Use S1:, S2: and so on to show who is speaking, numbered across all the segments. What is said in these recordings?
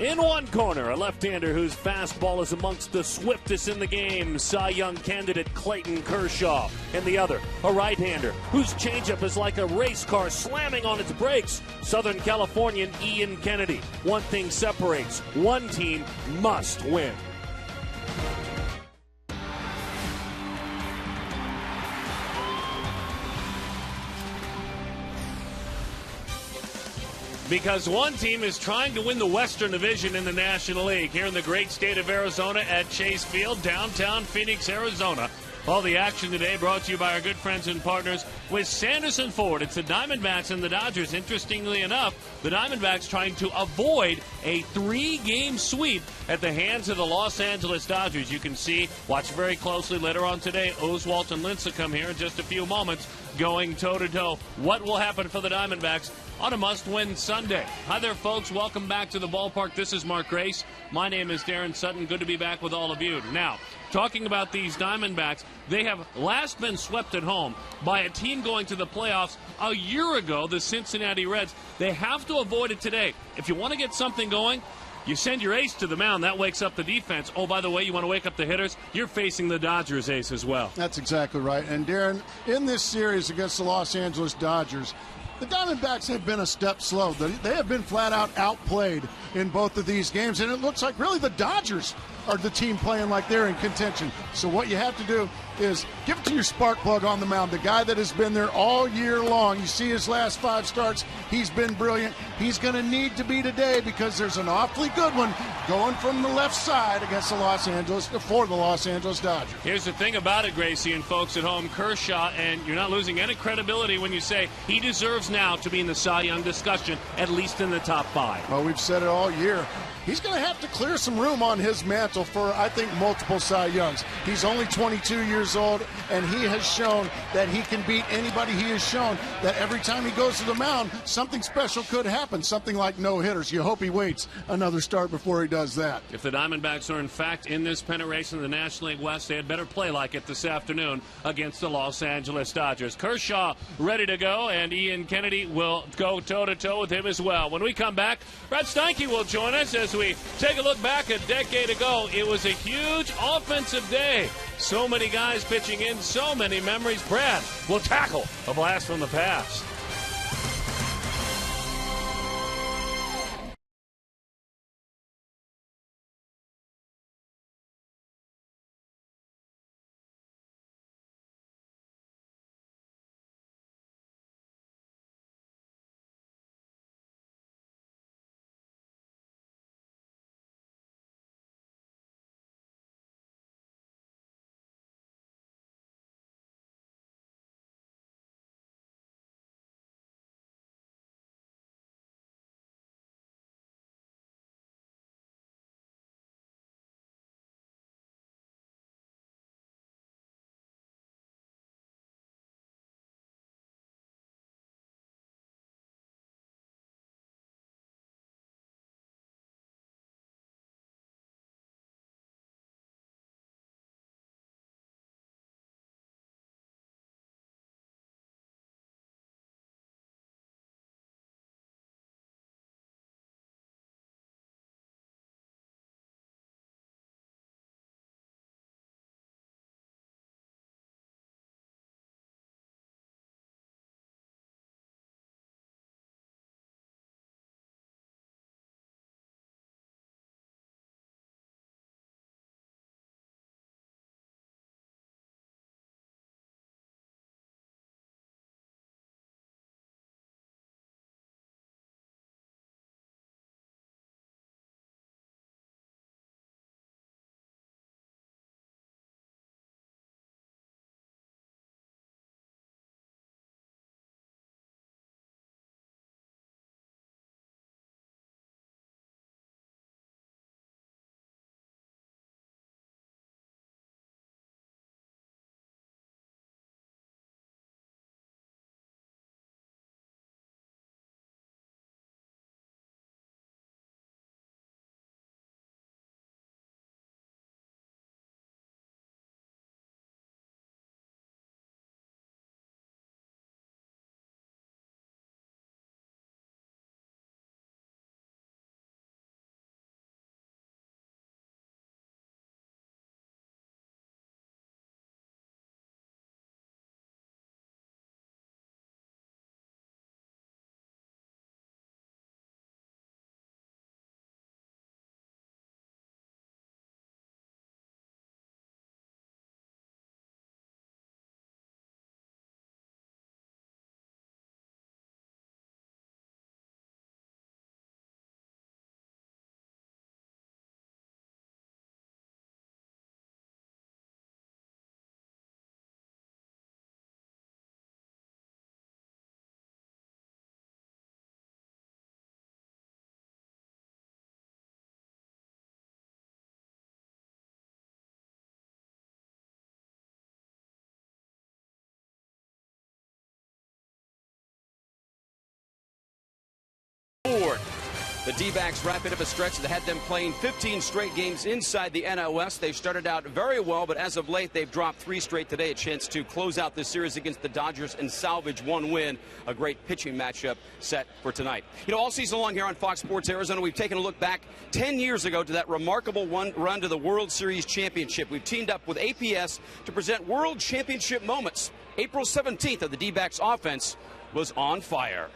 S1: In one corner, a left-hander whose fastball is amongst the swiftest in the game, Cy Young candidate Clayton Kershaw. In the other, a right-hander whose changeup is like a race car slamming on its brakes, Southern Californian Ian Kennedy. One thing separates. One team must win. Because one team is trying to win the Western Division in the National League here in the great state of Arizona at Chase Field, downtown Phoenix, Arizona. All the action today brought to you by our good friends and partners with Sanderson Ford. It's the Diamondbacks and the Dodgers. Interestingly enough, the Diamondbacks trying to avoid a 3-game sweep at the hands of the Los Angeles Dodgers. You can see, watch very closely later on today, Oswalt and Lincecum come here in just a few moments going toe-to-toe. What will happen for the Diamondbacks on a must-win Sunday? Hi there, folks. Welcome back to the ballpark. This is Mark Grace. My name is Darren Sutton. Good to be back with all of you. Now, talking about these Diamondbacks, they have last been swept at home by a team going to the playoffs a year ago, the Cincinnati Reds. They have to avoid it today. If you want to get something going, you send your ace to the mound. That wakes up the defense. Oh, by the way, you want to wake up the hitters? You're facing the Dodgers ace as well.
S2: That's exactly right. And, Darren, in this series against the Los Angeles Dodgers, the Diamondbacks have been a step slow. They have been flat-out outplayed in both of these games, and it looks like really the Dodgers are the team playing like they're in contention. So what you have to do is give it to your spark plug on the mound, the guy that has been there all year long. You see his last 5 starts. He's been brilliant. He's going to need to be today because there's an awfully good one going from the left side against the Los Angeles Dodgers.
S1: Here's the thing about it, Gracie and folks at home, Kershaw, and you're not losing any credibility when you say he deserves now to be in the Cy Young discussion, at least in the top 5.
S2: Well, we've said it all year. He's going to have to clear some room on his mantle for, I think, multiple Cy Youngs. He's only 22 years old, and he has shown that he can beat anybody. He has shown that every time he goes to the mound, something special could happen, something like no hitters. You hope he waits another start before he does that.
S1: If the Diamondbacks are, in fact, in this pennant race in the National League West, they had better play like it this afternoon against the Los Angeles Dodgers. Kershaw ready to go, and Ian Kennedy will go toe-to-toe with him as well. When we come back, Brad Steinke will join us as we take a look back a decade ago. It was a huge offensive day. So many guys pitching in, so many memories. Brad will tackle a blast from the past.
S3: The D-backs wrap it up a stretch that had them playing 15 straight games inside the NL West. They've started out very well, but as of late, they've dropped 3 straight today. A chance to close out this series against the Dodgers and salvage 1 win. A great pitching matchup set for tonight. You know, all season long here on Fox Sports Arizona, we've taken a look back 10 years ago to that remarkable run to the World Series Championship. We've teamed up with APS to present World Championship moments. April 17th of the D-backs offense was on fire.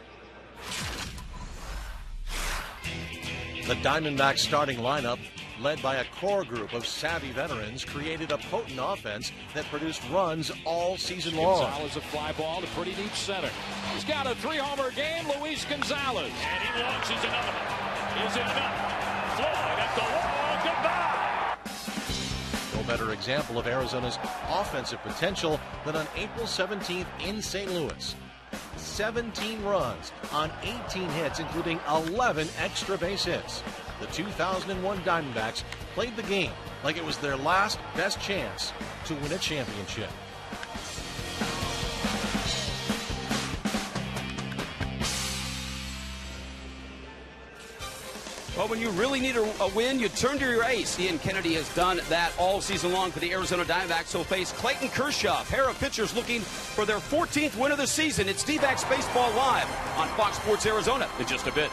S4: The Diamondbacks starting lineup, led by a core group of savvy veterans, created a potent offense that produced runs all season long.
S5: Gonzalez, a fly ball to pretty deep center. He's got a 3-homer game, Luis Gonzalez.
S1: And he launches another one. Is it enough? Floyd at the wall. Goodbye.
S4: No better example of Arizona's offensive potential than on April 17th in St. Louis. 17 runs on 18 hits, including 11 extra base hits. The 2001 Diamondbacks played the game like it was their last best chance to win a championship.
S3: Well, when you really need a win, you turn to your ace. Ian Kennedy has done that all season long for the Arizona Diamondbacks. He'll face Clayton Kershaw, a pair of pitchers looking for their 14th win of the season. It's D-backs Baseball Live on Fox Sports Arizona in just a bit.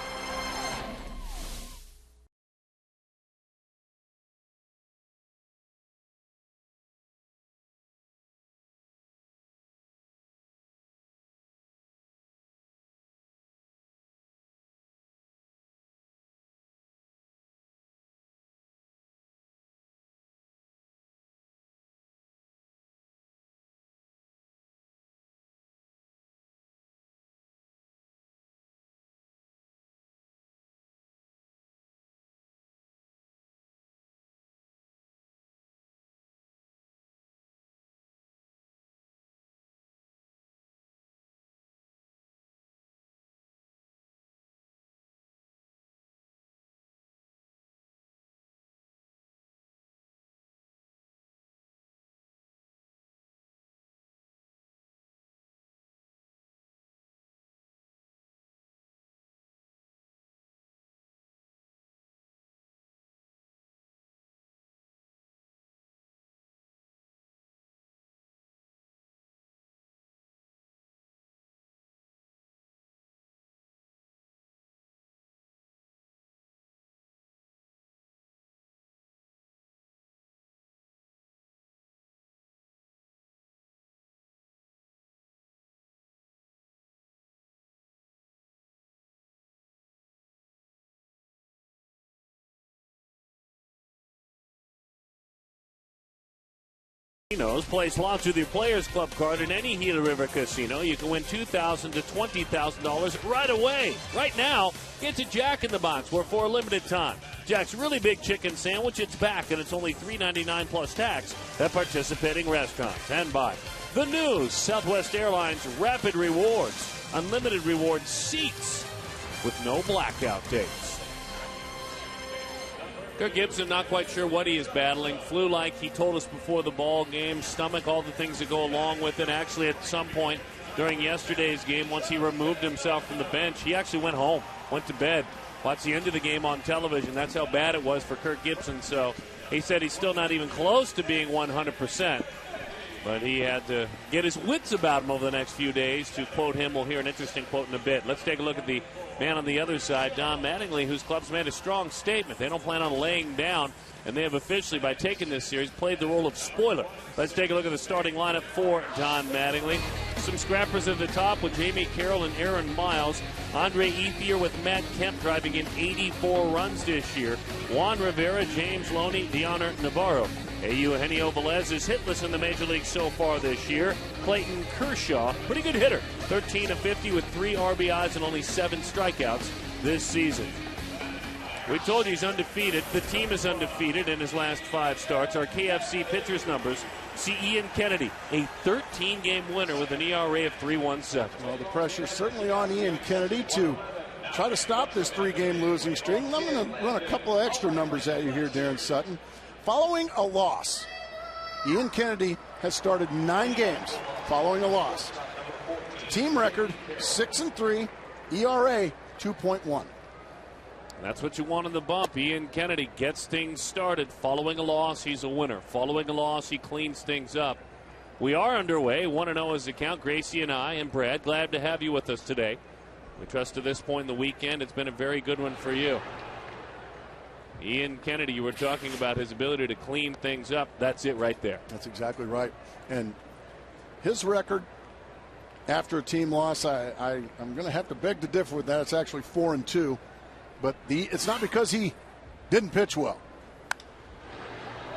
S1: Play slots with your Players Club card in any Gila River casino. You can win $2,000 to $20,000 right away. Right now, it's a Jack in the Box. We're for a limited time. Jack's really big chicken sandwich. It's back, and it's only $3.99 plus tax at participating restaurants. And by the news, Southwest Airlines Rapid Rewards. Unlimited reward seats with no blackout dates. Kirk Gibson, not quite sure what he is battling. Flu-like, he told us before the ball game. Stomach, all the things that go along with it. Actually, at some point during yesterday's game, once he removed himself from the bench, he actually went home, went to bed, watched the end of the game on television. That's how bad it was for Kirk Gibson. So he said he's still not even close to being 100%. But he had to get his wits about him over the next few days. To quote him, we'll hear an interesting quote in a bit. Let's take a look at the man on the other side, Don Mattingly, whose club's made a strong statement. They don't plan on laying down, and they have officially, by taking this series, played the role of spoiler. Let's take a look at the starting lineup for Don Mattingly. Some scrappers at the top with Jamie Carroll and Aaron Miles. Andre Ethier with Matt Kemp driving in 84 runs this year. Juan Rivera, James Loney, Deoner Navarro. Eugenio Velez is hitless in the major leagues so far this year. Clayton Kershaw, pretty good hitter, 13 of 50 with 3 RBIs and only 7 strikeouts this season. We told you he's undefeated. The team is undefeated in his last 5 starts. Our KFC pitchers numbers see Ian Kennedy, a 13-game winner with an ERA of 3.17.
S2: Well, the pressure's certainly on Ian Kennedy to try to stop this 3-game losing streak. And I'm going to run a couple of extra numbers at you here, Darren Sutton. Following a loss, Ian Kennedy has started 9 games following a loss. Team record 6-3, ERA 2.1.
S1: That's what you want in the bump. Ian Kennedy gets things started. Following a loss, he's a winner. Following a loss, he cleans things up. We are underway. 1-0 is the count. Gracie and I and Brad, glad to have you with us today. We trust to this point in the weekend it's been a very good one for you. Ian Kennedy, you were talking about his ability to clean things up. That's it right there.
S2: That's exactly right. And his record after a team loss, I'm going to have to beg to differ with that. It's actually 4-2. But it's not because he didn't pitch well.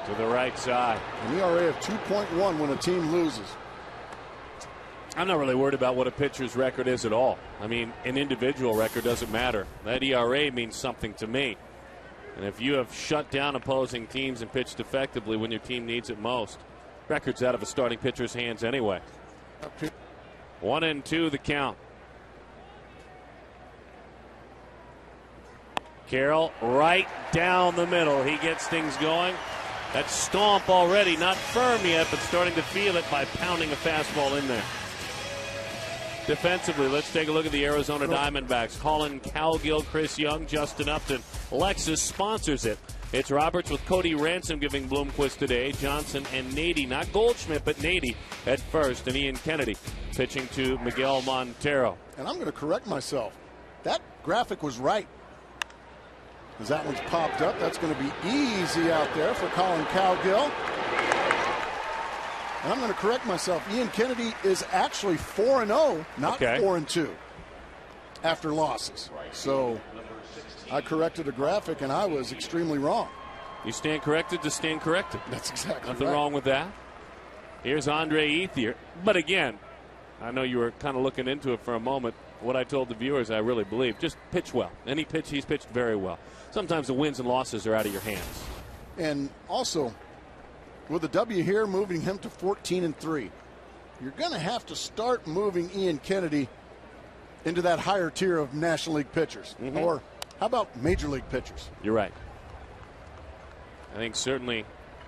S1: To the right side.
S2: An ERA of 2.1 when a team loses.
S1: I'm not really worried about what a pitcher's record is at all. I mean, an individual record doesn't matter. That ERA means something to me. And if you have shut down opposing teams and pitched effectively when your team needs it most, record's out of a starting pitcher's hands anyway. 1-2 the count. Carroll right down the middle. He gets things going. That stomp already, not firm yet, but starting to feel it by pounding a fastball in there. Defensively, let's take a look at the Arizona Diamondbacks. Colin Cowgill, Chris Young, Justin Upton. Lexus sponsors it. It's Roberts with Cody Ransom giving Bloomquist today. Johnson and Nady, not Goldschmidt, but Nady at first. And Ian Kennedy pitching to Miguel Montero.
S2: And I'm going to correct myself. That graphic was right. As that one's popped up, that's going to be easy out there for Colin Cowgill. And I'm going to correct myself. Ian Kennedy is actually 4-0, not 4-2 after losses. So I corrected a graphic, and I was extremely wrong.
S1: You stand corrected to stand corrected.
S2: That's exactly
S1: Nothing
S2: right.
S1: wrong with that. Here's Andre Ethier. But again, I know you were kind of looking into it for a moment. What I told the viewers, I really believe. Just pitch well. Any pitch, he's pitched very well. Sometimes the wins and losses are out of your hands.
S2: And also, with a W here, moving him to 14-3. You're going to have to start moving Ian Kennedy into that higher tier of National League pitchers. Or how about Major League pitchers?
S1: You're right. I think certainly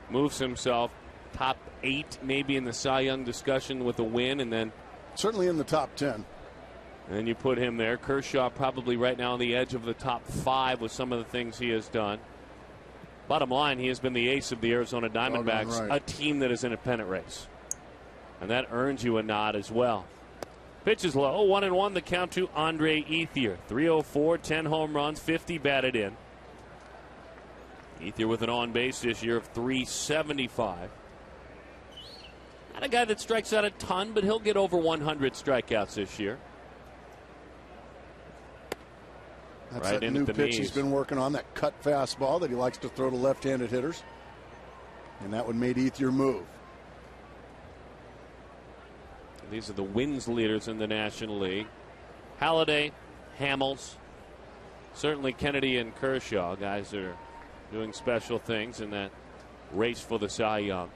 S1: moves himself top 8 maybe in the Cy Young discussion with a win, and then
S2: certainly in the top 10.
S1: And then you put him there. Kershaw probably right now on the edge of the top 5 with some of the things he has done. Bottom line, he has been the ace of the Arizona Diamondbacks, a team that is in a pennant race. And that earns you a nod as well. Pitch is low, 1-1 the count to Andre Ethier. 304, 10 home runs, 50 batted in. Ethier with an on base this year of 375. Not a guy that strikes out a ton, but he'll get over 100 strikeouts this year.
S2: That's right, that new pitch he's been working on, that cut fastball that he likes to throw to left-handed hitters. And that one made Ethier move.
S1: These are the wins leaders in the National League. Halladay, Hamels, certainly Kennedy and Kershaw, guys that are doing special things in that race for the Cy Young.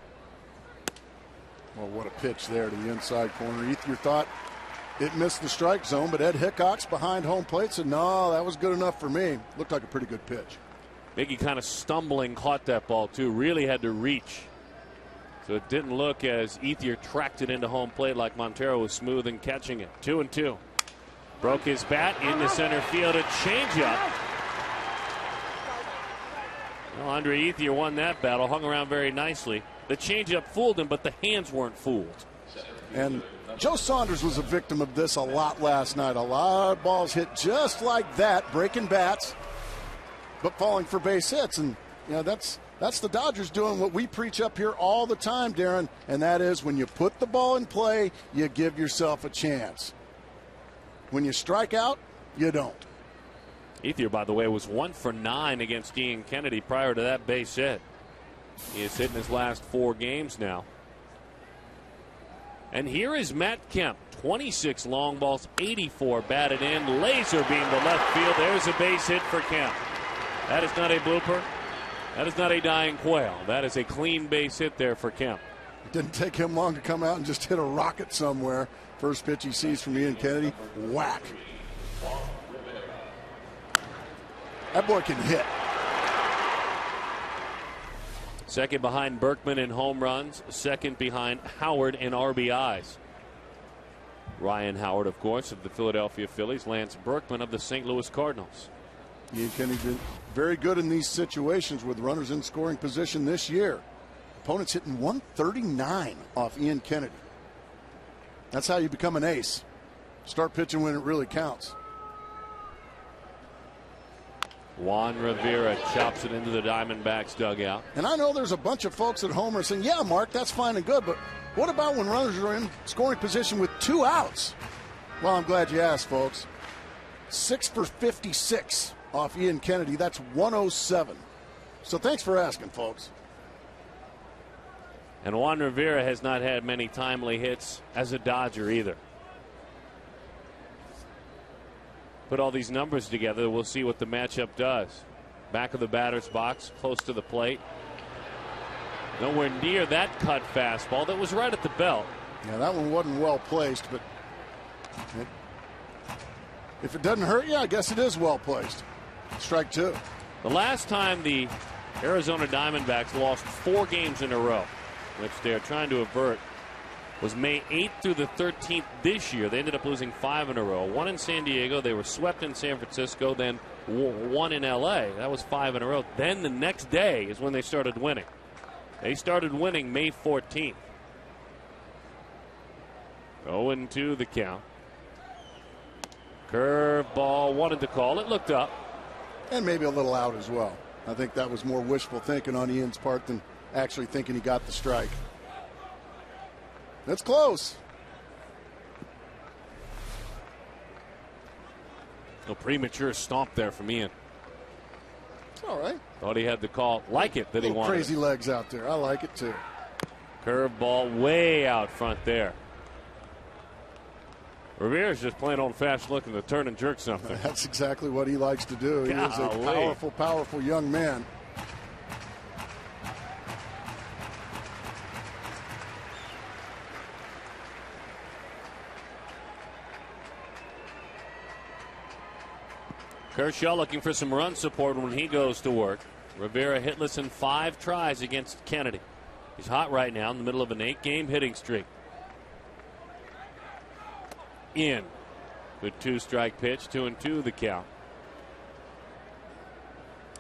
S2: Well, what a pitch there to the inside corner. Ethier thought it missed the strike zone, but Ed Hickox behind home plate said, no, that was good enough for me. Looked like a pretty good pitch.
S1: Miggy kind of stumbling caught that ball, too. Really had to reach. So it didn't look as Ethier tracked it into home plate like Montero was smooth in catching it. 2-2. Broke his bat into center field. A changeup. Well, Andre Ethier won that battle, hung around very nicely. The changeup fooled him, but the hands weren't fooled.
S2: And Joe Saunders was a victim of this a lot last night. A lot of balls hit just like that, breaking bats, but falling for base hits. And, you know, that's the Dodgers doing what we preach up here all the time, Darren, and that is when you put the ball in play, you give yourself a chance. When you strike out, you don't.
S1: Ethier, by the way, was 1 for 9 against Ian Kennedy prior to that base hit. He has hit in his last 4 games now. And here is Matt Kemp. 26 long balls, 84 batted in. Laser beam to left field. There's a base hit for Kemp. That is not a blooper. That is not a dying quail. That is a clean base hit there for Kemp.
S2: It didn't take him long to come out and just hit a rocket somewhere. First pitch he sees from Ian Kennedy. Whack. That boy can hit.
S1: Second behind Berkman in home runs. Second behind Howard in RBIs. Ryan Howard, of course, of the Philadelphia Phillies. Lance Berkman of the St. Louis Cardinals.
S2: Ian Kennedy been very good in these situations with runners in scoring position this year. Opponents hitting 139 off Ian Kennedy. That's how you become an ace. Start pitching when it really counts.
S1: Juan Rivera chops it into the Diamondbacks dugout.
S2: And I know there's a bunch of folks at home are saying, yeah, Mark, that's fine and good, but what about when runners are in scoring position with 2 outs? Well, I'm glad you asked, folks. 6 for 56 off Ian Kennedy. That's 107. So thanks for asking, folks.
S1: And Juan Rivera has not had many timely hits as a Dodger either. Put all these numbers together, we'll see what the matchup does. Back of the batter's box, close to the plate. Nowhere near that cut fastball that was right at the belt.
S2: Yeah, that one wasn't well placed, but if it doesn't hurt you, I guess it is well placed. Strike 2.
S1: The last time the Arizona Diamondbacks lost 4 games in a row, which they're trying to avert, was May 8th through the 13th this year. They ended up losing 5 in a row. 1 in San Diego. They were swept in San Francisco. Then 1 in L.A. That was 5 in a row. Then the next day is when they started winning. They started winning May 14th. 0-2 the count. Curveball, wanted to call it, looked up.
S2: And maybe a little out as well. I think that was more wishful thinking on Ian's part than actually thinking he got the strike. That's close.
S1: A premature stomp there from Ian.
S2: It's all right.
S1: Thought he had the call. Like it that he wanted.
S2: Crazy legs out there. I like it too.
S1: Curveball way out front there. Rivera's just plain old-fashioned looking to turn and jerk something.
S2: That's exactly what he likes to do. He is a powerful, powerful young man.
S1: Kershaw looking for some run support when he goes to work. Rivera hitless in 5 tries against Kennedy. He's hot right now in the middle of an 8-game hitting streak. In. Good 2-strike pitch, 2-2 the count.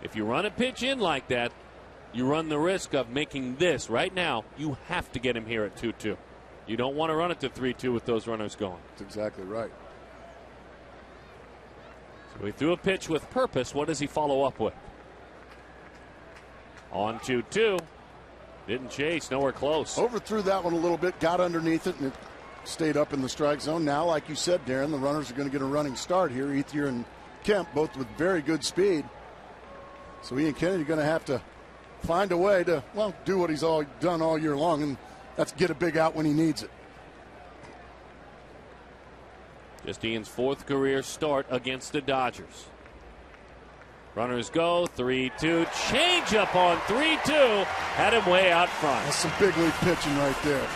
S1: If you run a pitch in like that, you run the risk of making this. Right now, you have to get him here at 2-2. You don't want to run it to 3-2 with those runners going.
S2: That's exactly right.
S1: So he threw a pitch with purpose. What does he follow up with? On 2-2. Didn't chase, nowhere close.
S2: Overthrew that one a little bit, got underneath it, and it stayed up in the strike zone. Now, like you said, Darren, the runners are going to get a running start here. Ethier and Kemp, both with very good speed. So Ian Kennedy going to have to find a way to, well, do what he's done all year long, and that's get a big out when he needs it.
S1: Just Ian's 4th career start against the Dodgers. Runners go, 3-2. Change up on 3-2. Had him way out front.
S2: That's some big league pitching right there.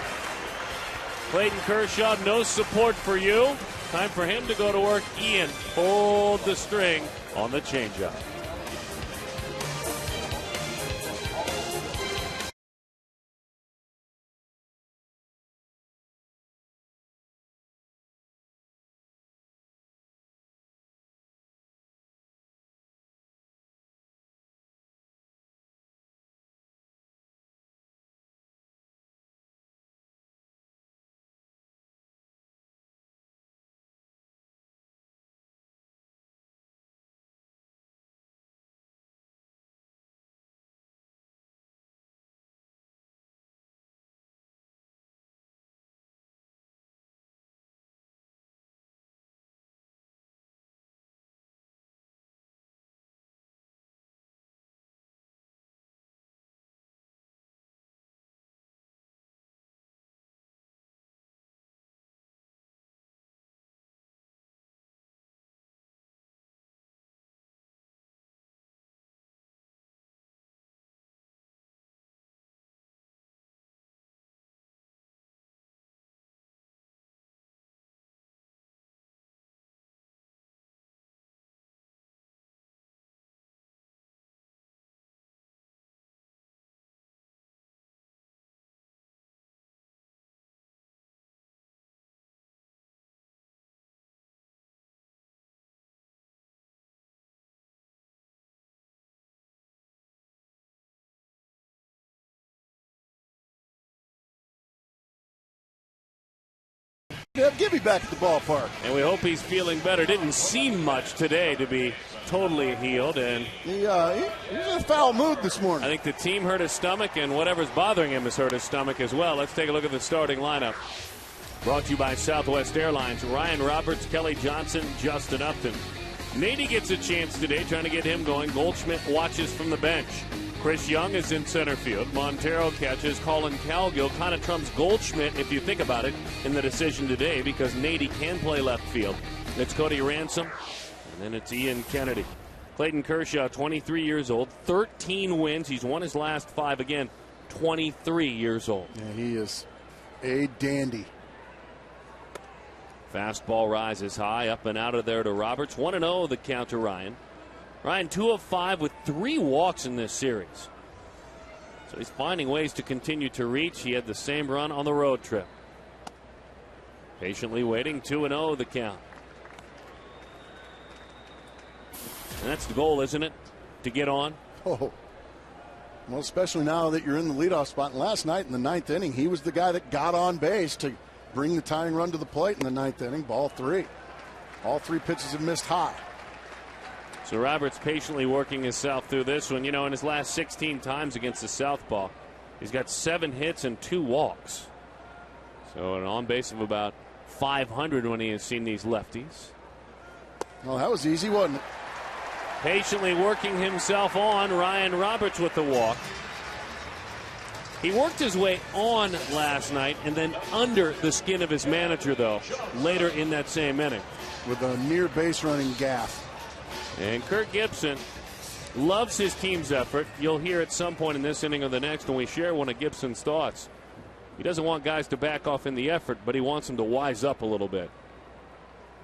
S1: Clayton Kershaw, no support for you. Time for him to go to work. Ian pulled the string on the changeup.
S2: Have Gibby back at the ballpark.
S1: And we hope he's feeling better. Didn't seem much today to be totally healed. And
S2: He was in a foul mood this morning.
S1: I think the team hurt his stomach, and whatever's bothering him has hurt his stomach as well. Let's take a look at the starting lineup. Brought to you by Southwest Airlines. Ryan Roberts, Kelly Johnson, Justin Upton. Nady gets a chance today, trying to get him going. Goldschmidt watches from the bench. Chris Young is in center field. Montero catches. Colin Cowgill kind of trumps Goldschmidt, if you think about it, in the decision today, because Nady can play left field. It's Cody Ransom, and then it's Ian Kennedy. Clayton Kershaw, 23 years old, 13 wins. He's won his last 5 again, 23 years old.
S2: Yeah, he is a dandy.
S1: Fastball rises high, up and out of there to Roberts. 1-0 the count to Ryan. Ryan 2 of 5 with 3 walks in this series. So he's finding ways to continue to reach. He had the same run on the road trip. Patiently waiting, 2-0 the count. And that's the goal, isn't it? To get on.
S2: Oh, well, especially now that you're in the leadoff spot. And last night in the 9th inning, he was the guy that got on base to bring the tying run to the plate in the 9th inning. Ball 3. All 3 pitches have missed high.
S1: So Roberts patiently working himself through this one. You know, in his last 16 times against the southpaw, he's got 7 hits and 2 walks. So an on base of about 500 when he has seen these lefties.
S2: Well, that was easy, wasn't it?
S1: Patiently working himself on. Ryan Roberts with the walk. He worked his way on last night and then under the skin of his manager, though, later in that same inning.
S2: With a near base running gaff.
S1: And Kirk Gibson loves his team's effort. You'll hear at some point in this inning or the next when we share one of Gibson's thoughts. He doesn't want guys to back off in the effort, but he wants them to wise up a little bit.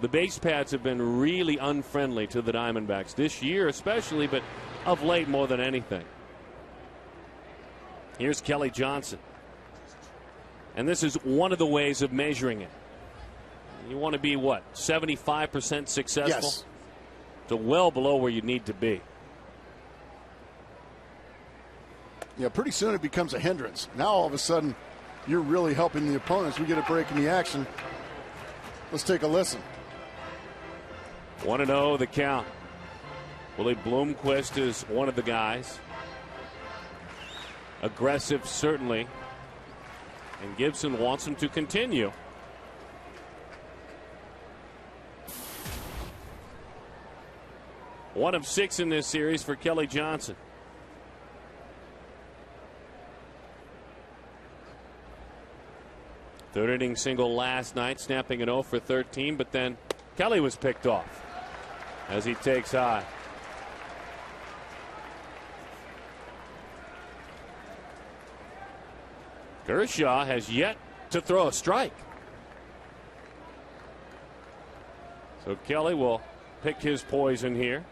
S1: The base pads have been really unfriendly to the Diamondbacks this year especially, but of late more than anything. Here's Kelly Johnson. And this is one of the ways of measuring it. You want to be, what, 75% successful?
S2: Yes.
S1: So well below where you need to be.
S2: Yeah, pretty soon it becomes a hindrance. Now all of a sudden you're really helping the opponents. We get a break in the action. Let's take a listen.
S1: 1-0 the count. Willie Bloomquist is one of the guys. Aggressive, certainly. And Gibson wants him to continue. One of 6 in this series for Kelly Johnson. Third inning single last night, snapping an 0 for 13, but then Kelly was picked off as he takes high. Kershaw has yet to throw a strike. So Kelly will pick his poison here.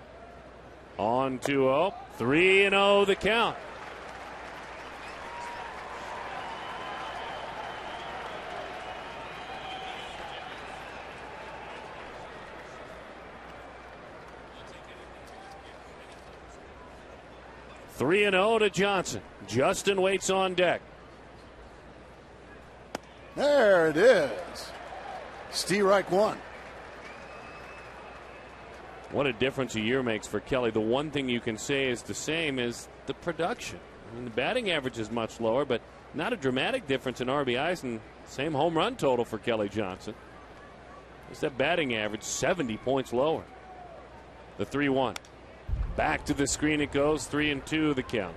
S1: On 2-0. 3-0 the count. Three and 0 to Johnson. Justin waits on deck.
S2: There it is. Strike 1.
S1: What a difference a year makes for Kelly. The one thing you can say is the same is the production. I mean, the batting average is much lower, but not a dramatic difference in RBIs, and same home run total for Kelly Johnson. Just that batting average 70 points lower. The 3-1. Back to the screen it goes. 3-2 the count.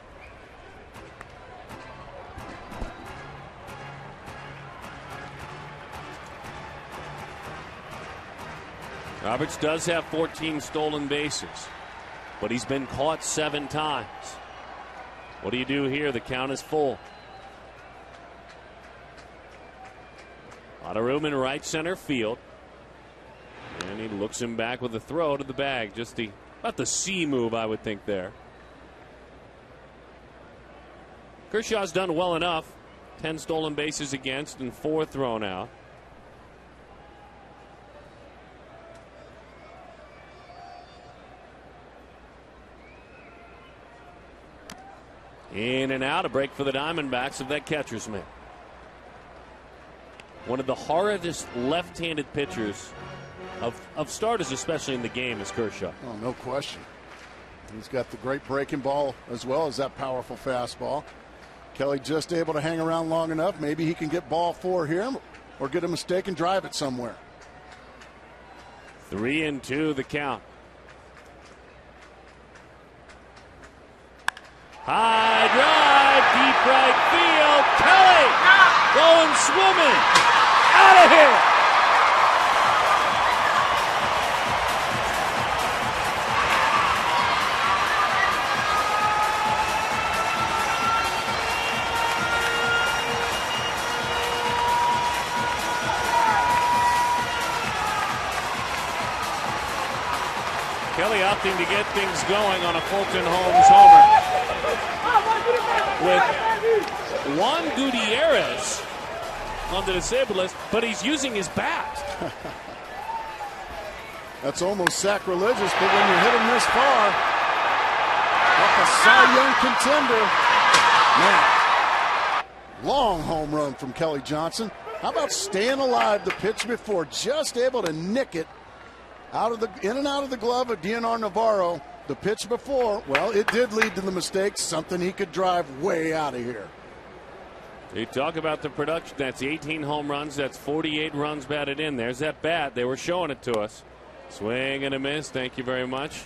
S1: Roberts does have 14 stolen bases, but he's been caught 7 times. What do you do here? The count is full. A lot of room in right center field. And he looks him back with a throw to the bag. Just about the C move, I would think, there. Kershaw's done well enough. 10 stolen bases against and 4 thrown out. In and out, a break for the Diamondbacks of that catcher's mitt. One of the hardest left-handed pitchers of starters, especially in the game, is Kershaw.
S2: Oh, no question. He's got the great breaking ball as well as that powerful fastball. Kelly just able to hang around long enough. Maybe he can get ball 4 here or get a mistake and drive it somewhere.
S1: 3-2 the count. High drive, deep right field. Kelly going swimming. Out of here. Kelly opting to get things going on a Fulton Holmes homer. With Juan Gutierrez on the disabled list, but he's using his bat.
S2: That's almost sacrilegious, but when you hit him this far, like a Cy Young contender, man, long home run from Kelly Johnson. How about staying alive the pitch before, just able to nick it in and out of the glove of DNR Navarro. The pitch before, well, it did lead to the mistake, something he could drive way out of here.
S1: You talk about the production. That's 18 home runs. That's 48 runs batted in. There's that bat. They were showing it to us. Swing and a miss. Thank you very much.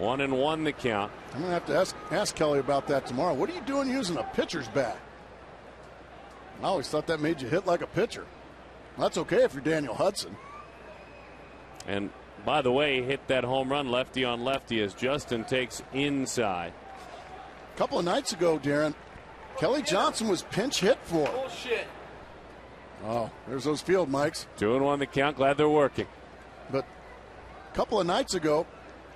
S1: 1-1 the count.
S2: I'm going to have to ask Kelly about that tomorrow. What are you doing using a pitcher's bat? I always thought that made you hit like a pitcher. Well, that's okay if you're Daniel Hudson.
S1: And by the way, he hit that home run lefty on lefty as Justin takes inside.
S2: A couple of nights ago, Darren, Kelly Johnson was pinch hit for.
S3: Bullshit.
S2: Oh, there's those field mics.
S1: 2-1 the count. Glad they're working.
S2: But a couple of nights ago,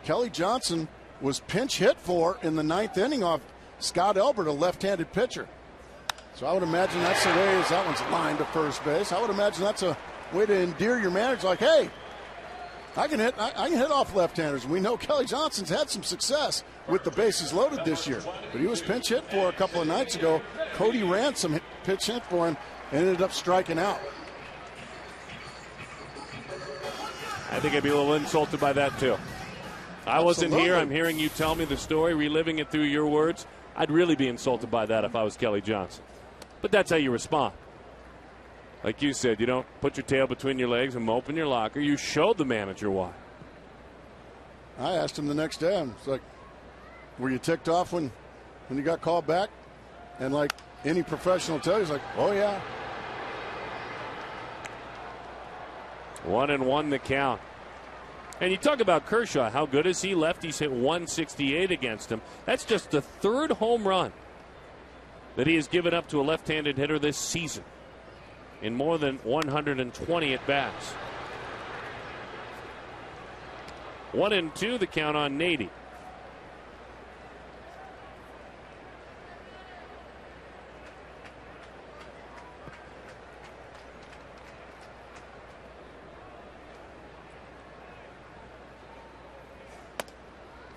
S2: Kelly Johnson was pinch hit for in the 9th inning off Scott Elbert, a left-handed pitcher. So I would imagine that's the way, as that one's lined to first base. I would imagine that's a way to endear your manager. Like, hey, I can hit off left-handers. We know Kelly Johnson's had some success with the bases loaded this year, but he was pinch hit for a couple of nights ago. Cody Ransom pinch hit for him and ended up striking out.
S1: I think I'd be a little insulted by that too. I wasn't here. I'm hearing you tell me the story, reliving it through your words. I'd really be insulted by that if I was Kelly Johnson. But that's how you respond. Like you said, you don't put your tail between your legs and mope in your locker. You showed the manager why.
S2: I asked him the next day. I was like, were you ticked off when you got called back? And like any professional tell you, he's like, oh, yeah.
S1: 1-1 the count. And you talk about Kershaw. How good is he? Lefties hit 168 against him. That's just the 3rd home run that he has given up to a left-handed hitter this season in more than 120 at-bats. 1-2 the count on Nady.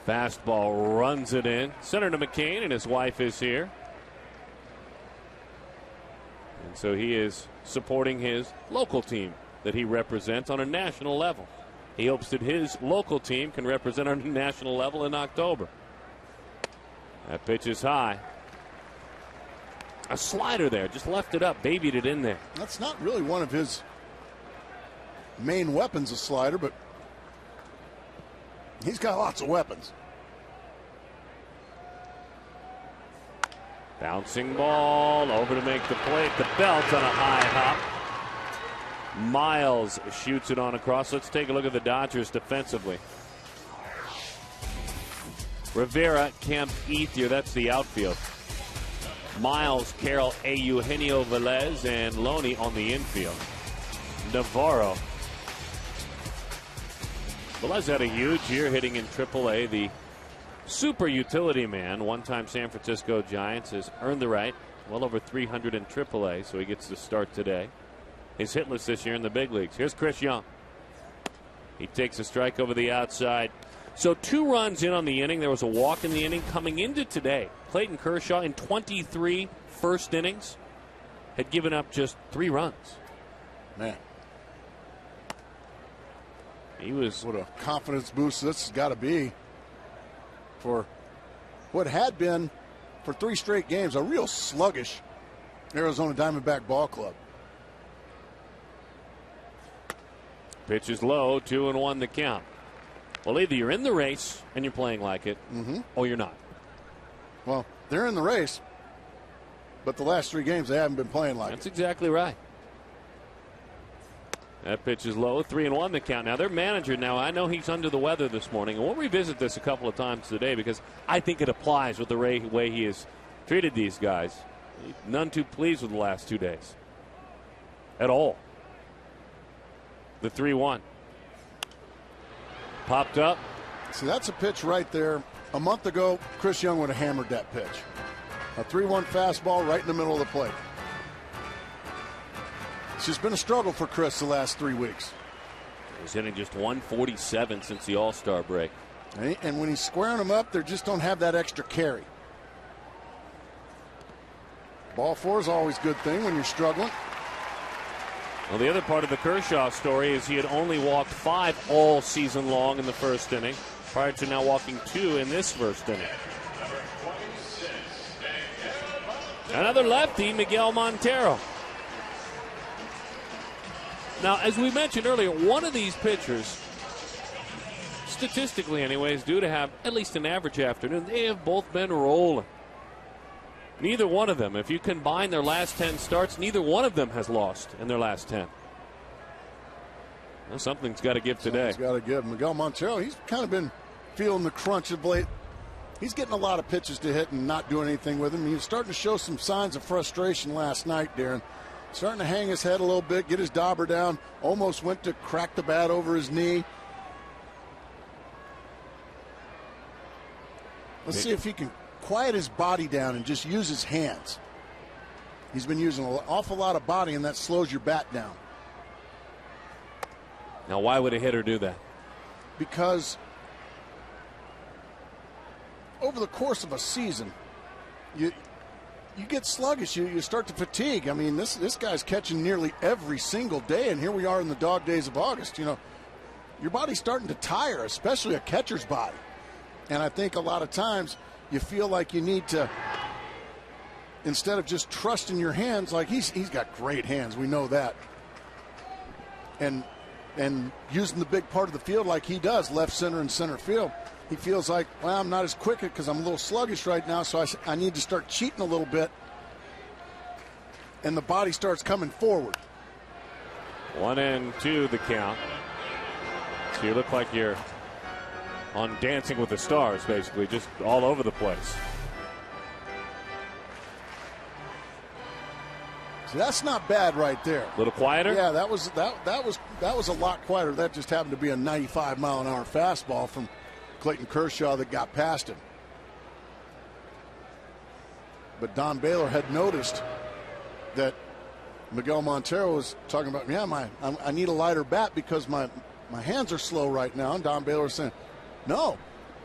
S1: Fastball runs it in. Senator McCain and his wife is here. And so he is supporting his local team that he represents on a national level. He hopes that his local team can represent on a national level in October. That pitch is high. A slider there, just left it up, babied it in there.
S2: That's not really one of his main weapons, a slider, but he's got lots of weapons.
S1: Bouncing ball over to make the plate. The belt on a high hop. Miles shoots it on across. Let's take a look at the Dodgers defensively. Rivera, Kemp, Ethier, that's the outfield. Miles, Carroll, Eugenio Velez, and Loney on the infield. Navarro. Velez had a huge year hitting in AAA. The super utility man, one-time San Francisco Giants, has earned the right. Well over 300 in AAA, so he gets to start today. He's hitless this year in the big leagues. Here's Chris Young. He takes a strike over the outside. So 2 runs in on the inning. There was a walk in the inning coming into today. Clayton Kershaw in 23 first innings had given up just 3 runs.
S2: Man.
S1: He was.
S2: What a confidence boost this has got to be for what had been, for 3 straight games, a real sluggish Arizona Diamondback ball club.
S1: Pitch is low, 2-1 the count. Well, either you're in the race and you're playing like it, or you're not.
S2: Well, they're in the race, but the last 3 games they haven't been playing like
S1: That's
S2: it.
S1: exactly right. That pitch is low, 3-1 the count. Now, their manager, I know he's under the weather this morning, and we'll revisit this a couple of times today because I think it applies with the way he has treated these guys. None too pleased with the last 2 days at all. The 3-1. Popped up.
S2: See, that's a pitch right there. A month ago, Chris Young would have hammered that pitch. A 3-1 fastball right in the middle of the plate. It's just been a struggle for Chris the last 3 weeks.
S1: He's hitting just 147 since the All-Star break.
S2: And when he's squaring them up, they just don't have that extra carry. Ball 4 is always a good thing when you're struggling.
S1: Well, the other part of the Kershaw story is he had only walked 5 all season long in the first inning, prior to now walking 2 in this first inning. Another lefty, Miguel Montero. Now, as we mentioned earlier, one of these pitchers, statistically anyways, due to have at least an average afternoon, they have both been rolling. Neither one of them, if you combine their last 10 starts, neither one of them has lost in their last 10. Well, something's got to give today.
S2: Something's got to give. Miguel Montero, he's kind of been feeling the crunch of late. He's getting a lot of pitches to hit and not doing anything with them. He was starting to show some signs of frustration last night, Darren. Starting to hang his head a little bit, get his dauber down. Almost went to crack the bat over his knee. Let's see if he can quiet his body down and just use his hands. He's been using an awful lot of body, and that slows your bat down.
S1: Now, why would a hitter do that?
S2: Because over the course of a season, you get sluggish. You start to fatigue. I mean, this guy's catching nearly every single day, and here we are in the dog days of August. You know, your body's starting to tire, especially a catcher's body. And I think a lot of times you feel like you need to, instead of just trusting your hands, like he's got great hands, we know that, and using the big part of the field like he does, left, center, and center field, he feels like, well, I'm not as quick because I'm a little sluggish right now, so I need to start cheating a little bit, and the body starts coming forward.
S1: 1-2 the count. So you look like you're on Dancing with the Stars, basically, just all over the place.
S2: So that's not bad right there.
S1: A little quieter?
S2: Yeah, that was a lot quieter. That just happened to be a 95-mile-an-hour fastball from Clayton Kershaw that got past him. But Don Baylor had noticed that Miguel Montero was talking about, I need a lighter bat because my hands are slow right now. And Don Baylor was saying, no,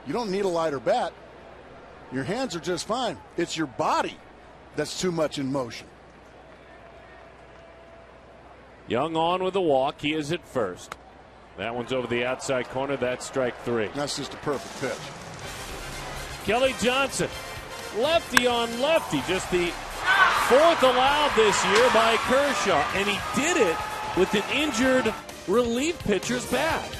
S2: you don't need a lighter bat. Your hands are just fine. It's your body that's too much in motion.
S1: Young on with a walk. He is at first. That one's over the outside corner. That's strike 3.
S2: That's just a perfect pitch.
S1: Kelly Johnson, lefty on lefty. Just the 4th allowed this year by Kershaw. And he did it with an injured relief pitcher's bat.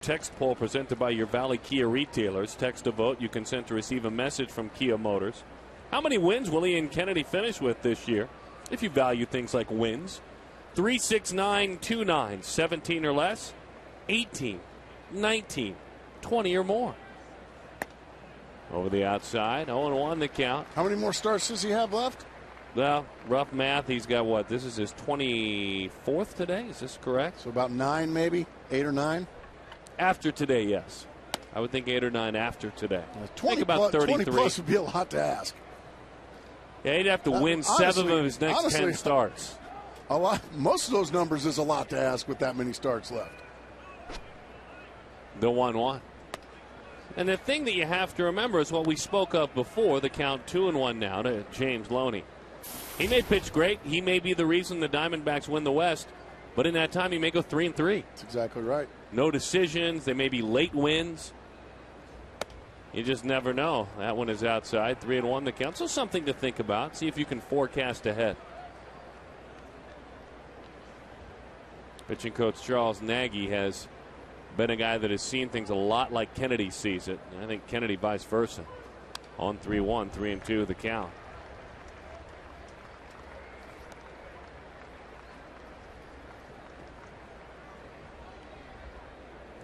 S1: Text poll presented by your Valley Kia retailers. Text to vote. You consent to receive a message from Kia Motors. How many wins will Ian Kennedy finish with this year? If you value things like wins. 36929, 17 or less, 18, 19, 20 or more. Over the outside, 0-1 the count.
S2: How many more starts does he have left?
S1: Well, rough math, he's got what? This is his 24th today, is this correct?
S2: So about 9 maybe, 8 or 9?
S1: After today, yes. I would think 8 or 9 after today.
S2: 20
S1: think about 33.
S2: 20 plus would be a lot to ask.
S1: Yeah, he'd have to win
S2: honestly,
S1: 7 of his next 10 starts.
S2: A lot. Most of those numbers is a lot to ask with that many starts left.
S1: The 1-1. And the thing that you have to remember is what we spoke of before, the count 2-1 now to James Loney. He may pitch great. He may be the reason the Diamondbacks win the West. But in that time, he may go 3-3.
S2: That's exactly right.
S1: No decisions. They may be late wins. You just never know. That one is outside. 3-1 the count. So something to think about. See if you can forecast ahead. Pitching coach Charles Nagy has been a guy that has seen things a lot like Kennedy sees it. And I think Kennedy vice versa. On 3-1, 3-2 the count.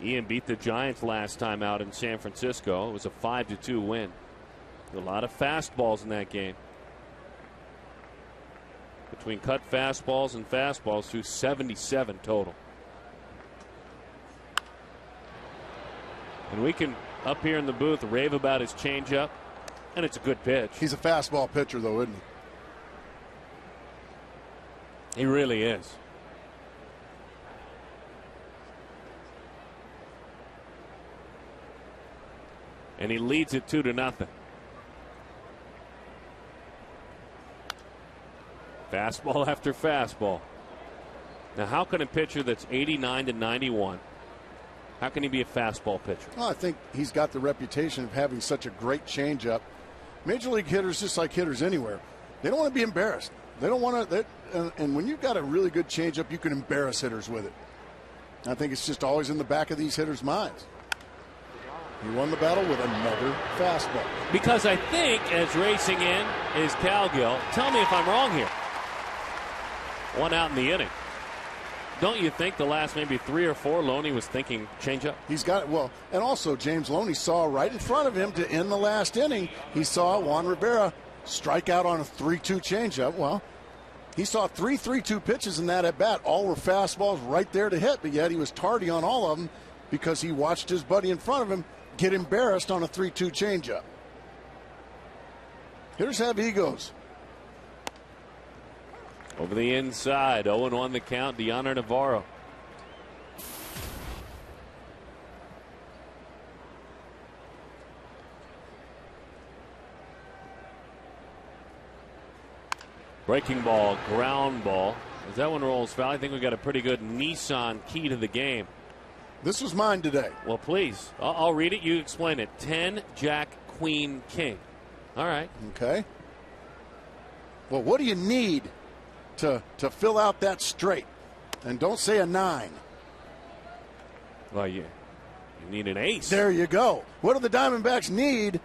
S1: Ian beat the Giants last time out in San Francisco. It was a 5-2 win. A lot of fastballs in that game. Between cut fastballs and fastballs, 277 total. And we can, up here in the booth, rave about his changeup, and it's a good pitch.
S2: He's a fastball pitcher, though, isn't he?
S1: He really is. And he leads it 2-0. Fastball after fastball. Now, how can a pitcher that's 89 to 91, how can he be a fastball pitcher?
S2: Well, I think he's got the reputation of having such a great changeup. Major league hitters, just like hitters anywhere, they don't want to be embarrassed. They don't want to. And when you've got a really good changeup, you can embarrass hitters with it. I think it's just always in the back of these hitters' minds. He won the battle with another fastball.
S1: Because I think, as racing in is Calgill, tell me if I'm wrong here. One out in the inning. Don't you think the last maybe 3 or 4, Loney was thinking changeup?
S2: He's got it. Well, and also James Loney saw right in front of him to end the last inning. He saw Juan Rivera strike out on a 3-2 changeup. Well, he saw 3 3-2 pitches in that at bat. All were fastballs right there to hit, but yet he was tardy on all of them because he watched his buddy in front of him get embarrassed on a 3-2 changeup. Hitters have egos.
S1: Over the inside, 0-1 the count, Deoner Navarro. Breaking ball, ground ball. As that one rolls foul, I think we got a pretty good Nissan key to the game.
S2: This was mine today.
S1: Well, please. I'll read it. You explain it. 10, Jack, Queen, King. All right.
S2: Okay. Well, what do you need to fill out that straight? And don't say a 9.
S1: Well, you need an ace.
S2: There you go. What do the Diamondbacks need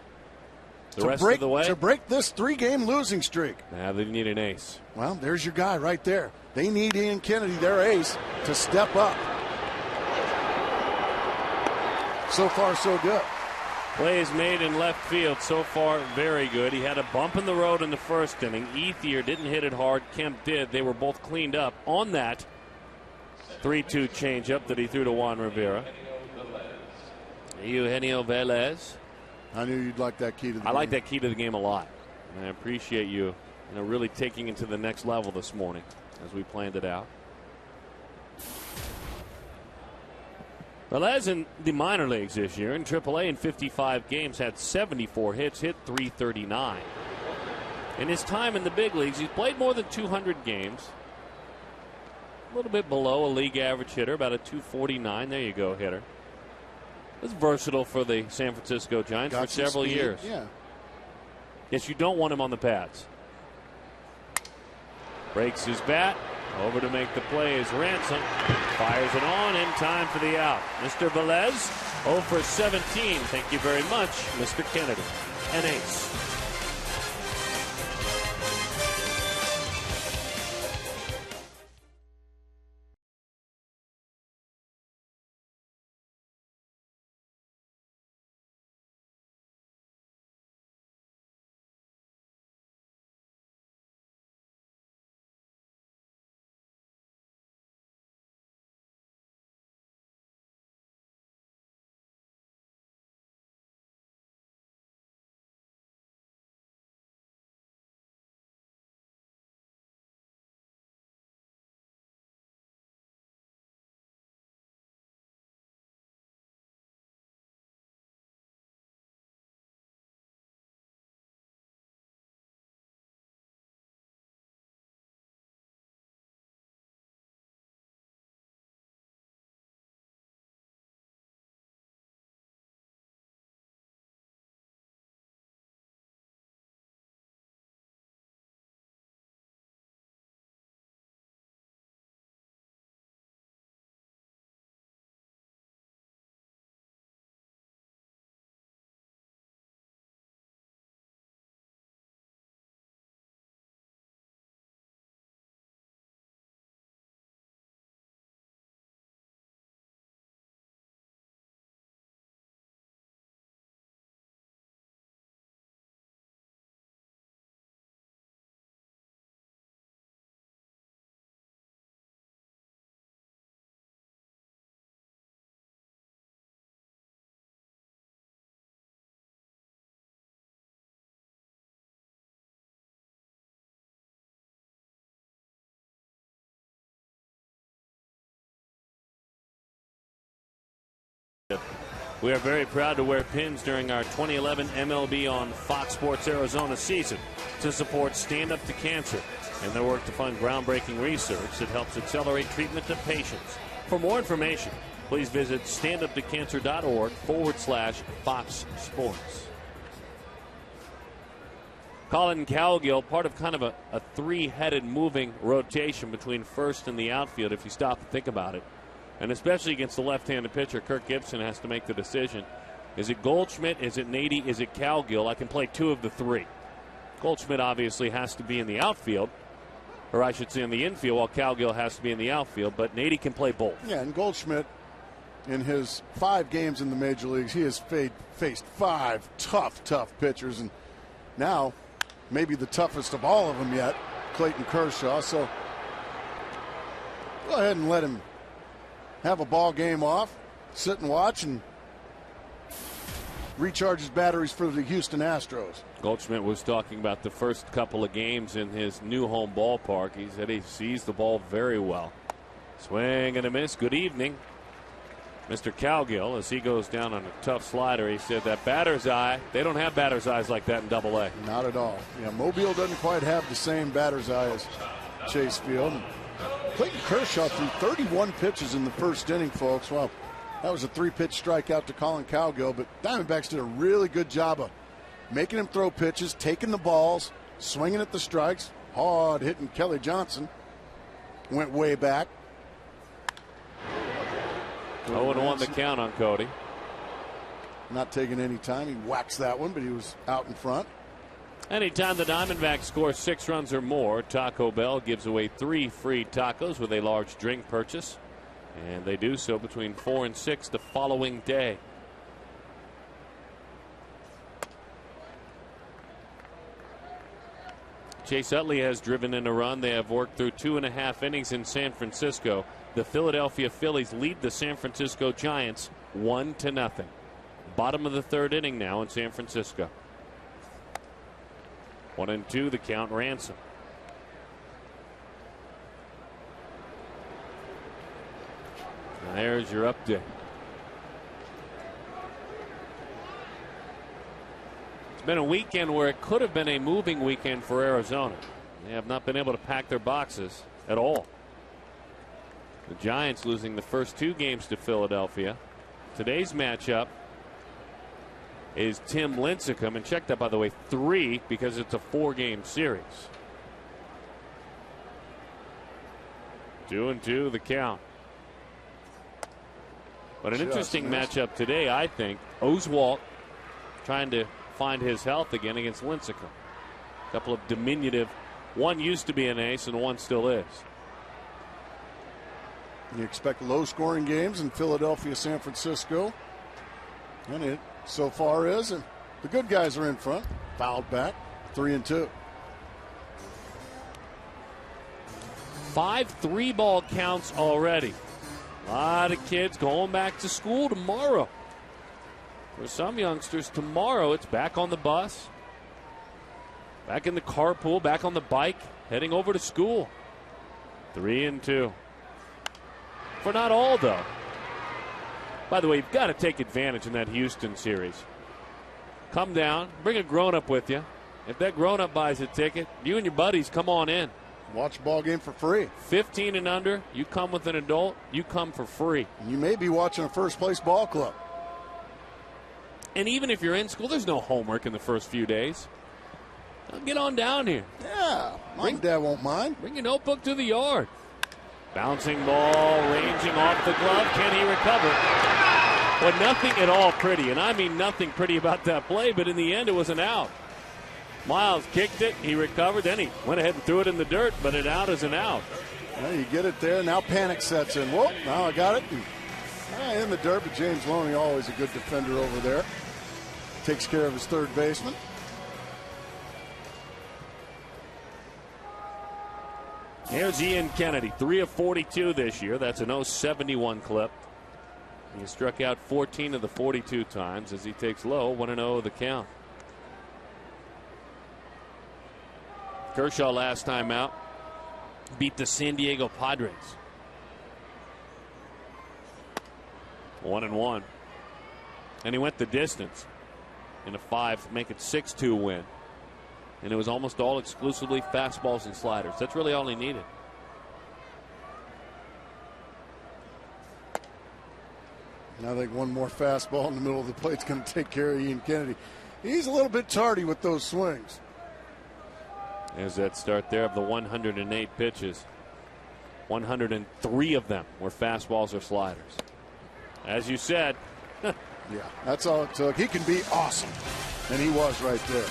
S2: to break this 3-game losing streak?
S1: Now they need an ace.
S2: Well, there's your guy right there. They need Ian Kennedy, their ace, to step up. So far, so good.
S1: Play is made in left field. So far, very good. He had a bump in the road in the first inning. Ethier didn't hit it hard. Kemp did. They were both cleaned up on that 3-2 changeup that he threw to Juan Rivera. Eugenio Velez.
S2: I knew you'd like that key to the game.
S1: I like that key to the game a lot. And I appreciate you really taking it to the next level this morning as we planned it out. Velez in the minor leagues this year in AAA in 55 games had 74 hits, hit 339. In his time in the big leagues, he's played more than 200 games. A little bit below a league average hitter, about a 249. There you go, hitter. It's versatile for the San Francisco Giants for several years.
S2: Yeah.
S1: Yes, you don't want him on the pads. Breaks his bat, Over to make the play is Ransom. Fires it on in time for the out. Mr. Velez, 0 for 17. Thank you very much, Mr. Kennedy. An ace. We are very proud to wear pins during our 2011 MLB on Fox Sports Arizona season to support Stand Up to Cancer and their work to fund groundbreaking research that helps accelerate treatment to patients. For more information, please visit standuptocancer.org/Fox Sports. Colin Cowgill, part of kind of a three-headed moving rotation between first and the outfield if you stop to think about it. And especially against the left-handed pitcher, Kirk Gibson has to make the decision. Is it Goldschmidt? Is it Nady? Is it Cowgill? I can play two of the three. Goldschmidt obviously has to be in the outfield, or I should say in the infield, while Cowgill has to be in the outfield. But Nady can play both.
S2: Yeah, and Goldschmidt, in his 5 games in the major leagues, he has faced 5 tough pitchers. And now, maybe the toughest of all of them yet, Clayton Kershaw. So go ahead and let him have a ball game off, sit and watch, and recharge his batteries for the Houston Astros.
S1: Goldschmidt was talking about the first couple of games in his new home ballpark. He said he sees the ball very well. Swing and a miss. Good evening, Mr. Cowgill, as he goes down on a tough slider. He said that batter's eye, they don't have batter's eyes like that in Double-A.
S2: Not at all. Yeah, Mobile doesn't quite have the same batter's eye as Chase Field. Clayton Kershaw threw 31 pitches in the first inning, folks. Well, that was a 3-pitch strikeout to Colin Cowgill, but Diamondbacks did a really good job of making him throw pitches, taking the balls, swinging at the strikes. Hard hitting Kelly Johnson went way back.
S1: 0-1 the count on Cody.
S2: Not taking any time. He whacks that one, but he was out in front.
S1: Anytime the Diamondbacks score 6 runs or more, Taco Bell gives away 3 free tacos with a large drink purchase. And they do so between 4 and 6 the following day. Chase Utley has driven in a run. They have worked through 2.5 innings in San Francisco. The Philadelphia Phillies lead the San Francisco Giants 1-0. Bottom of the 3rd inning now in San Francisco. 1-2 the count. Ransom. And there's your update. It's been a weekend where it could have been a moving weekend for Arizona. They have not been able to pack their boxes at all. The Giants losing the first 2 games to Philadelphia. Today's matchup is Tim Lincecum, and check that, by the way, 3 because it's a 4-game series. 2-2 the count. But an interesting matchup today, I think. Oswalt trying to find his health again against Lincecum. A couple of diminutive. One used to be an ace and one still is.
S2: You expect low-scoring games in Philadelphia, San Francisco. And it so far is. And the good guys are in front. Fouled back. 3-2.
S1: 5 3-ball counts already. A lot of kids going back to school tomorrow. For some youngsters, tomorrow it's back on the bus, back in the carpool, back on the bike, heading over to school. 3-2. For not all, though. By the way, you've got to take advantage in that Houston series. Come down, bring a grown-up with you. If that grown-up buys a ticket, you and your buddies come on in.
S2: Watch a ball game for free.
S1: 15 and under, you come with an adult, you come for free.
S2: You may be watching a first-place ball club.
S1: And even if you're in school, there's no homework in the first few days. Get on down here.
S2: Yeah, my dad won't mind.
S1: Bring your notebook to the yard. Bouncing ball, ranging off the glove. Can he recover? Well, nothing at all pretty, and I mean nothing pretty about that play, but in the end it was an out. Miles kicked it, he recovered, then he went ahead and threw it in the dirt, but an out is an out.
S2: Well, you get it there, now panic sets in. Whoop, now I got it. In the dirt, but James Loney, always a good defender over there. Takes care of his third baseman.
S1: Here's Ian Kennedy, 3 of 42 this year. That's an 071 clip. He struck out 14 of the 42 times as he takes low, 1-0 the count. Kershaw last time out beat the San Diego Padres. 1-1. And he went the distance in a 5, make it 6-2 win. And it was almost all exclusively fastballs and sliders. That's really all he needed.
S2: And I think one more fastball in the middle of the plate is going to take care of Ian Kennedy. He's a little bit tardy with those swings.
S1: There's that start there of the 108 pitches. 103 of them were fastballs or sliders. As you said.
S2: Yeah, that's all it took. He can be awesome. And he was right there.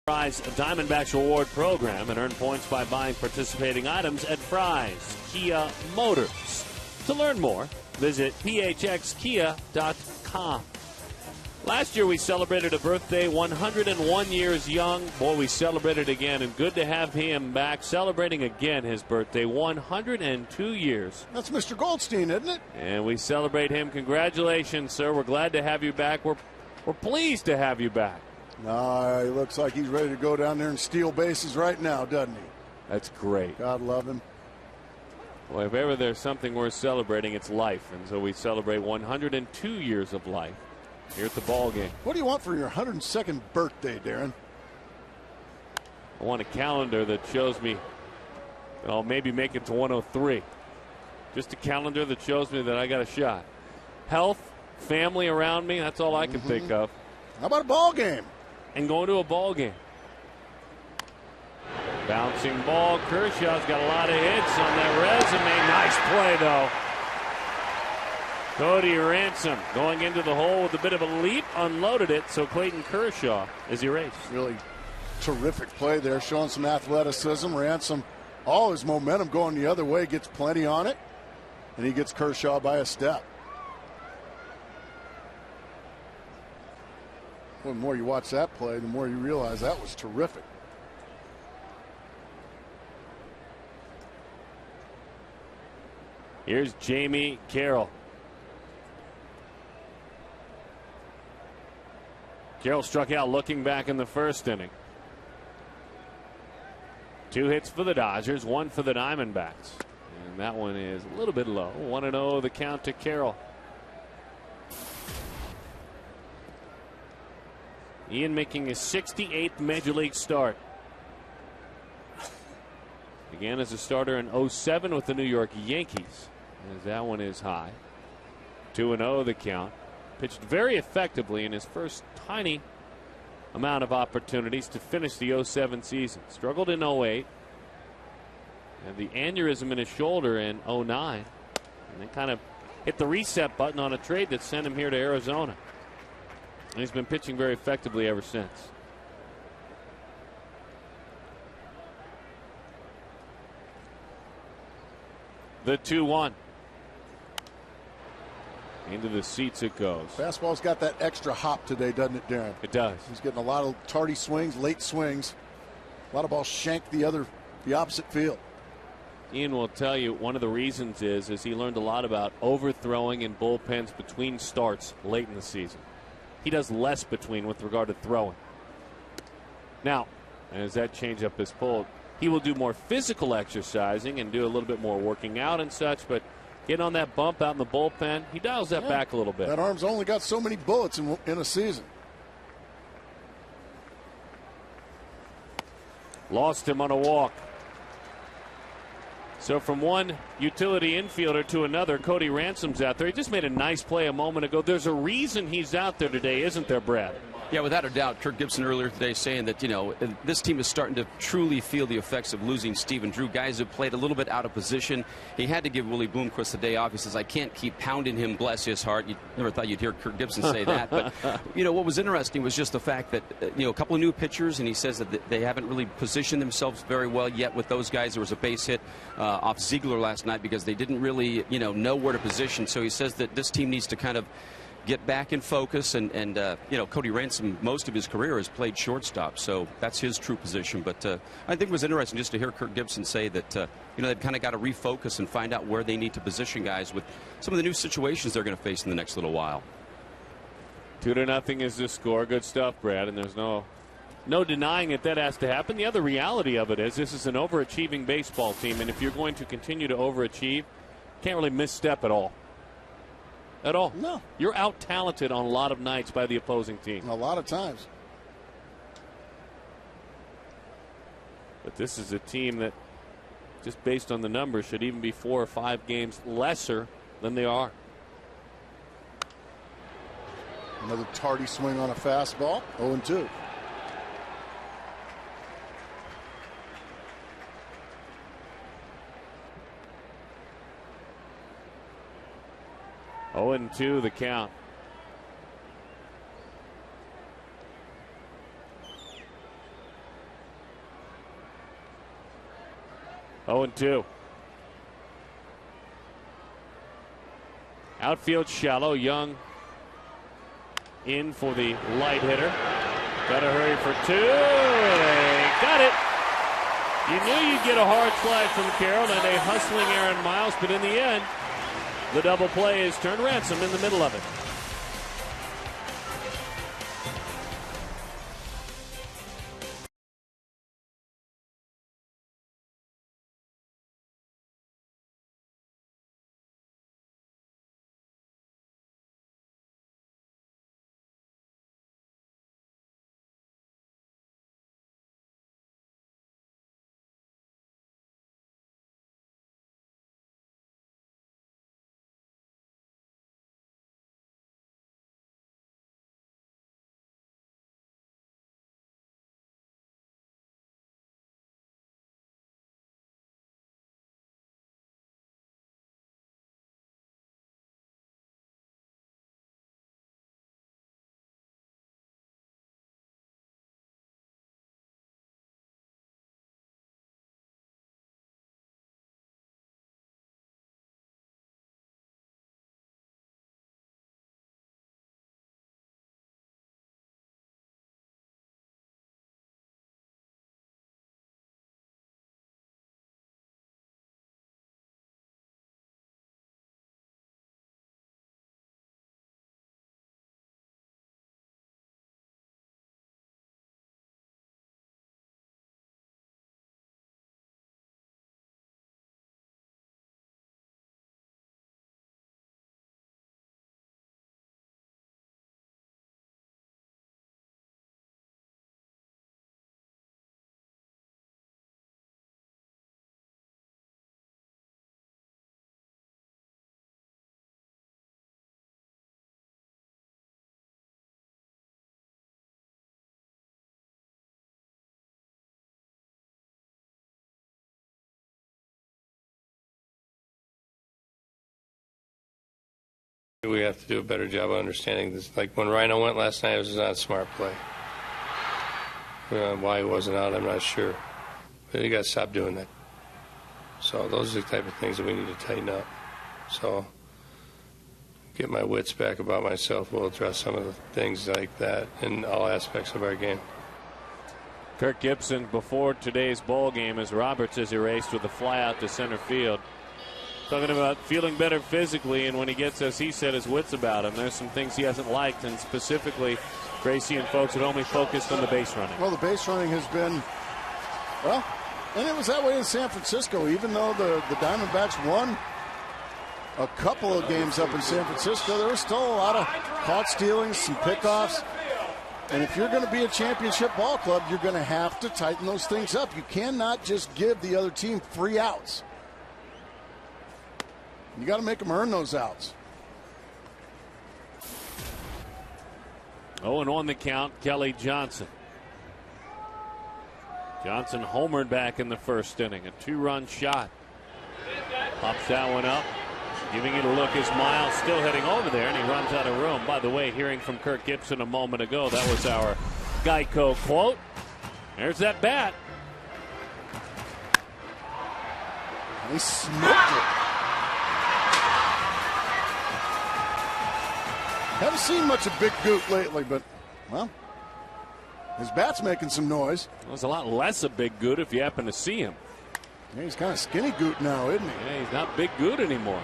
S1: Fry's Diamondbacks Reward Program and earn points by buying participating items at Fry's Kia Motors. To learn more, visit phxkia.com. Last year we celebrated a birthday 101 years young. Boy, we celebrated again, and good to have him back celebrating again his birthday, 102 years.
S2: That's Mr. Goldstein, isn't it?
S1: And we celebrate him. Congratulations, sir. We're glad to have you back. We're pleased to have you back.
S2: No, he looks like he's ready to go down there and steal bases right now, doesn't he?
S1: That's great.
S2: God love him.
S1: Well, if ever there's something worth celebrating, it's life. And so we celebrate 102 years of life here at the ball game.
S2: What do you want for your 102nd birthday, Darren?
S1: I want a calendar that shows me I'll maybe make it to 103. Just a calendar that shows me that I got a shot. Health, family around me, that's all I can think of.
S2: How about a ball game?
S1: And going to a ball game. Bouncing ball. Kershaw's got a lot of hits on that resume. Nice play, though. Cody Ransom going into the hole with a bit of a leap, unloaded it, so Clayton Kershaw is erased.
S2: Really terrific play there, showing some athleticism. Ransom, all his momentum going the other way, gets plenty on it, and he gets Kershaw by a step. The more you watch that play, the more you realize that was terrific.
S1: Here's Jamie Carroll. Carroll struck out looking back in the first inning. 2 hits for the Dodgers, 1 for the Diamondbacks. And that one is a little bit low. 1-0 the count to Carroll. Ian making his 68th Major League start. Began as a starter in 07 with the New York Yankees. As that one is high. 2-0 the count. Pitched very effectively in his first tiny amount of opportunities to finish the 07 season. Struggled in 08. Had the aneurysm in his shoulder in 09. And then kind of hit the reset button on a trade that sent him here to Arizona. And he's been pitching very effectively ever since. The 2-1. Into the seats it goes.
S2: Fastball's got that extra hop today, doesn't it, Darren?
S1: It does.
S2: He's getting a lot of tardy swings, late swings. A lot of balls shanked the opposite field.
S1: Ian will tell you one of the reasons is he learned a lot about overthrowing in bullpens between starts late in the season. He does less between with regard to throwing. Now, as that changeup is pulled, he will do more physical exercising and do a little bit more working out and such, but getting on that bump out in the bullpen, he dials that back a little bit.
S2: That arm's only got so many bullets in a season.
S1: Lost him on a walk. So from one utility infielder to another, Cody Ransom's out there. He just made a nice play a moment ago. There's a reason he's out there today, isn't there, Brad?
S3: Yeah, without a doubt. Kirk Gibson earlier today saying that, this team is starting to truly feel the effects of losing Stephen Drew. Guys have played a little bit out of position. He had to give Willie Bloomquist the day off. He says, I can't keep pounding him, bless his heart. You never thought you'd hear Kirk Gibson say that. But, what was interesting was just the fact that, a couple of new pitchers, and he says that they haven't really positioned themselves very well yet with those guys. There was a base hit off Ziegler last night because they didn't really, know where to position. So he says that this team needs to kind of get back in focus, and Cody Ransom, most of his career has played shortstop, so that's his true position. But I think it was interesting just to hear Kirk Gibson say that they've kind of got to refocus and find out where they need to position guys with some of the new situations they're going to face in the next little while.
S1: 2-0 is the score. Good stuff, Brad, and there's no denying that has to happen. The other reality of it is this is an overachieving baseball team, and if you're going to continue to overachieve, can't really misstep at all. At all.
S2: No.
S1: You're out-talented on a lot of nights by the opposing team.
S2: A lot of times.
S1: But this is a team that, just based on the numbers, should even be 4 or 5 games lesser than they are.
S2: Another tardy swing on a fastball. 0-2.
S1: Oh, 2 the count. Oh, 2. Outfield shallow. Young in for the light hitter. Got to hurry for 2. They got it. You knew you'd get a hard slide from Carroll and a hustling Aaron Miles, but in the end, the double play is turned Ransom in the middle of it.
S6: We have to do a better job of understanding this. Like when Rhino went last night, it was not a smart play. Why he wasn't out, I'm not sure. But you got to stop doing that. So those are the type of things that we need to tighten up. So get my wits back about myself. We'll address some of the things like that in all aspects of our game.
S1: Kirk Gibson before today's ball game as Roberts is erased with a fly out to center field. Talking about feeling better physically, and when he gets, as he said, his wits about him. There's some things he hasn't liked, and specifically Gracie and folks had only focused on the base running.
S2: Well, the base running has been, well, and it was that way in San Francisco. Even though the Diamondbacks won a couple of games up in San Francisco, there was still a lot of caught stealings, some pickoffs. And if you're going to be a championship ball club, you're going to have to tighten those things up. You cannot just give the other team free outs. You got to make them earn those outs.
S1: Oh, and on the count, Kelly Johnson. Johnson homered back in the first inning. A 2-run shot. Pops that one up. Giving it a look is Miles, still heading over there, and he runs out of room. By the way, hearing from Kirk Gibson a moment ago, that was our Geico quote. There's that bat.
S2: He smoked it. Haven't seen much of Big Goot lately, but, well, his bat's making some noise.
S1: Well, there's a lot less of Big Goot if you happen to see him.
S2: Yeah, he's kind of skinny Goot now, isn't he?
S1: Yeah, he's not Big Goot anymore.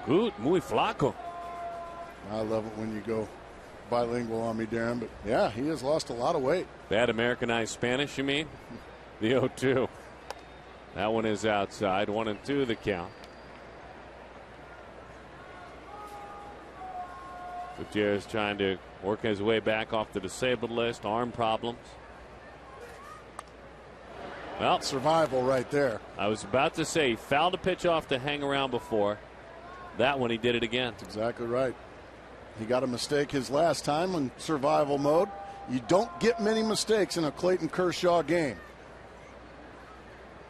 S1: Goot, muy flaco.
S2: I love it when you go bilingual on me, Darren, but yeah, he has lost a lot of weight.
S1: Bad Americanized Spanish, you mean? The 0-2. That one is outside. 1-2 the count. Gutierrez trying to work his way back off the disabled list. Arm problems. Well,
S2: survival right there.
S1: I was about to say, he fouled a pitch off to hang around before. That one, he did it again.
S2: That's exactly right. He got a mistake his last time in survival mode. You don't get many mistakes in a Clayton Kershaw game.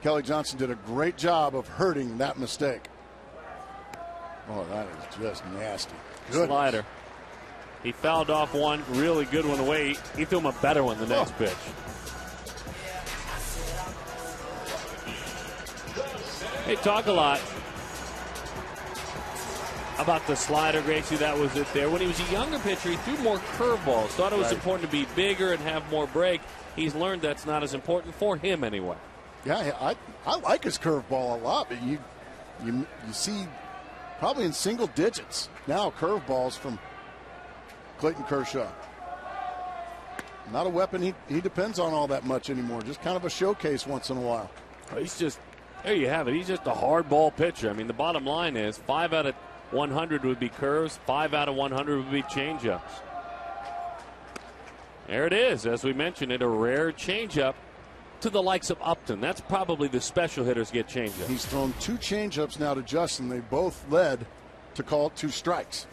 S2: Kelly Johnson did a great job of hurting that mistake. Oh, that is just nasty. Goodness.
S1: Slider. He fouled off one really good one away. He threw him a better one the next pitch. They talk a lot about the slider, Gracie. That was it there. When he was a younger pitcher, he threw more curveballs. Thought it was important to be bigger and have more break. He's learned that's not as important for him anyway.
S2: Yeah, I like his curveball a lot, but you see probably in single digits now curveballs from Clayton Kershaw. Not a weapon he depends on all that much anymore. Just kind of a showcase once in a while.
S1: He's just, there you have it. He's just a hard ball pitcher. I mean, the bottom line is 5 out of 100 would be curves. 5 out of 100 would be changeups. There it is. As we mentioned, a rare changeup to the likes of Upton. That's probably the special hitters get changeups.
S2: He's thrown 2 changeups now to Justin. They both led to call 2 strikes.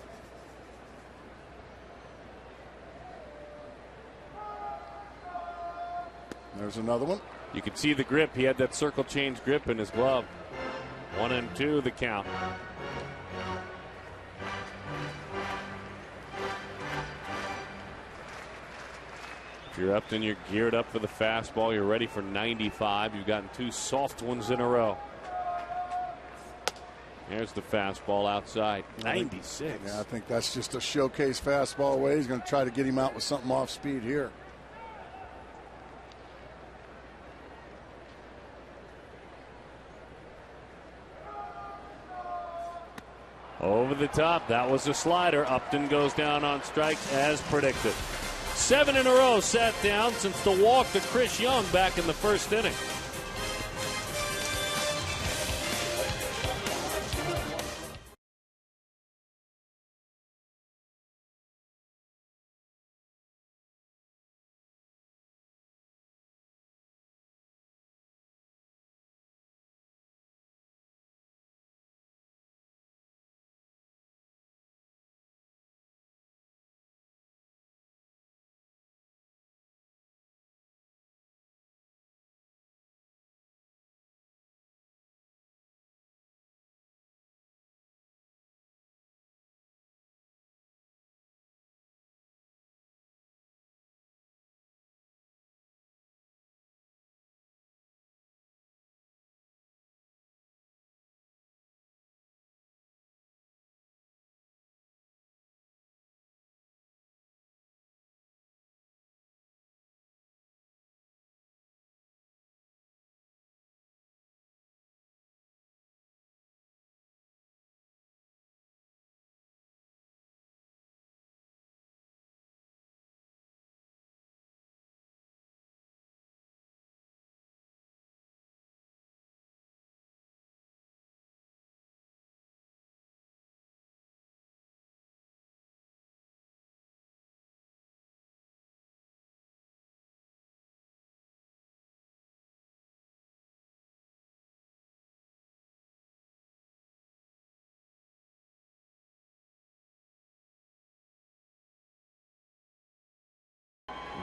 S2: There's another one.
S1: You can see the grip. He had that circle change grip in his glove. 1-2 the count. If you're Upton, you're geared up for the fastball. You're ready for 95. You've gotten 2 soft ones in a row. There's the fastball outside. 96.
S2: Yeah, I think that's just a showcase fastball away. He's going to try to get him out with something off speed here.
S1: Over the top. That was a slider. Upton goes down on strikes as predicted. 7 in a row sat down since the walk to Chris Young back in the first inning.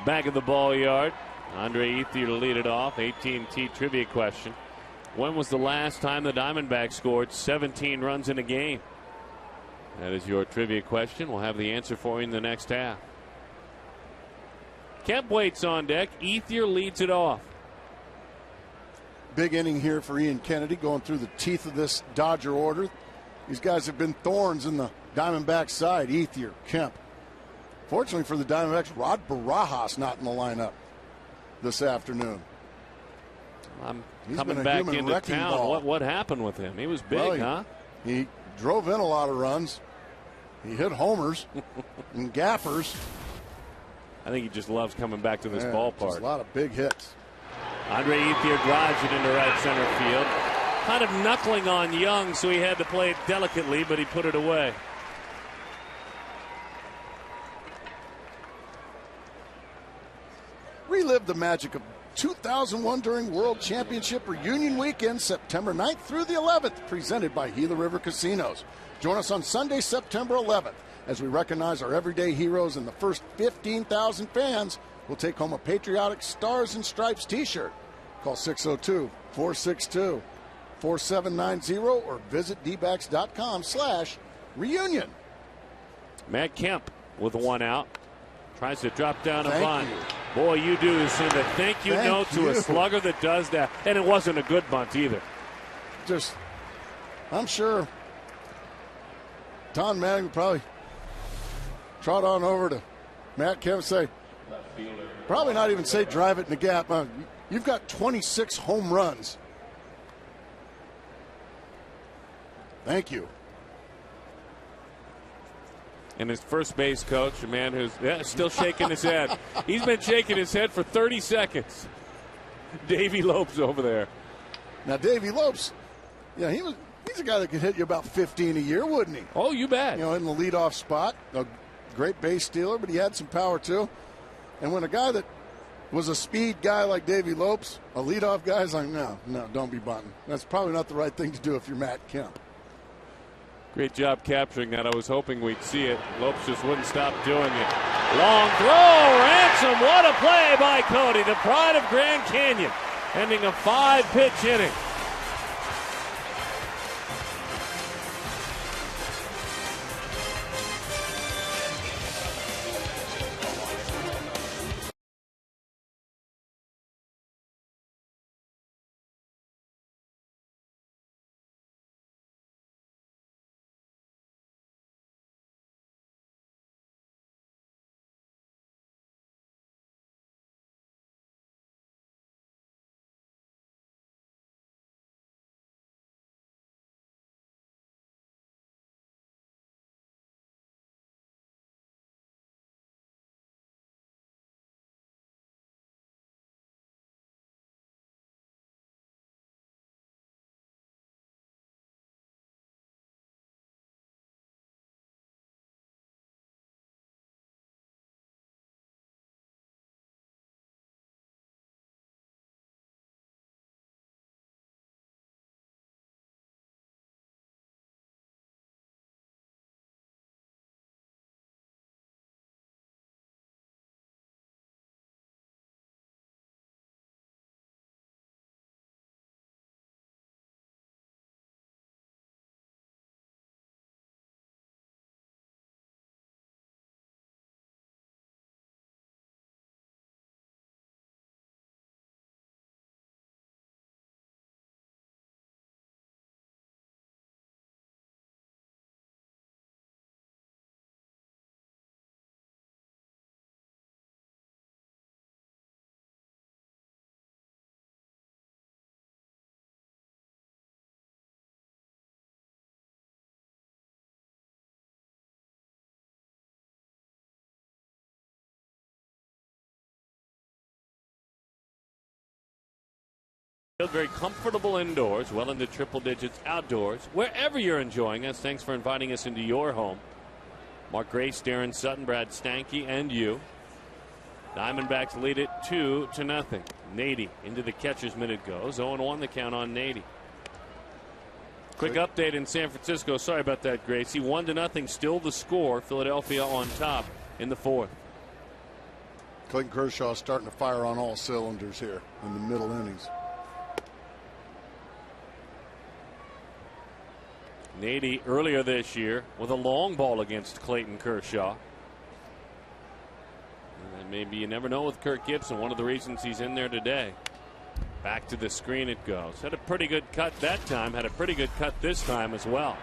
S1: back of the ball yard. Andre Ethier to lead it off. AT&T trivia question. When was the last time the Diamondbacks scored 17 runs in a game? That is your trivia question. We'll have the answer for you in the next half. Kemp waits on deck. Ethier leads it off.
S2: Big inning here for Ian Kennedy, going through the teeth of this Dodger order. These guys have been thorns in the Diamondbacks side. Ethier, Kemp. Fortunately for the Diamondbacks, Rod Barajas not in the lineup this afternoon.
S1: He's coming back into town. What happened with him? He was big, huh?
S2: He drove in a lot of runs. He hit homers and gappers.
S1: I think he just loves coming back to this ballpark.
S2: Just a lot of big hits.
S1: Andre Ethier drives it into right center field. Kind of knuckling on Young, so he had to play it delicately, but he put it away.
S2: Relive the magic of 2001 during World Championship Reunion Weekend, September 9th through the 11th, presented by Gila River Casinos. Join us on Sunday, September 11th, as we recognize our everyday heroes, and the first 15,000 fans will take home a patriotic Stars and Stripes t-shirt. Call 602-462-4790 or visit dbacks.com/reunion.
S1: Matt Kemp with one out. Tries to drop down a bunt. Boy, you do send a thank you note to a slugger that does that. And it wasn't a good bunt either.
S2: I'm sure Don Manning would probably trot on over to Matt Kemp and say, probably not even say drive it in the gap. You've got 26 home runs. Thank you.
S1: And his first base coach, a man who's still shaking his head. He's been shaking his head for 30 seconds. Davey Lopes over there.
S2: Now, Davey Lopes, he's a guy that could hit you about 15 a year, wouldn't he?
S1: Oh, you bet.
S2: In the leadoff spot. A great base stealer, but he had some power, too. And when a guy that was a speed guy like Davey Lopes, a leadoff guy, is like, no, don't be bunting. That's probably not the right thing to do if you're Matt Kemp.
S1: Great job capturing that. I was hoping we'd see it. Lopes just wouldn't stop doing it. Long throw, Ransom. What a play by Cody, the pride of Grand Canyon, ending a 5-pitch inning. Very comfortable indoors, well into triple digits outdoors. Wherever you're enjoying us, thanks for inviting us into your home. Mark Grace, Darren Sutton, Brad Stanky, and you. Diamondbacks lead it 2-0. Nady into the catcher's mitt it goes. 0-1 the count on Nady. Quick update in San Francisco. Sorry about that, Gracie. 1-0, still the score. Philadelphia on top in the fourth.
S2: Clayton Kershaw is starting to fire on all cylinders here in the middle innings.
S1: Nady earlier this year with a long ball against Clayton Kershaw. And maybe you never know with Kirk Gibson, one of the reasons he's in there today. Back to the screen it goes. Had a pretty good cut that time, had a pretty good cut this time as well.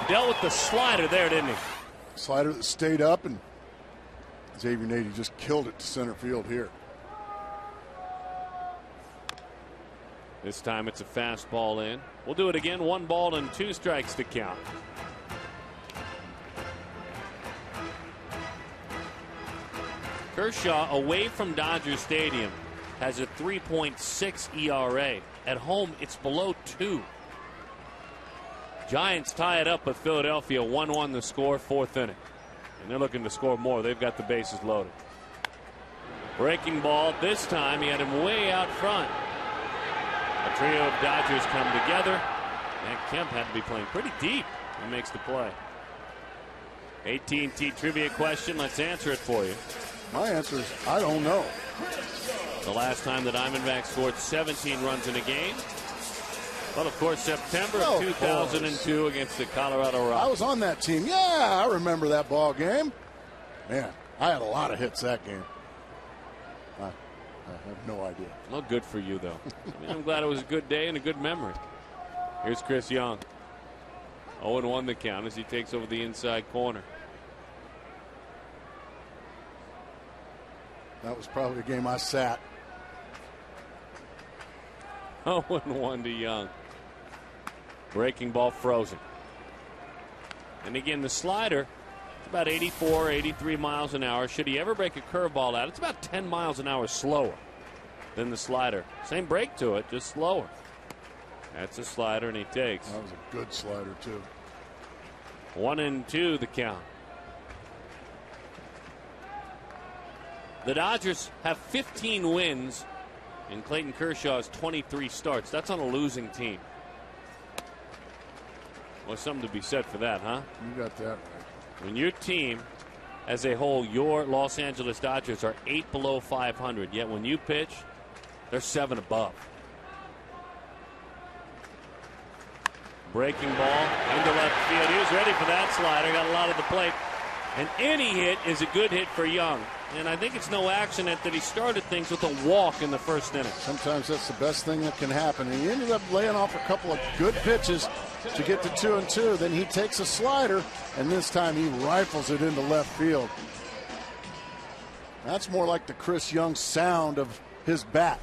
S1: Dealt with the slider there, didn't he?
S2: Slider that stayed up, and Xavier Nady just killed it to center field here.
S1: This time it's a fastball in. We'll do it again. 1 ball and 2 strikes to count. Kershaw, away from Dodger Stadium, has a 3.6 ERA. At home, it's below 2. Giants tie it up with Philadelphia. 1-1 the score, 4th inning. And they're looking to score more. They've got the bases loaded. Breaking ball. This time he had him way out front. A trio of Dodgers come together. And Kemp had to be playing pretty deep. He makes the play. AT&T trivia question. Let's answer it for you.
S2: My answer is I don't know.
S1: The last time the Diamondbacks scored 17 runs in a game? Well, of course, September of 2002 against the Colorado Rockies.
S2: I was on that team. Yeah, I remember that ball game. Man, I had a lot of hits that game. I have no idea.
S1: Well, good for you, though. I mean, I'm glad it was a good day and a good memory. Here's Chris Young. 0-1 the count as he takes over the inside corner.
S2: That was probably a game I sat.
S1: 0-1 to Young. Breaking ball frozen. And again, the slider, it's about 84, 83 miles an hour. Should he ever break a curveball out, it's about 10 miles an hour slower than the slider. Same break to it, just slower. That's a slider, and he takes.
S2: That was a good slider, too.
S1: 1-2 the count. The Dodgers have 15 wins in Clayton Kershaw's 23 starts. That's on a losing team. Well, something to be said for that, huh?
S2: You got that right.
S1: When your team as a whole, your Los Angeles Dodgers are 8 below 500, yet when you pitch, they're 7 above. Breaking ball into left field. He was ready for that slider. Got a lot of the plate. And any hit is a good hit for Young. And I think it's no accident that he started things with a walk in the first inning.
S2: Sometimes that's the best thing that can happen. And he ended up laying off a couple of good pitches to get to 2-2. Then he takes a slider, and this time he rifles it into left field. That's more like the Chris Young sound of his bat.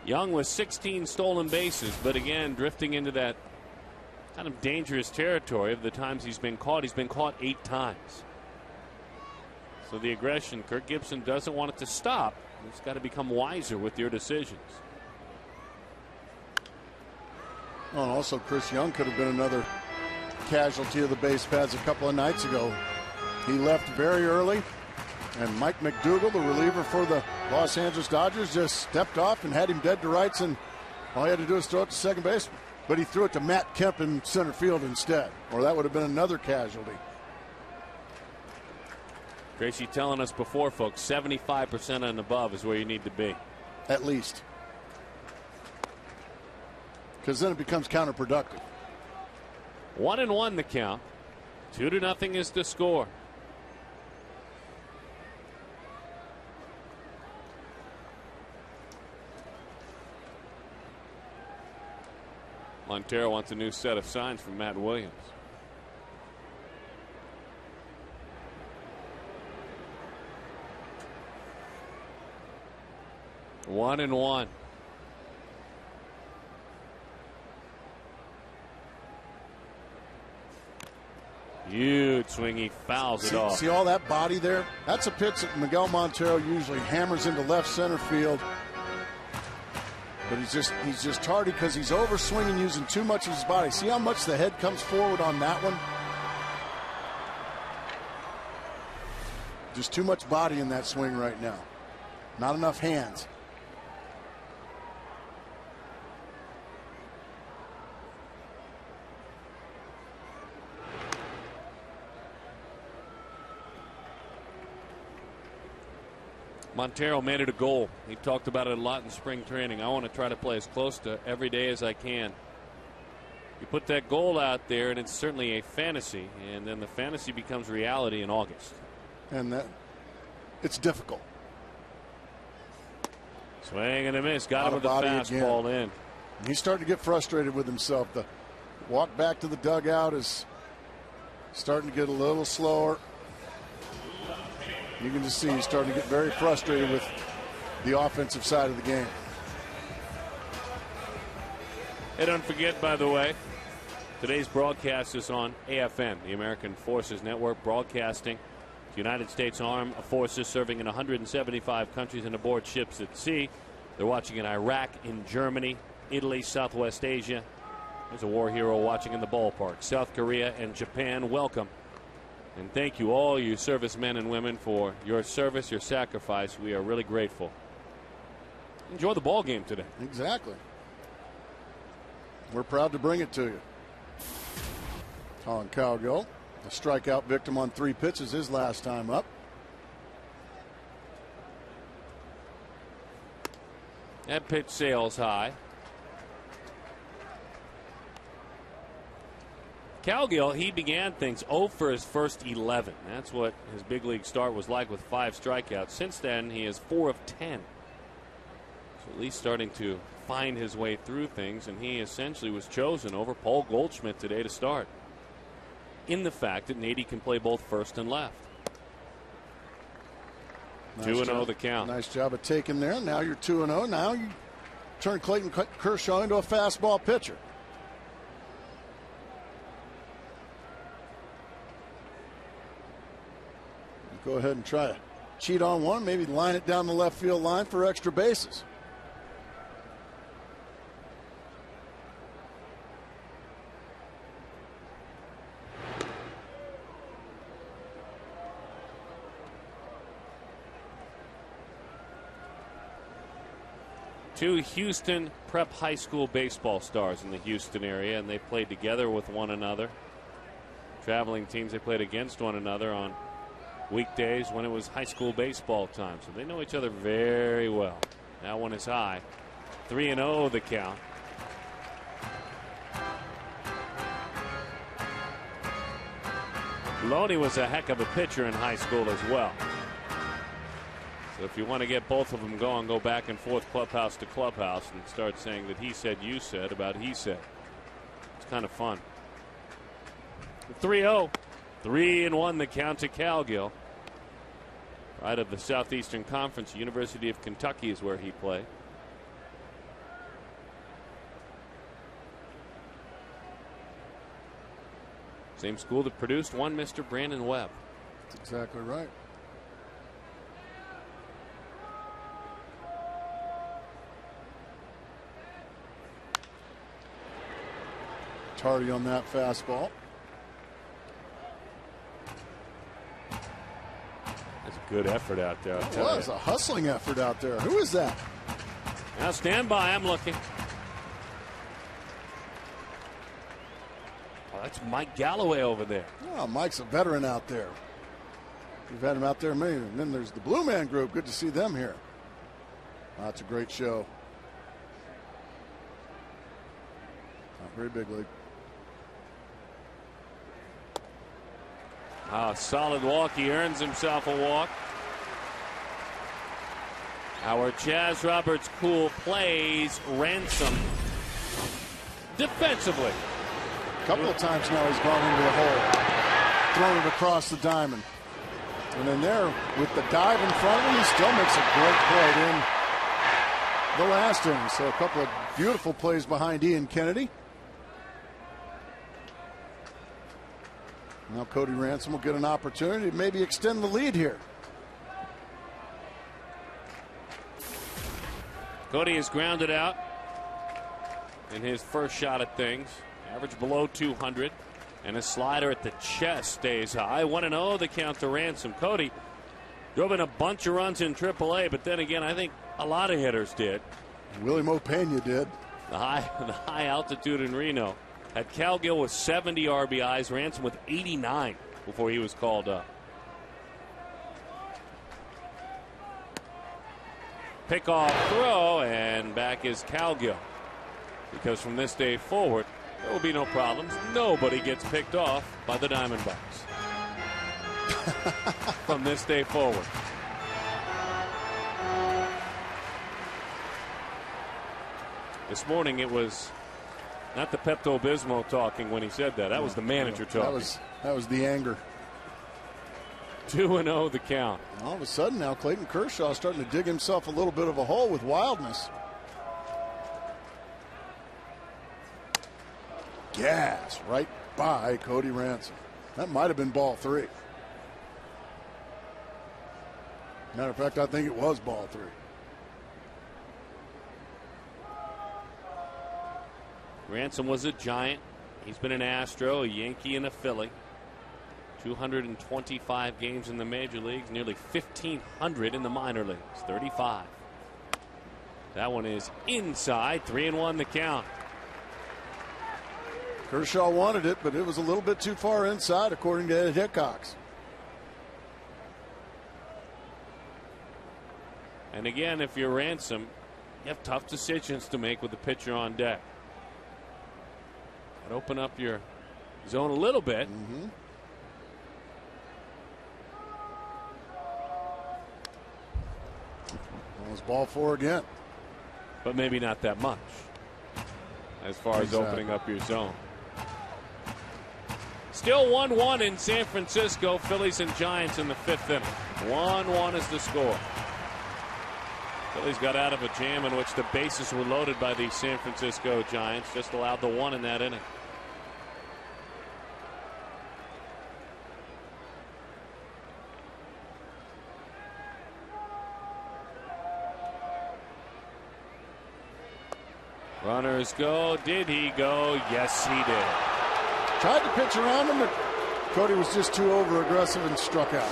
S1: Young with 16 stolen bases, but again, drifting into that kind of dangerous territory of the times he's been caught. He's been caught 8 times. So the aggression, Kirk Gibson doesn't want it to stop. He's got to become wiser with your decisions.
S2: Oh, and also Chris Young could have been another casualty of the base paths a couple of nights ago. He left very early, and Mike McDougal, the reliever for the Los Angeles Dodgers, just stepped off and had him dead to rights, and all he had to do was throw it to second base. But he threw it to Matt Kemp in center field instead, or that would have been another casualty.
S1: Gracie telling us before, folks, 75% and above is where you need to be.
S2: At least. Because then it becomes counterproductive.
S1: 1-1 the count. 2-0 is the score. Montero wants a new set of signs from Matt Williams. One and one. Huge swing. He fouls it off.
S2: See all that body there? That's a pitch that Miguel Montero usually hammers into left center field. But he's just tardy because he's overswinging, using too much of his body. See how much the head comes forward on that one? Just too much body in that swing right now. Not enough hands.
S5: Montero made it a goal. He talked about it a lot in spring training. I want to try to play as close to every day as I can. You put that goal out there, and it's certainly a fantasy, and then the fantasy becomes reality in August.
S2: And that it's difficult.
S5: Swing and a miss. Got him with the fastball in.
S2: He's starting to get frustrated with himself. The walk back to the dugout is starting to get a little slower. You can just see he's starting to get very frustrated with the offensive side of the game.
S5: Hey, don't forget, by the way, today's broadcast is on AFN, the American Forces Network, broadcasting the United States Armed Forces serving in 175 countries and aboard ships at sea. They're watching in Iraq, in Germany, Italy, Southwest Asia. There's a war hero watching in the ballpark. South Korea and Japan, welcome. And thank you, all you servicemen and women, for your service, your sacrifice. We are really grateful. Enjoy the ball game today.
S2: Exactly. We're proud to bring it to you. Colin Cowgill, a strikeout victim on 3 pitches his last time up.
S5: That pitch sails high. Cowgill, he began things 0 for his first 11. That's what his big league start was like, with 5 strikeouts. Since then, he is 4 of 10. So at least starting to find his way through things, and he essentially was chosen over Paul Goldschmidt today to start, in the fact that Nady can play both first and left. 2-0 the count.
S2: Nice job of taking there. Now you're 2-0. Now you turn Clayton Kershaw into a fastball pitcher. Go ahead and try to cheat on one, maybe line it down the left field line for extra bases.
S5: Two Houston Prep High School baseball stars in the Houston area, and they played together with one another. Traveling teams, they played against one another on weekdays when it was high school baseball time, so they know each other very well. That one is high. 3-0 the count. Loney was a heck of a pitcher in high school as well. So if you want to get both of them going, go back and forth clubhouse to clubhouse and start saying that he said, you said about he said. It's kind of fun. 3-0. 3-1 the count to Cowgill. Right of the Southeastern Conference, University of Kentucky is where he played. Same school that produced one Mr. Brandon Webb.
S2: That's exactly right. Tardy on that fastball.
S5: Good effort out there.
S2: It was a hustling effort out there. Who is that?
S5: Now stand by. I'm looking. Oh, that's Mike Galloway over there.
S2: Oh, Mike's a veteran out there. We've had him out there many. And then there's the Blue Man Group. Good to see them here. Oh, that's a great show. Not very big league.
S5: Solid walk. He earns himself a walk. Our Chaz Roberts Cool plays Ransom defensively.
S2: A couple of times now he's gone into the hole, thrown it across the diamond. And then there, with the dive in front of him, he still makes a great play in the last inning. So a couple of beautiful plays behind Ian Kennedy. Now Cody Ransom will get an opportunity to maybe extend the lead here.
S5: Cody is grounded out. in his first shot at things. Average below 200. And a slider at the chest stays high. 1-0 the count to Ransom. Cody drove in a bunch of runs in AAA, but then again, I think a lot of hitters did.
S2: Willie Mopena did.
S5: The high altitude in Reno had Cal Gill with 70 RBIs, Ransom with 89 before he was called up. Pickoff throw, and back is Cal Gill. Because from this day forward, there will be no problems. Nobody gets picked off by the Diamondbacks. From this day forward. This morning it was not the Pepto-Bismol talking when he said that. That was the manager talking.
S2: That was the anger.
S5: 2-0 the count.
S2: All of a sudden now Clayton Kershaw starting to dig himself a little bit of a hole with wildness. Gas right by Cody Ransom. That might have been ball 3. Matter of fact, I think it was ball 3.
S5: Ransom was a Giant. He's been an Astro, a Yankee, and a Philly. 225 games in the major leagues, nearly 1,500 in the minor leagues. 35. That one is inside. 3-1 the count.
S2: Kershaw wanted it, but it was a little bit too far inside, according to Ed Hickox.
S5: And again, if you're Ransom, you have tough decisions to make with the pitcher on deck. I'd open up your zone a little bit.
S2: Mm-hmm. Well, it's ball 4 again.
S5: But maybe not that much as far as opening up your zone. Still 1-1 in San Francisco. Phillies and Giants in the 5th inning. 1-1 is the score. Phillies got out of a jam in which the bases were loaded by the San Francisco Giants. Just allowed the 1 in that inning. Runners go. Did he go? Yes, he did.
S2: Tried to pitch around him, but Cody was just too over aggressive and struck out.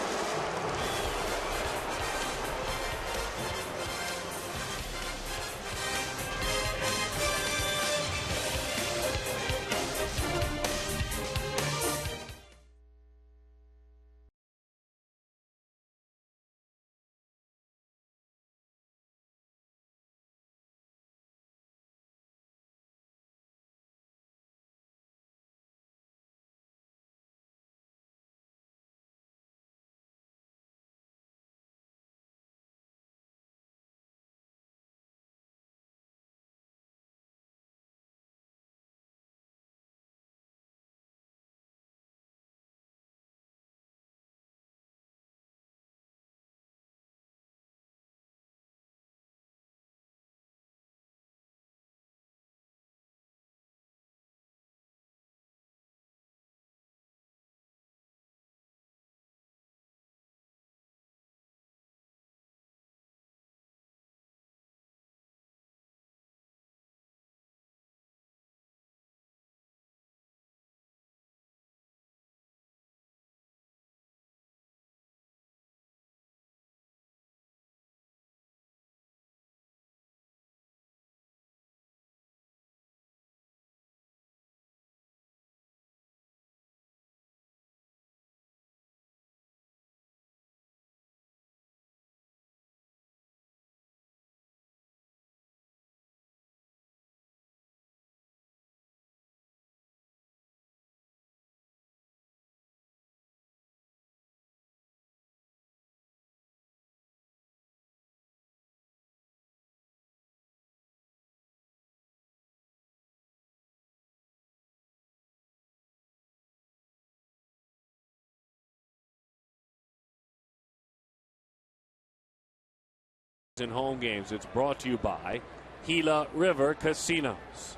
S5: In home games, it's brought to you by Gila River Casinos.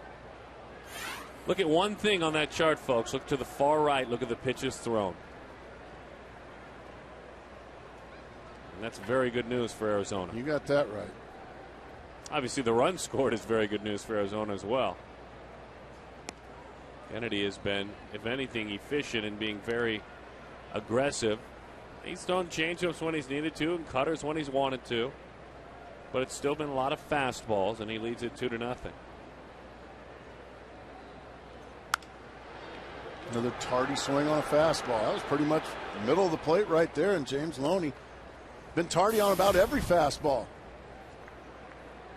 S5: Look at one thing on that chart, folks. Look to the far right. Look at the pitches thrown. And that's very good news for Arizona.
S2: You got that right.
S5: Obviously, the run scored is very good news for Arizona as well. Kennedy has been, if anything, efficient in being very aggressive. He's thrown changeups when he's needed to and cutters when he's wanted to. But it's still been a lot of fastballs, and he leads it 2-0.
S2: Another tardy swing on a fastball. That was pretty much middle of the plate right there, and James Loney been tardy on about every fastball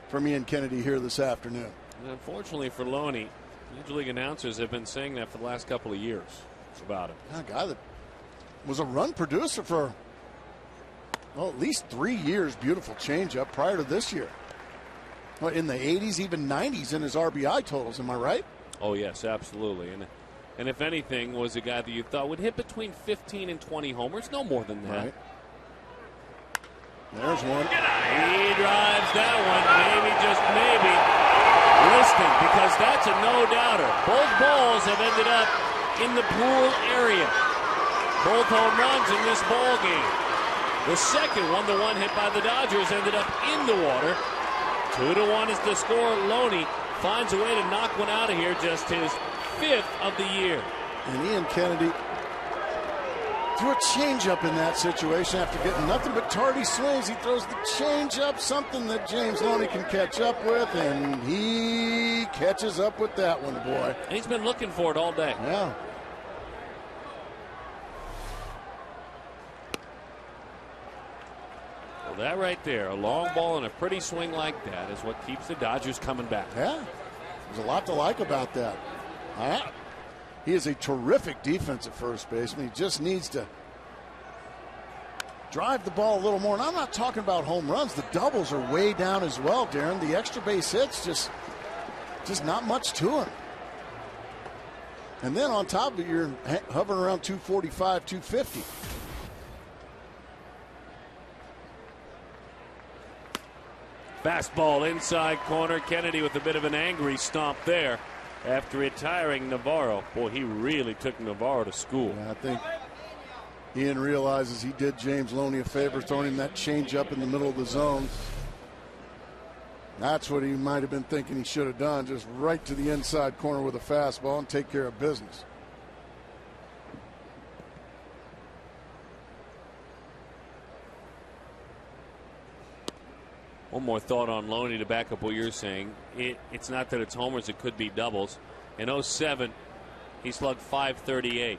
S2: for me and Kennedy here this afternoon.
S5: And unfortunately for Loney, Major League announcers have been saying that for the last couple of years about him.
S2: A guy that was a run producer for, well, at least 3 years. Beautiful changeup prior to this year. Well, in the 80s, even 90s in his RBI totals. Am I right?
S5: Oh, yes, absolutely. And if anything, was a guy that you thought would hit between 15 and 20 homers, no more than that.
S2: Right. There's one.
S5: He drives that one, maybe, just maybe, listing, because that's a no-doubter. Both balls have ended up in the pool area. Both home runs in this ball game. The second one, the one hit by the Dodgers, ended up in the water. 2-1 is the score. Loney finds a way to knock one out of here, just his 5th of the year.
S2: And Ian Kennedy threw a changeup in that situation after getting nothing but tardy swings. He throws the changeup, something that James Loney can catch up with, and he catches up with that one, boy.
S5: And he's been looking for it all day.
S2: Yeah.
S5: Well, that right there, a long ball and a pretty swing like that is what keeps the Dodgers coming back.
S2: Yeah. There's a lot to like about that. All right. He is a terrific defensive first baseman. He just needs to drive the ball a little more. And I'm not talking about home runs. The doubles are way down as well, Darren. The extra base hits, just not much to him. And then on top of it, you're hovering around 245, 250.
S5: Fastball inside corner. Kennedy with a bit of an angry stomp there after retiring Navarro. Boy, he really took Navarro to school.
S2: Yeah, I think Ian realizes he did James Loney a favor throwing him that changeup in the middle of the zone. That's what he might have been thinking he should have done, just right to the inside corner with a fastball and take care of business.
S5: One more thought on Loney to back up what you're saying. It's not that it's homers, it could be doubles. In 07, he slugged .538.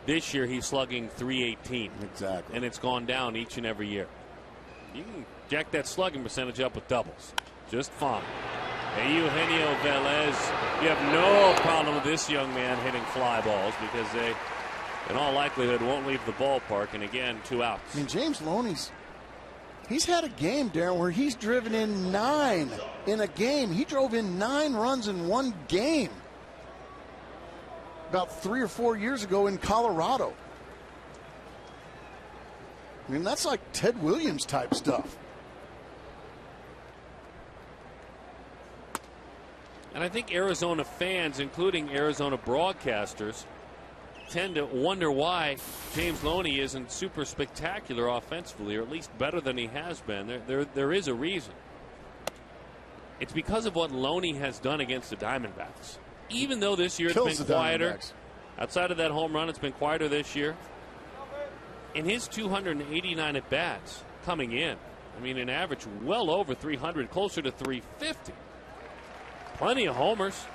S5: This year, he's slugging .318.
S2: Exactly.
S5: And it's gone down each and every year. You can jack that slugging percentage up with doubles. Just fine. Hey, Eugenio Velez, you have no problem with this young man hitting fly balls because they, in all likelihood, won't leave the ballpark. And again, 2 outs.
S2: I mean, James Loney's, he's had a game, Darren, where he's driven in 9 in a game. He drove in 9 runs in one game about 3 or 4 years ago in Colorado. I mean, that's like Ted Williams type stuff.
S5: And I think Arizona fans, including Arizona broadcasters, tend to wonder why James Loney isn't super spectacular offensively, or at least better than he has been. There is a reason. It's because of what Loney has done against the Diamondbacks. Even though this year it's been quieter, outside of that home run, it's been quieter this year. In his 289 at-bats coming in, I mean, an average well over 300, closer to 350. Plenty of homers.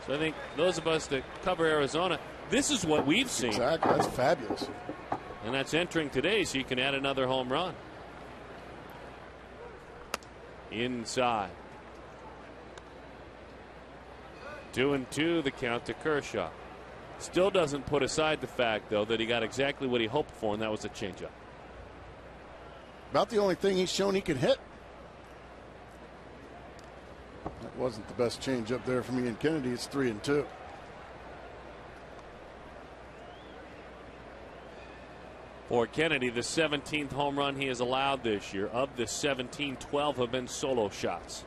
S5: So I think those of us that cover Arizona, this is what we've seen.
S2: Exactly. That's fabulous.
S5: And that's entering today, so you can add another home run. Inside. 2-2 the count to Kershaw. Still doesn't put aside the fact, though, that he got exactly what he hoped for, and that was a changeup.
S2: About the only thing he's shown he can hit. That wasn't the best changeup there for me and Kennedy. It's 3-2.
S5: For Kennedy, the 17th home run he has allowed this year. Of the 17, 12 have been solo shots.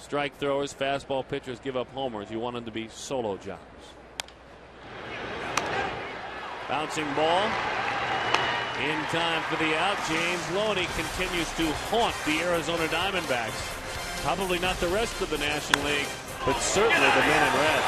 S5: Strike throwers, fastball pitchers give up homers. You want them to be solo jobbers. Bouncing ball. In time for the out. James Loney continues to haunt the Arizona Diamondbacks. Probably not the rest of the National League,
S1: but certainly the men in red.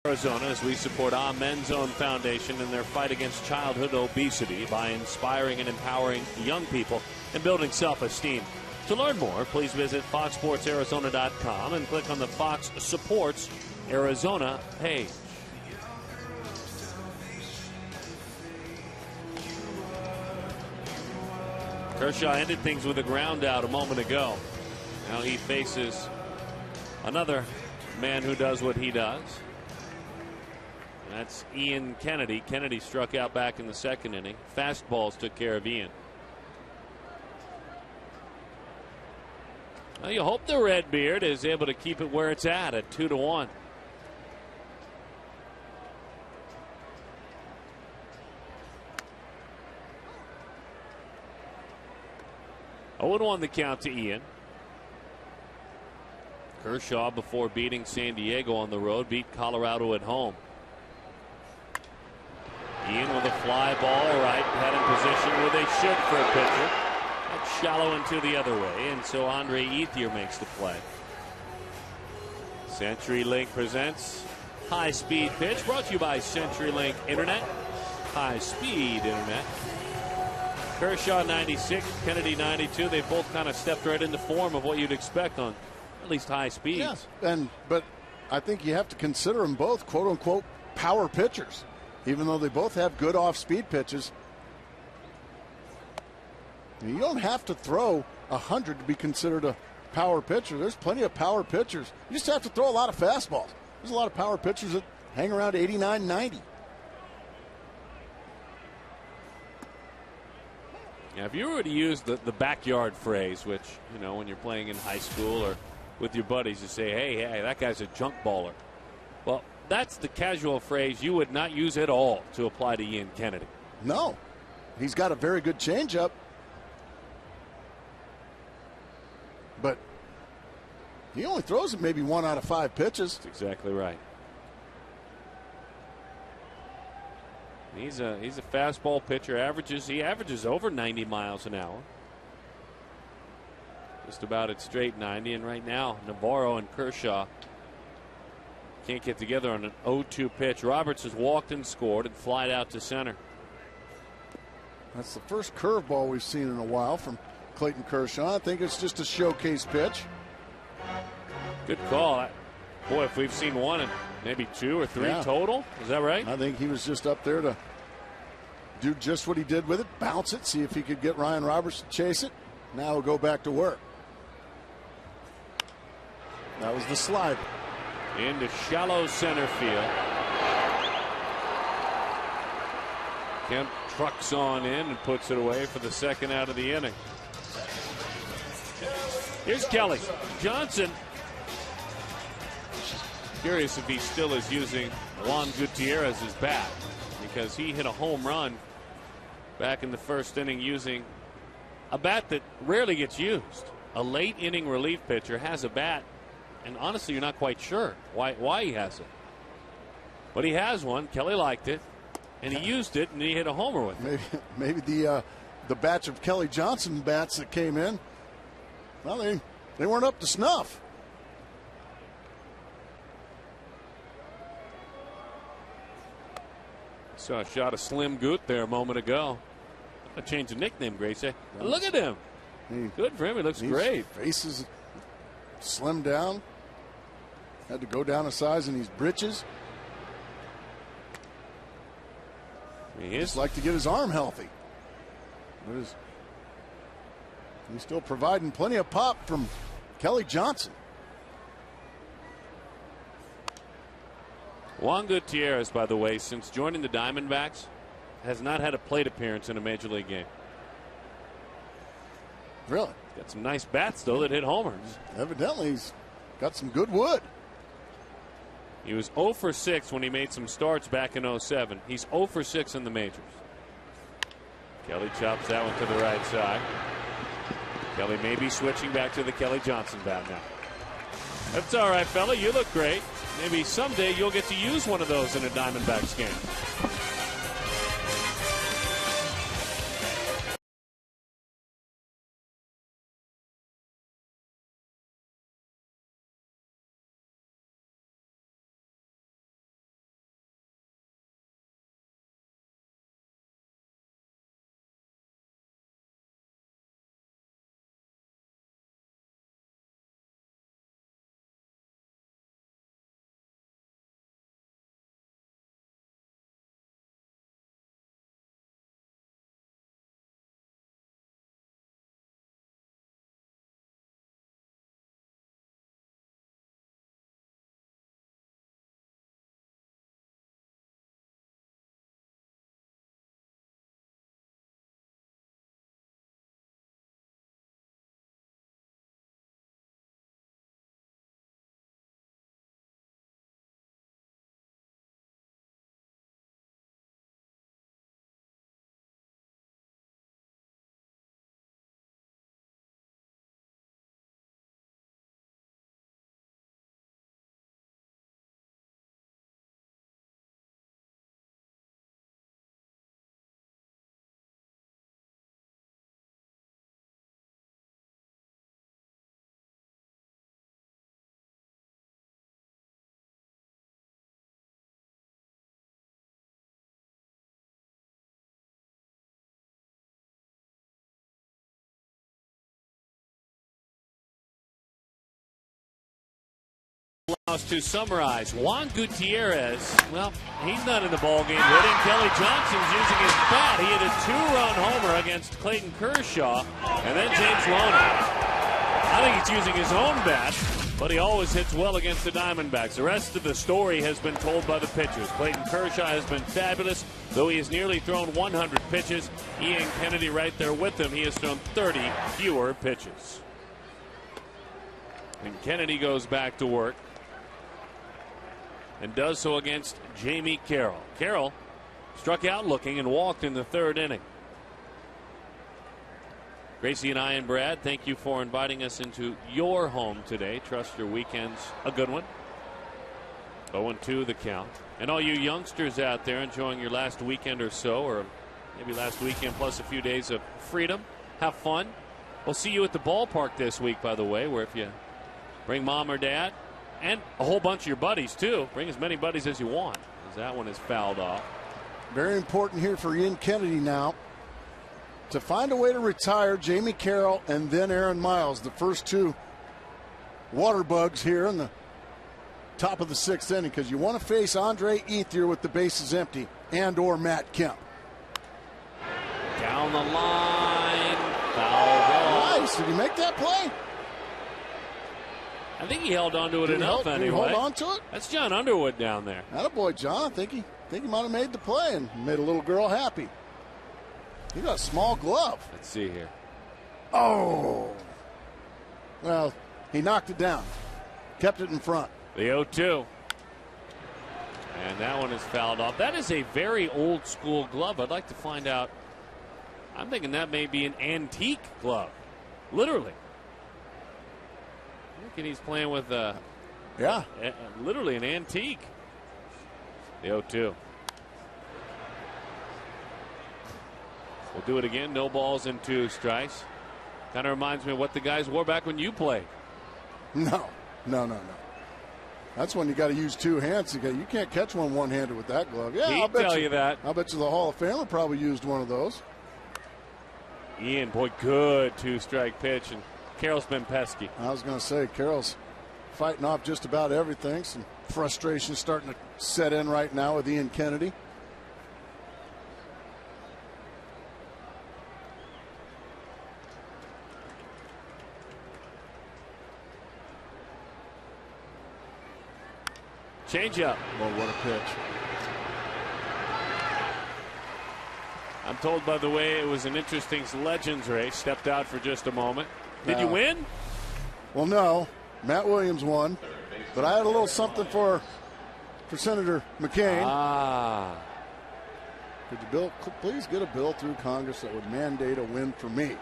S1: Arizona, as we support our Men's Own Foundation in their fight against childhood obesity by inspiring and empowering young people and building self-esteem. To learn more, please visit foxsportsarizona.com and click on the Fox Supports Arizona page. Kershaw ended things with a ground out a moment ago. Now he faces another man who does what he does. That's Ian Kennedy. Kennedy struck out back in the second inning. Fastballs took care of Ian. Well, you hope the Redbeard is able to keep it where it's at 2-1. Oh, 0-1 the count to Ian. Kershaw, before beating San Diego on the road, beat Colorado at home. Ian with a fly ball right, had in position where they should for a pitcher. That's shallow and to the other way, and so Andre Ethier makes the play. CenturyLink presents High Speed Pitch, brought to you by CenturyLink Internet. High Speed Internet. Kershaw 96, Kennedy 92. They both kind of stepped right into form of what you'd expect on at least high speeds.
S2: Yes, but I think you have to consider them both quote-unquote power pitchers. Even though they both have good off-speed pitches, you don't have to throw 100 to be considered a power pitcher. There's plenty of power pitchers. You just have to throw a lot of fastballs. There's a lot of power pitchers that hang around 89, 90.
S1: Yeah, if you were to use the backyard phrase, which, you know, when you're playing in high school or with your buddies, you say, hey, that guy's a junk baller. Well, that's the casual phrase you would not use at all to apply to Ian Kennedy.
S2: No. He's got a very good changeup. But he only throws it maybe 1 out of 5 pitches.
S1: That's exactly right. He's a fastball pitcher. He averages over 90 miles an hour. Just about at straight 90. And right now, Navarro and Kershaw can't get together on an 0-2 pitch. Roberts has walked and scored and flied out to center.
S2: That's the first curveball we've seen in a while from Clayton Kershaw. I think it's just a showcase pitch.
S1: Good call. Boy, if we've seen one and maybe 2 or 3 total, is that right?
S2: I think he was just up there to do just what he did with it, bounce it, see if he could get Ryan Roberts to chase it. Now he'll go back to work. That was the slide.
S1: Into shallow center field.
S5: Kemp trucks on in and puts it away for the second out of the inning. Here's Kelly Johnson. Curious if he still is using Juan Gutierrez's bat, because he hit a home run back in the first inning using a bat that rarely gets used. A late inning relief pitcher has a bat, and honestly, you're not quite sure why he has it. But he has one. Kelly liked it, and he used it, and he hit a homer with it.
S2: Maybe the batch of Kelly Johnson bats that came in, well, they weren't up to snuff.
S5: Saw a shot of Slim Goot there a moment ago. A change of nickname, Gracie. Look at him. Good for him. He looks great.
S2: Face is slimmed down. Had to go down a size in these britches. He'd like to get his arm healthy. But he's still providing plenty of pop from Kelly Johnson.
S5: Juan Gutierrez, by the way, since joining the Diamondbacks, has not had a plate appearance in a major league game.
S2: Really?
S5: Got some nice bats, though, that hit homers.
S2: Evidently, he's got some good wood.
S5: He was 0 for 6 when he made some starts back in 07. He's 0 for 6 in the majors. Kelly chops that one to the right side. Kelly may be switching back to the Kelly Johnson bat now. That's all right, fella. You look great. Maybe someday you'll get to use one of those in a Diamondbacks game. To summarize, Juan Gutierrez, well, he's not in the ballgame hitting. Kelly Johnson's using his bat. He hit a 2-run homer against Clayton Kershaw, and then James Loner. I think he's using his own bat, but he always hits well against the Diamondbacks. The rest of the story has been told by the pitchers. Clayton Kershaw has been fabulous, though he has nearly thrown 100 pitches. Ian Kennedy right there with him. He has thrown 30 fewer pitches. And Kennedy goes back to work and does so against Jamie Carroll. Carroll struck out looking and walked in the third inning. Gracie and I and Brad, thank you for inviting us into your home today. Trust your weekend's a good one. 0-2 the count. And all you youngsters out there enjoying your last weekend or so, or maybe last weekend plus a few days of freedom, have fun. We'll see you at the ballpark this week, by the way, where if you bring mom or dad, and a whole bunch of your buddies, too. Bring as many buddies as you want, as that one is fouled off.
S2: Very important here for Ian Kennedy now to find a way to retire Jamie Carroll and then Aaron Miles, the first two water bugs here in the top of the sixth inning, because you want to face Andre Ethier with the bases empty and or Matt Kemp.
S5: Down the line. Foul ball.
S2: Nice. Did he make that play?
S5: I think he held on to it enough anyway.
S2: Did he hold on to it?
S5: That's John Underwood down there.
S2: Attaboy, John. I think he I think he might have made the play and made a little girl happy. He got a small glove.
S5: Let's see here.
S2: Oh. Well, he knocked it down. Kept it in front.
S5: The 0-2. And that one is fouled off. That is a very old school glove. I'd like to find out. I'm thinking that may be an antique glove. Literally. I'm thinking he's playing with literally an antique. The 0-2. We'll do it again. No balls and 2 strikes. Kind of reminds me of what the guys wore back when you played.
S2: No. That's when you got to use 2 hands. You can't catch one-handed with that glove. Yeah,
S5: I'll tell you that.
S2: I'll bet you the Hall of Famer probably used one of those.
S5: Ian, boy, good 2-strike pitch, and Carroll's been pesky.
S2: I was going to say, Carroll's fighting off just about everything. Some frustration starting to set in right now with Ian Kennedy.
S5: Change up.
S2: Well, what a pitch.
S5: I'm told, by the way, it was an interesting Legends race. Stepped out for just a moment. Did you win?
S2: Well, no. Matt Williams won. But I had a little something for Senator McCain. Could you please get a bill through Congress that would mandate a win for me?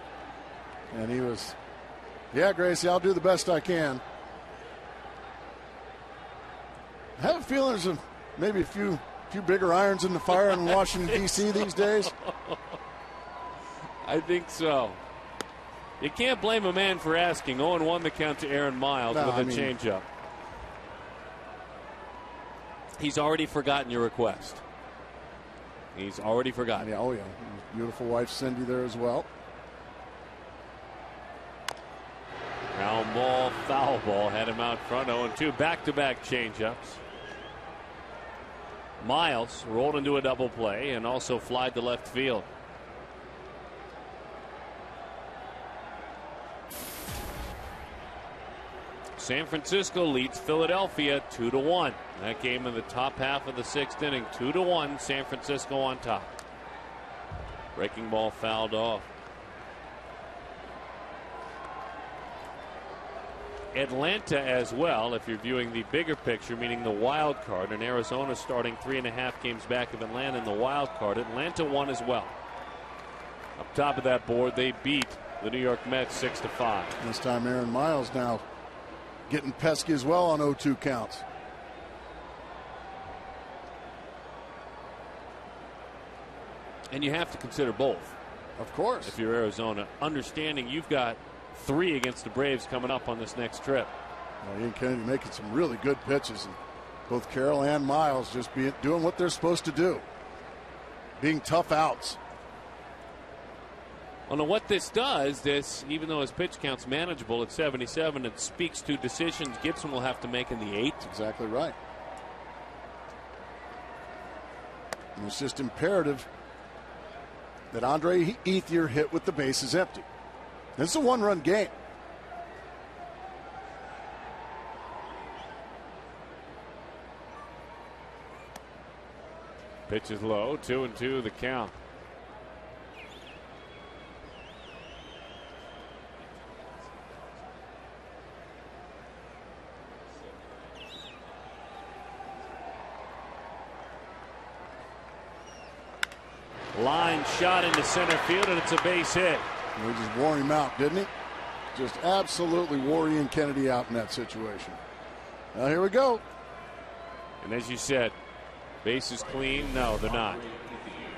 S2: And he was, yeah, Gracie, I'll do the best I can. I have a feeling there's maybe a few bigger irons in the fire in Washington, D.C. these days.
S5: I think so. You can't blame a man for asking. 0-1 the count to Aaron Miles with a changeup. He's already forgotten your request. He's already forgotten.
S2: Yeah, oh, yeah. Beautiful wife Cindy there as well.
S5: Ground ball, foul ball, had him out front. 0-2, back-to-back changeups. Miles rolled into a double play and also flied to left field. San Francisco leads Philadelphia 2-1. That game in the top half of the 6th inning, 2-1. San Francisco on top. Breaking ball fouled off. Atlanta as well, if you're viewing the bigger picture, meaning the wild card, and Arizona starting 3.5 games back of Atlanta in the wild card. Atlanta won as well. Up top of that board, they beat the New York Mets 6-5.
S2: This time Aaron Miles now getting pesky as well on 0-2 counts.
S5: And you have to consider both.
S2: Of course.
S5: If you're Arizona, understanding you've got 3 against the Braves coming up on this next trip.
S2: Well, Ian Kennedy making some really good pitches, and both Carroll and Miles just doing what they're supposed to do, being tough outs.
S5: Well, now what this does, even though his pitch count's manageable at 77, it speaks to decisions Gibson will have to make in the 8th.
S2: Exactly right. And it's just imperative that Andre Ethier hit with the bases empty. This is a 1-run game.
S5: Pitch is low, 2-2 the count. Line shot into center field, and it's a base hit.
S2: He just wore him out, didn't he? Just absolutely wore Ian Kennedy out in that situation. Now here we go.
S5: And as you said, bases clean. No, they're not.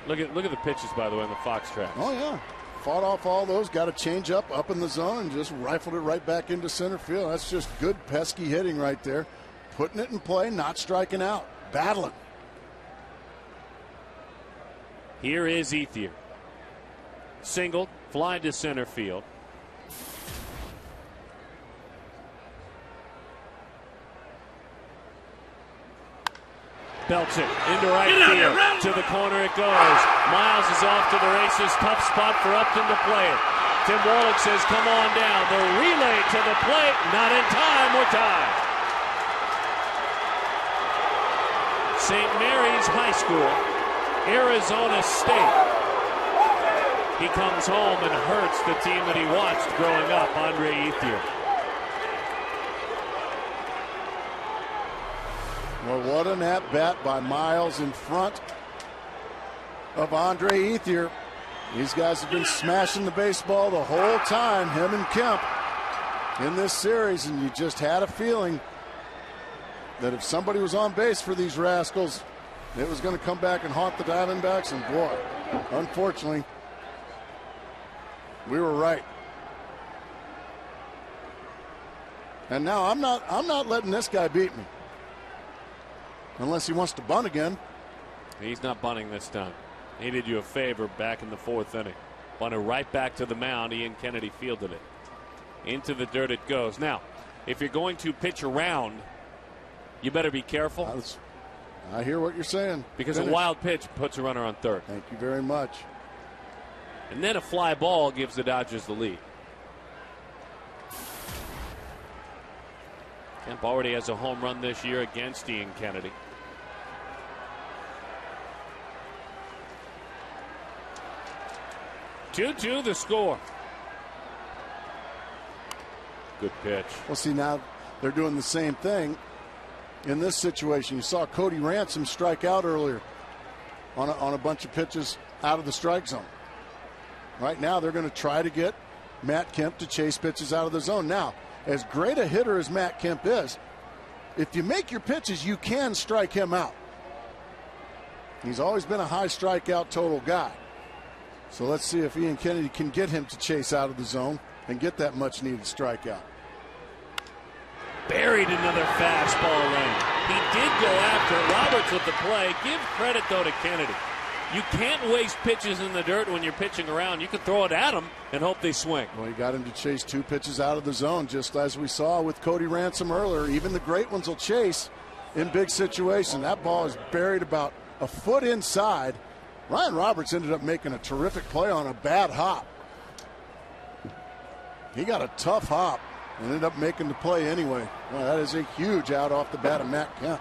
S5: Look at the pitches, by the way, on the Fox tracks.
S2: Oh yeah, fought off all those. Got a change up in the zone and just rifled it right back into center field. That's just good pesky hitting right there. Putting it in play, not striking out, battling.
S5: Here is Ethier. Singled, fly to center field. Belts it into right field. To the corner it goes. Miles is off to the races. Tough spot for Upton to play it. Tim Warlick says, come on down. The relay to the plate. Not in time. We're tied. St. Mary's High School, Arizona State. He comes home and hurts the team that he watched growing up, Andre Ethier.
S2: Well, what an at-bat by Miles in front of Andre Ethier. These guys have been smashing the baseball the whole time, him and Kemp, in this series, and you just had a feeling that if somebody was on base for these rascals, it was going to come back and haunt the Diamondbacks, and boy, unfortunately, we were right. And now I'm not letting this guy beat me. Unless he wants to bunt again.
S5: He's not bunting this time. He did you a favor back in the 4th inning. Bunted right back to the mound. Ian Kennedy fielded it. Into the dirt it goes. Now, if you're going to pitch around, you better be careful.
S2: I hear what you're saying.
S5: Because a wild pitch puts a runner on third.
S2: Thank you very much.
S5: And then a fly ball gives the Dodgers the lead. Kemp already has a home run this year against Ian Kennedy. Two-two the score. Good pitch.
S2: Well, see, now they're doing the same thing in this situation. You saw Cody Ransom strike out earlier on a bunch of pitches out of the strike zone. Right now, they're going to try to get Matt Kemp to chase pitches out of the zone. Now, as great a hitter as Matt Kemp is, if you make your pitches, you can strike him out. He's always been a high strikeout total guy. So let's see if Ian Kennedy can get him to chase out of the zone and get that much needed strikeout.
S5: Buried another fastball in. He did go after it. Roberts with the play. Give credit, though, to Kennedy. You can't waste pitches in the dirt when you're pitching around. You can throw it at them and hope they swing.
S2: Well, he got him to chase 2 pitches out of the zone, just as we saw with Cody Ransom earlier. Even the great ones will chase in big situations. That ball is buried about a foot inside. Ryan Roberts ended up making a terrific play on a bad hop. He got a tough hop and ended up making the play anyway. Well, that is a huge out off the bat of Matt Kemp.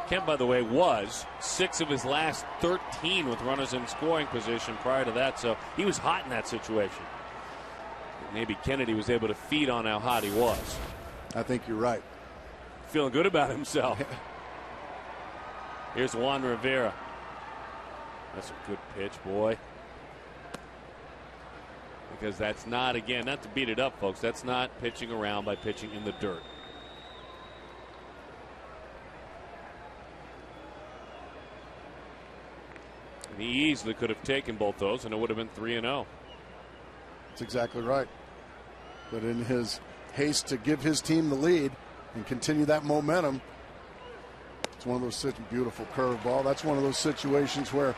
S5: Kemp, by the way, was 6 of his last 13 with runners in scoring position prior to that, so he was hot in that situation. Maybe Kennedy was able to feed on how hot he was.
S2: I think you're right.
S5: Feeling good about himself. Here's Juan Rivera. That's a good pitch, boy. Because that's not, again, not to beat it up, folks, that's not pitching around by pitching in the dirt. And he easily could have taken both those, and it would have been 3-0.
S2: That's exactly right. But in his haste to give his team the lead and continue that momentum, it's one of those such beautiful curveball. That's one of those situations where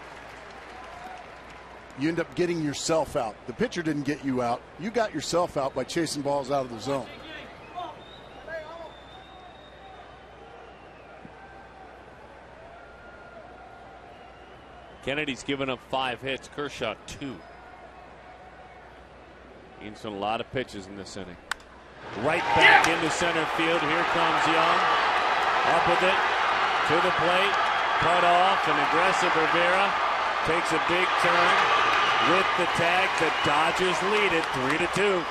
S2: you end up getting yourself out. The pitcher didn't get you out. You got yourself out by chasing balls out of the zone.
S5: Kennedy's given up 5 hits. Kershaw 2. He's done a lot of pitches in this inning. Right back into center field. Here comes Young. Up with it. To the plate. Cut off. An aggressive Rivera takes a big turn. With the tag, the Dodgers lead it 3-2.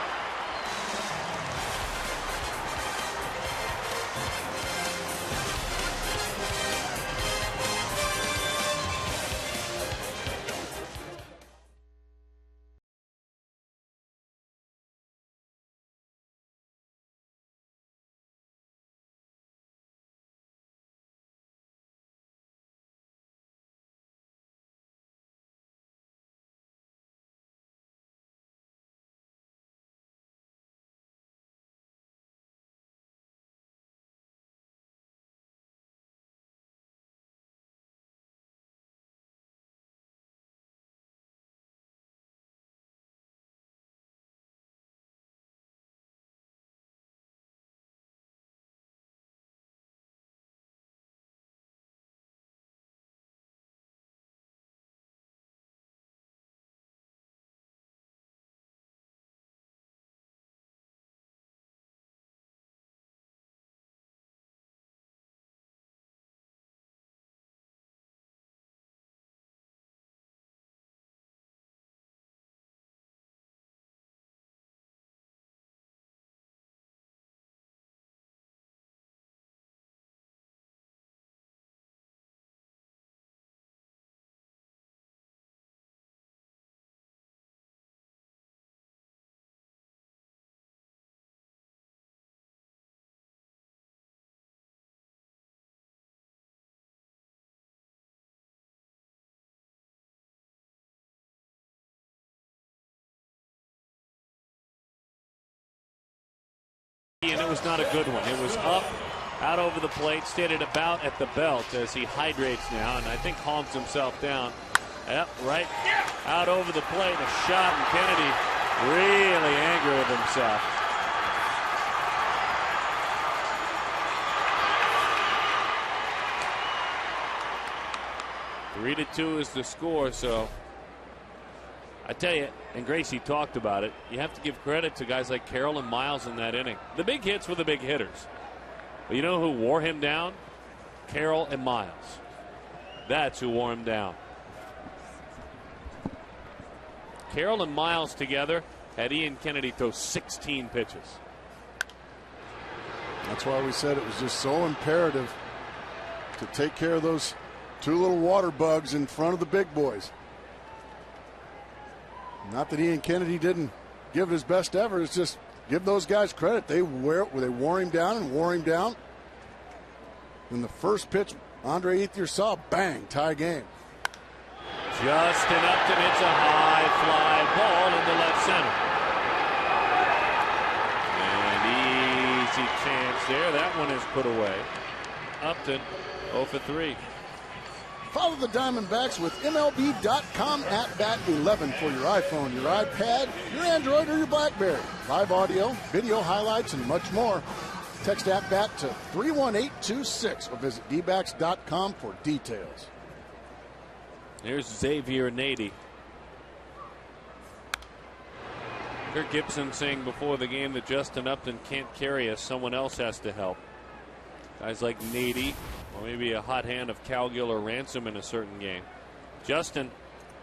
S5: was not a good one. It was up, out over the plate, stayed at about at the belt as he hydrates now, and I think calms himself down. Yep, right out over the plate, a shot, and Kennedy really angry with himself. Three to 2 is the score, so I tell you, and Gracie talked about it, you have to give credit to guys like Carroll and Miles in that inning. The big hits were the big hitters. But you know who wore him down? Carroll and Miles. That's who wore him down. Carroll and Miles together had Ian Kennedy throw 16 pitches.
S2: That's why we said it was just so imperative to take care of those two little water bugs in front of the big boys. Not that Ian Kennedy didn't give it his best ever. It's just give those guys credit. They wore him down and wore him down. In the first pitch, Andre Ethier saw, bang, tie game.
S5: Justin Upton hits a high fly ball into left center. And easy chance there. That one is put away. Upton 0 for 3.
S2: Follow the Diamondbacks with MLB.com at Bat 11 for your iPhone, your iPad, your Android, or your BlackBerry. Live audio, video highlights, and much more. Text at Bat to 31826 or visit dbacks.com for details.
S5: Here's Xavier Nady. Kirk Gibson saying before the game that Justin Upton can't carry us. Someone else has to help. Guys like Nady, or maybe a hot hand of Cowgill or Ransom in a certain game. Justin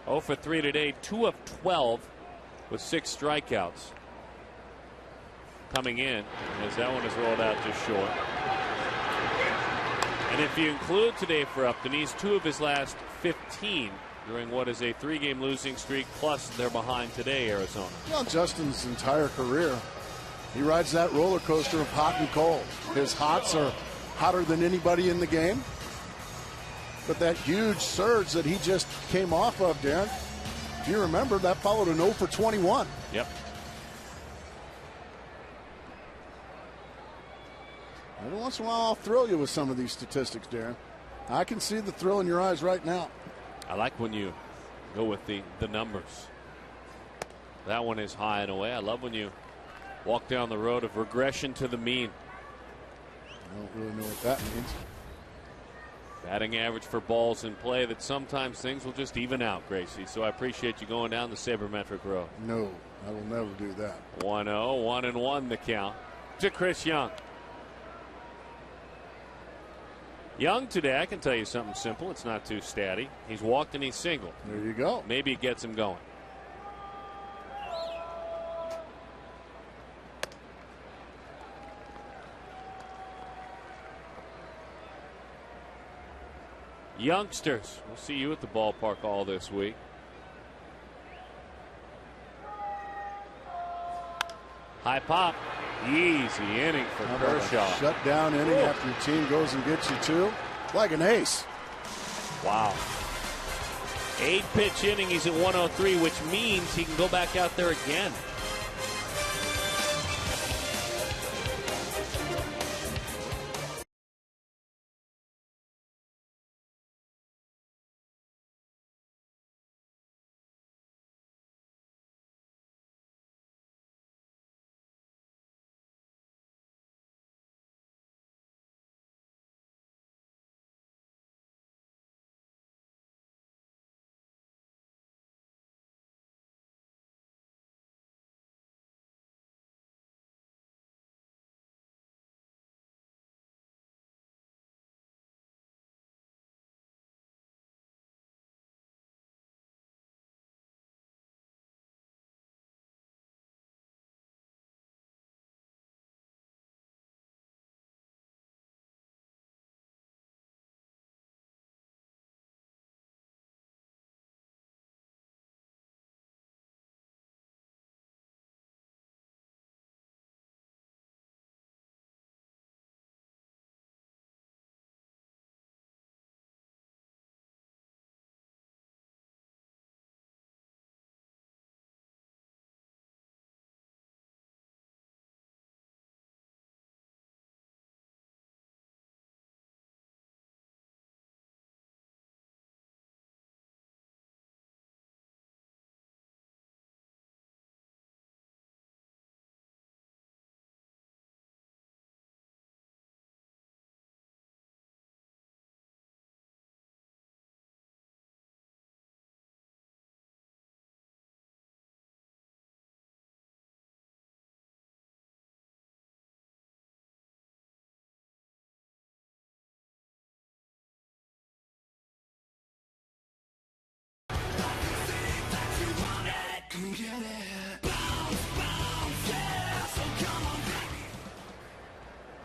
S5: 0 for 3 today, 2 of 12 with 6 strikeouts. Coming in as that one is rolled out just short. And if you include today for Upton, he's 2 of his last 15 during what is a 3-game losing streak, plus they're behind today, Arizona.
S2: Well, Justin's entire career, he rides that roller coaster of hot and cold. His hots are hotter than anybody in the game. But that huge surge that he just came off of, Darren, if you remember, that followed an 0 for 21.
S5: Yep.
S2: Every once in a while, I'll thrill you with some of these statistics, Darren. I can see the thrill in your eyes right now.
S5: I like when you go with the numbers. That one is high and away. I love when you walk down the road of regression to the mean.
S2: I don't really know what that means.
S5: Batting average for balls in play, that sometimes things will just even out, Gracie. So I appreciate you going down the sabermetric road.
S2: No, I will never do that.
S5: 1-0, 1-1 the count to Chris Young. Young today, I can tell you something simple. It's not too statty. He's walked and he's singled.
S2: There you go.
S5: Maybe it gets him going. Youngsters, we'll see you at the ballpark all this week. High pop. Easy inning for Kershaw.
S2: Shut down inning after your team goes and gets you 2. Like an ace.
S5: Wow. 8-pitch inning. He's at 103, which means he can go back out there again.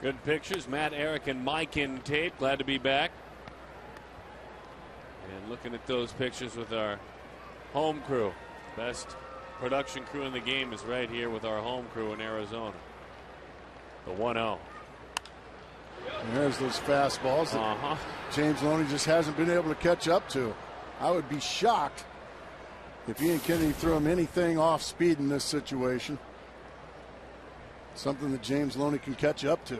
S5: Good pictures. Matt, Eric, and Mike in tape. Glad to be back. And looking at those pictures with our home crew. Best production crew in the game is right here with our home crew in Arizona. The 1-0.
S2: And there's those fastballs that James Loney just hasn't been able to catch up to. I would be shocked if Ian Kennedy threw him anything off speed in this situation. Something that James Loney can catch up to.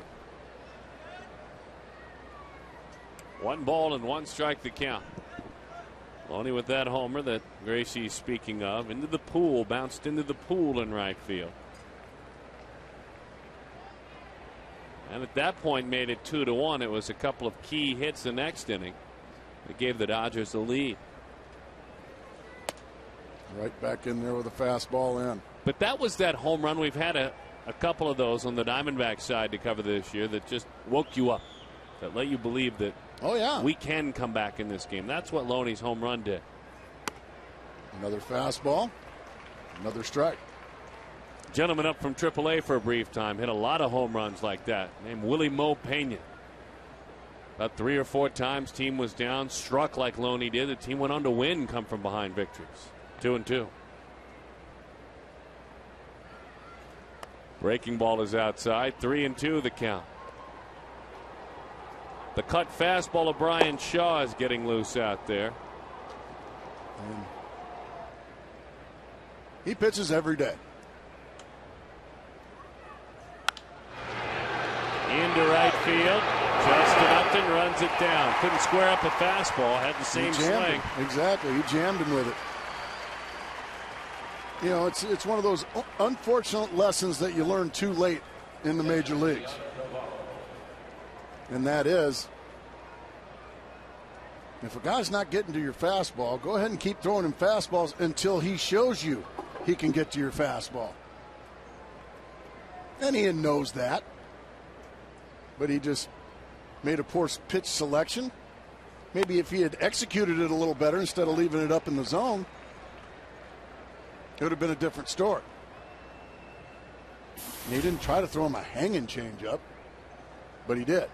S5: 1 ball and 1 strike the count. Loney with that homer that Gracie's speaking of. Into the pool. Bounced into the pool in right field. And at that point made it 2-1. It was a couple of key hits the next inning that gave the Dodgers the lead.
S2: Right back in there with a fastball in.
S5: But that was that home run. We've had a couple of those on the Diamondback side to cover this year that just woke you up, that let you believe that we can come back in this game. That's what Loney's home run did.
S2: Another fastball, another strike.
S5: Gentleman up from AAA for a brief time hit a lot of home runs like that, named Willie Mo Pena. About 3 or 4 times team was down, struck like Loney did. The team went on to win, come from behind victories. 2-2. Breaking ball is outside. 3-2 the count. The cut fastball of Brian Shaw is getting loose out there.
S2: And he pitches every day.
S5: Into right field. Justin Upton runs it down. Couldn't square up a fastball. Had the same swing.
S2: Exactly. He jammed him with it. You know, it's one of those unfortunate lessons that you learn too late in the major leagues. And that is, if a guy's not getting to your fastball, go ahead and keep throwing him fastballs until he shows you he can get to your fastball. And Ian knows that. But he just made a poor pitch selection. Maybe if he had executed it a little better instead of leaving it up in the zone, it would have been a different story. And he didn't try to throw him a hanging changeup, but he did.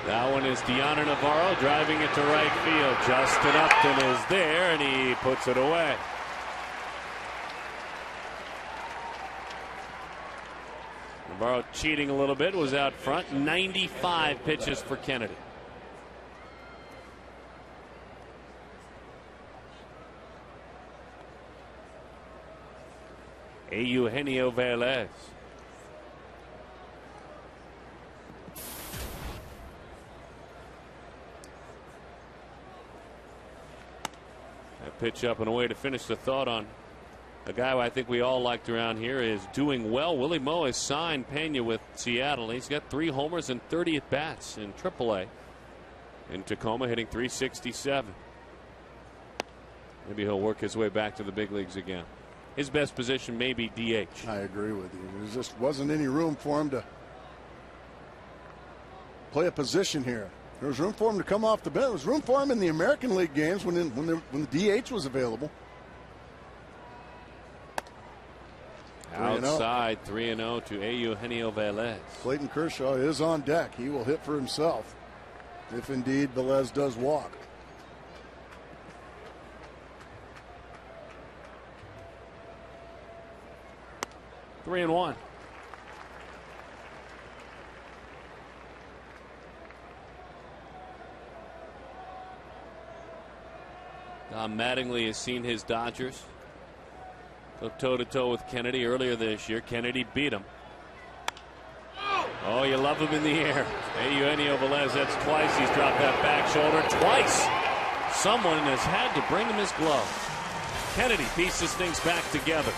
S5: That one is Deanna Navarro driving it to right field. Justin Upton is there, and he puts it away. Navarro cheating a little bit, was out front. 95 pitches for Kennedy. Eugenio Velez. That pitch up and away to finish the thought on a guy who I think we all liked around here is doing well. Willie Mo has signed Pena with Seattle. He's got 3 homers and 30 at bats in AAA. In Tacoma, hitting .367. Maybe he'll work his way back to the big leagues again. His best position may be DH.
S2: I agree with you. There just wasn't any room for him to play a position here. There was room for him to come off the bench. There was room for him in the American League games when the DH was available.
S5: Outside 3-0 to Eugenio Velez.
S2: Clayton Kershaw is on deck. He will hit for himself if indeed Velez does walk.
S5: Three and one. Don Mattingly has seen his Dodgers go toe-to-toe with Kennedy earlier this year. Kennedy beat him. Oh, you love him in the air. Eugenio Velez, that's twice he's dropped that back shoulder. Twice. Someone has had to bring him his glove. Kennedy pieces things back together.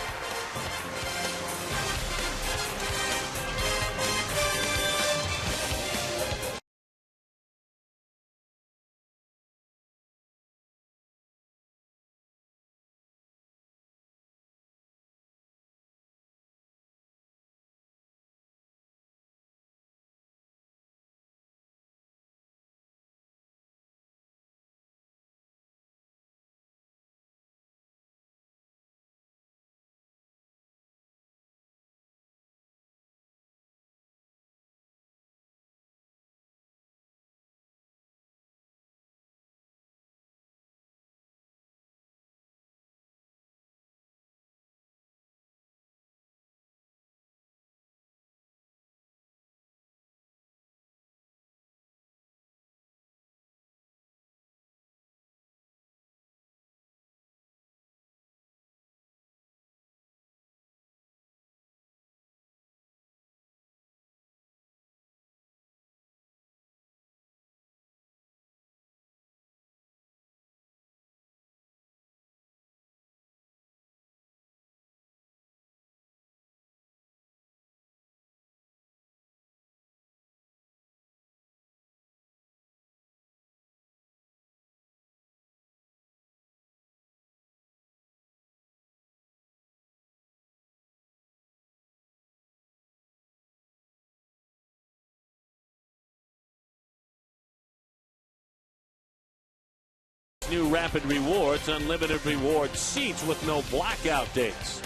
S5: new Rapid Rewards, unlimited reward seats with no blackout dates.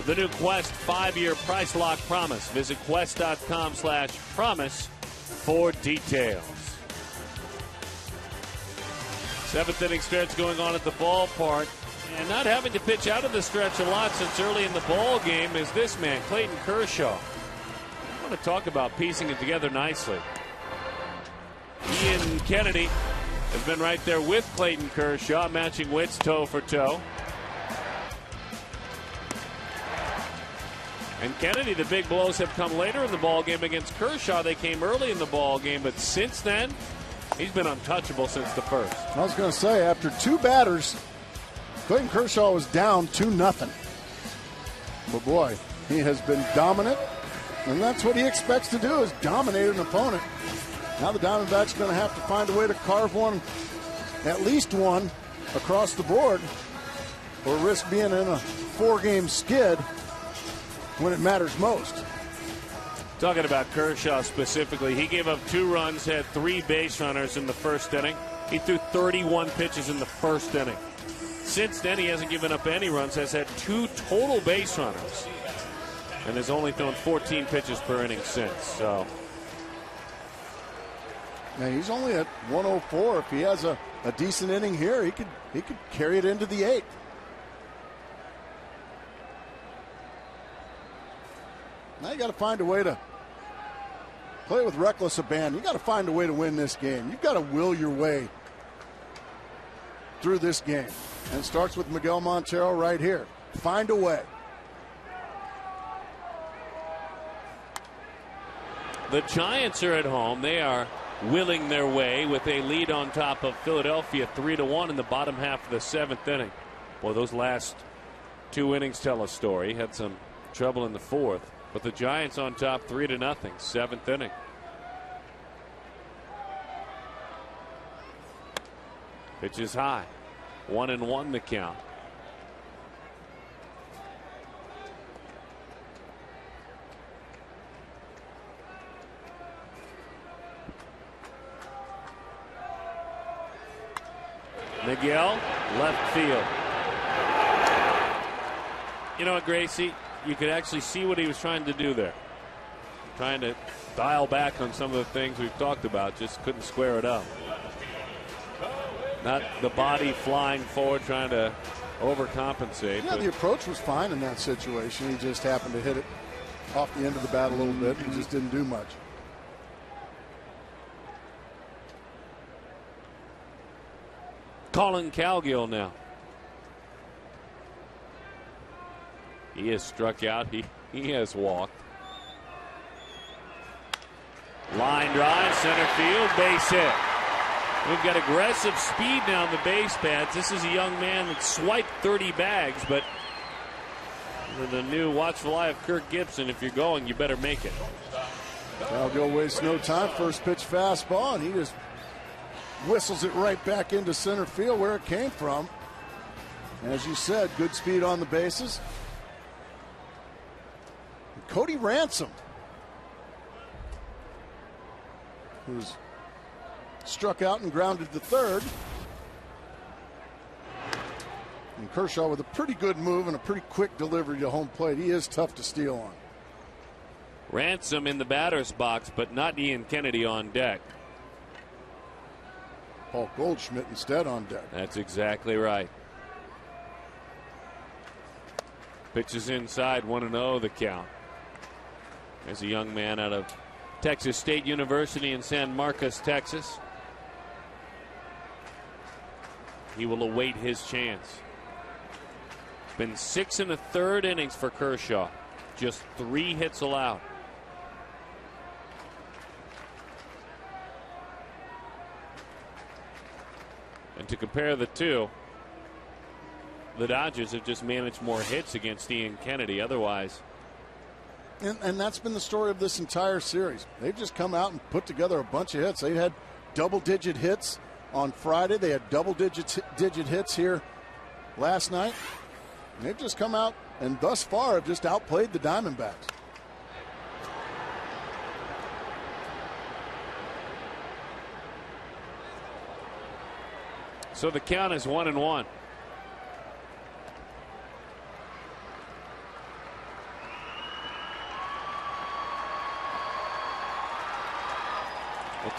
S5: The new Quest 5-year price lock promise. Visit quest.com/promise for details. 7th inning stretch going on at the ballpark. And not having to pitch out of the stretch a lot since early in the ball game is this man, Clayton Kershaw. I want to talk about piecing it together nicely. Ian Kennedy has been right there with Clayton Kershaw, matching wits toe for toe. And Kennedy, the big blows have come later in the ball game against Kershaw. They came early in the ball game, but since then, he's been untouchable since the first.
S2: I was going to say, after 2 batters, Clayton Kershaw was down 2-0. But boy, he has been dominant, and that's what he expects to do, is dominate an opponent. Now the Diamondbacks are going to have to find a way to carve one, at least one, across the board, or risk being in a 4-game skid when it matters most.
S5: Talking about Kershaw specifically, he gave up 2 runs, had 3 base runners in the first inning. He threw 31 pitches in the first inning. Since then, he hasn't given up any runs, has had 2 total base runners, and has only thrown 14 pitches per inning since. So,
S2: now he's only at 104. If he has a decent inning here, he could carry it into the 8th. Now you got to find a way to play with reckless abandon. You got to find a way to win this game. You've got to will your way through this game. And it starts with Miguel Montero right here. Find a way.
S5: the Giants are at home. They are willing their way with a lead on top of Philadelphia 3-1 in the bottom half of the 7th inning. Boy, those last 2 innings tell a story. Had some trouble in the 4th, but the Giants on top 3-0, 7th inning. Pitch is high. 1-1 the count. Miguel, left field. You know what, Gracie? You could actually see what he was trying to do there. Trying to dial back on some of the things we've talked about. Just couldn't square it up. Not the body flying forward trying to overcompensate.
S2: Yeah, the approach was fine in that situation. He just happened to hit it off the end of the bat a little bit. He just didn't do much.
S5: Colin Cowgill now. He has struck out. He has walked. Line drive, center field, base hit. We've got aggressive speed now on the base pads. This is a young man that swiped 30 bags, but with the new watchful eye of Kirk Gibson, if you're going, you better make it.
S2: Cowgill wastes no time. First pitch fastball, and he just whistles it right back into center field where it came from. As you said, good speed on the bases. And Cody Ransom, who's struck out and grounded to third. And Kershaw with a pretty good move and a pretty quick delivery to home plate. He is tough to steal on.
S5: Ransom in the batter's box, but not Ian Kennedy on deck.
S2: Paul Goldschmidt instead on deck.
S5: That's exactly right. Pitches inside, 1-0 the count. There's a young man out of Texas State University in San Marcos, Texas. He will await his chance. It's been 6 1/3 innings for Kershaw. Just 3 hits allowed. And to compare the two, the Dodgers have just managed more hits against Ian Kennedy. Otherwise,
S2: and that's been the story of this entire series. They've just come out and put together a bunch of hits. They've had double-digit hits on Friday. They had double-digit hits here last night. And they've just come out and thus far have just outplayed the Diamondbacks.
S5: So the count is 1-1. Well,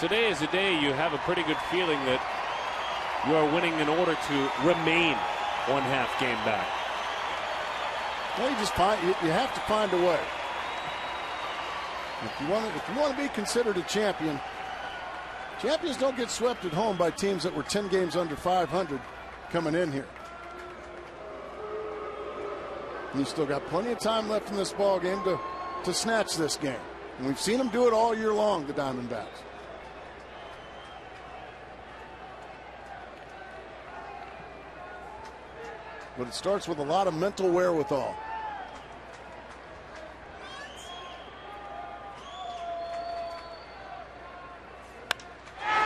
S5: today is a day you have a pretty good feeling that you are winning in order to remain 1/2 game back.
S2: Well, you have to find a way. If you want to be considered a champion, champions don't get swept at home by teams that were 10 games under 500 coming in here. And you still got plenty of time left in this ball game to snatch this game. And we've seen them do it all year long, the Diamondbacks. But it starts with a lot of mental wherewithal.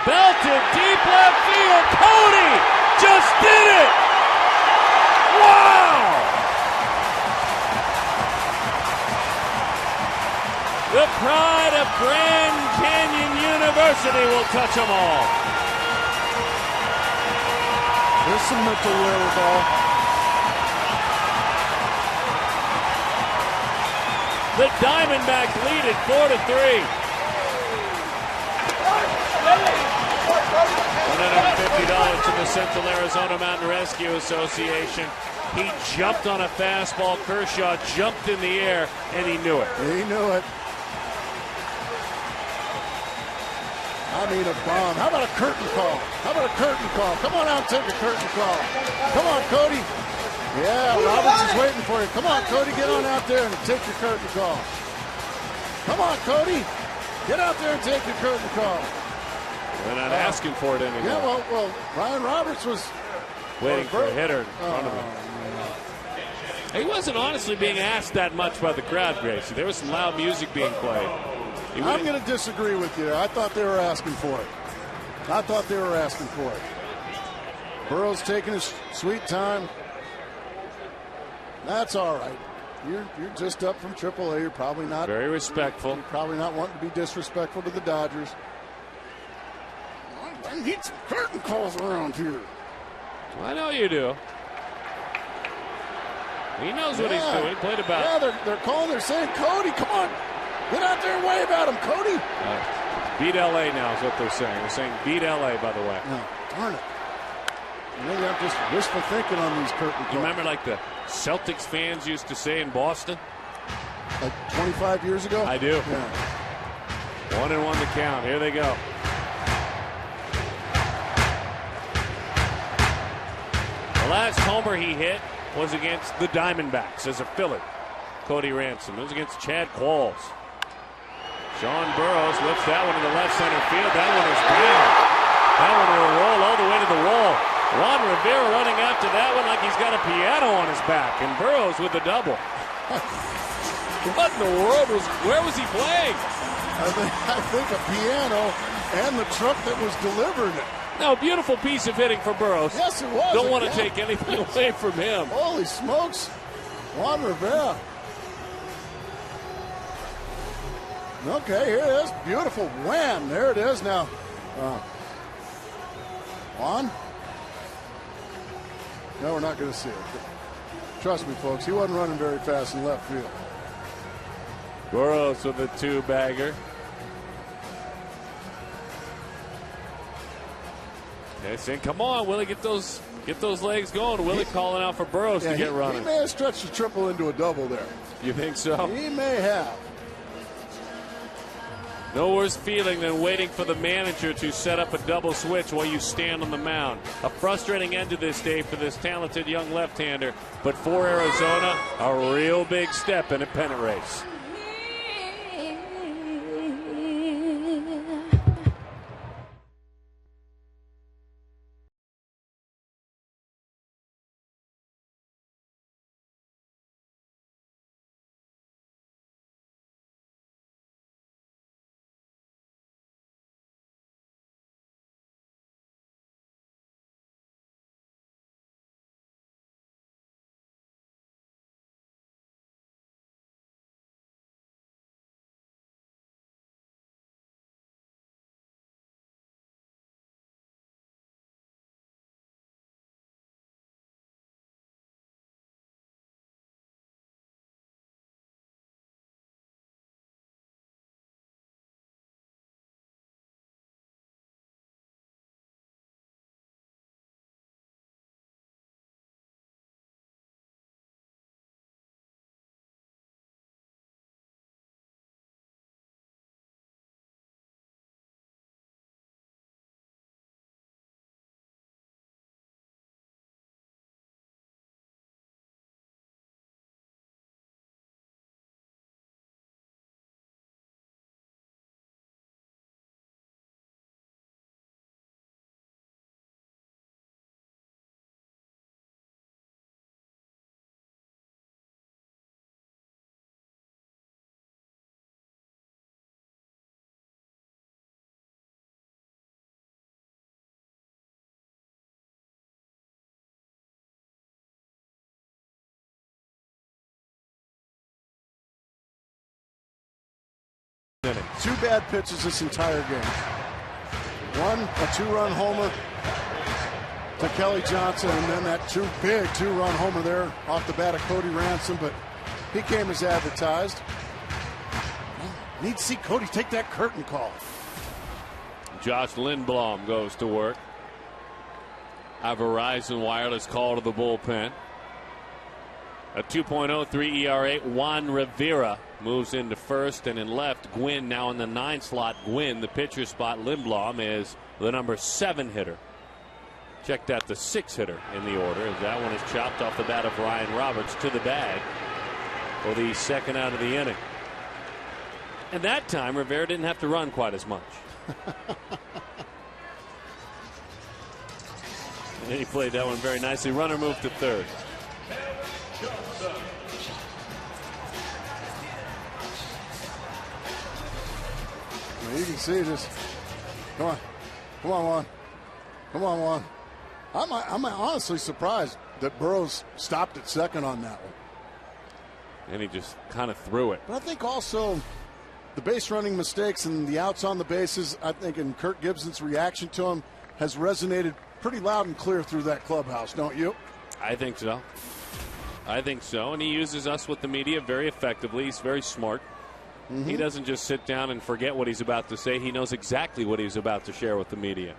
S5: Belted deep left field. Cody just did it. Wow! The pride of Grand Canyon University will touch them all.
S2: There's some mental wherewithal.
S5: The Diamondbacks lead it 4-3. $150 to the Central Arizona Mountain Rescue Association. He jumped on a fastball. Kershaw jumped in the air, and he knew it.
S2: He knew it. I mean a bomb. How about a curtain call? Come on out and take a curtain call. Come on, Cody. Yeah, Roberts is waiting for you. Come on, Cody, get on out there and take your curtain call. Come on, Cody. Get out there and take your curtain call.
S5: They're not asking for it anymore.
S2: Yeah, well, Ryan Roberts was
S5: waiting for a hitter in front of him. He wasn't honestly being asked that much by the crowd, Gracie. There was some loud music being played.
S2: I'm going to disagree with you. I thought they were asking for it. Burrow's taking his sweet time. That's all right. You're just up from AAA. You're probably not
S5: very respectful.
S2: You're probably not wanting to be disrespectful to the Dodgers. I need some curtain calls around here.
S5: I know you do. He knows what he's doing. He played about.
S2: Yeah, they're calling. They're saying, Cody, come on, get out there and wave at him, Cody.
S5: Beat LA now is what they're saying. They're saying beat LA, by the way.
S2: No, darn it. Maybe I'm just wishful thinking on these curtain calls.
S5: You remember like the Celtics fans used to say in Boston?
S2: Like 25 years ago?
S5: I do.
S2: Yeah.
S5: 1-1 the count. Here they go. The last homer he hit was against the Diamondbacks as a Philly. Cody Ransom. It was against Chad Qualls. Sean Burroughs lifts that one to the left center field. That one is down. That one will roll all the way to the wall. Juan Rivera running after that one like he's got a piano on his back. And Burroughs with the double. What in the world where was he playing?
S2: I think a piano and the truck that was delivering it.
S5: No, beautiful piece of hitting for Burroughs.
S2: Yes, it was.
S5: Don't want to take anything away from him.
S2: Holy smokes. Juan Rivera. Okay, here it is. Beautiful. Wham. There it is now. Juan? No, we're not going to see it. Trust me, folks, he wasn't running very fast in left field.
S5: Burroughs with a two-bagger. They're saying, come on, Willie, get those legs going. Willie calling out for Burroughs to get running.
S2: He may have stretched the triple into a double there.
S5: You think so?
S2: He may have.
S5: No worse feeling than waiting for the manager to set up a double switch while you stand on the mound. A frustrating end to this day for this talented young left-hander, but for Arizona, a real big step in a pennant race. inning.
S2: 2 bad pitches this entire game. One, a 2-run homer to Kelly Johnson, and then that big 2-run homer there off the bat of Cody Ransom, but he came as advertised. Need to see Cody take that curtain call.
S5: Josh Lindblom goes to work. Our Verizon Wireless call to the bullpen. A 2.03 ERA. Juan Rivera moves into first, and in left, Gwynn now in the 9 slot. Gwynn, the pitcher spot. Lindblom is the number 7 hitter. Check that, the 6 hitter in the order, as that one is chopped off the bat of Ryan Roberts to the bag for the second out of the inning. And that time, Rivera didn't have to run quite as much. And he played that one very nicely. Runner moved to third.
S2: Well, you can see just, come on, Juan. Come on, Juan. I'm honestly surprised that Burroughs stopped at second on that one.
S5: And he just kind of threw it.
S2: But I think also the base running mistakes and the outs on the bases, I think, and Kirk Gibson's reaction to him has resonated pretty loud and clear through that clubhouse, don't you?
S5: I think so. I think so. And he uses us with the media very effectively. He's very smart. Mm-hmm. He doesn't just sit down and forget what he's about to say. He knows exactly what he's about to share with the media.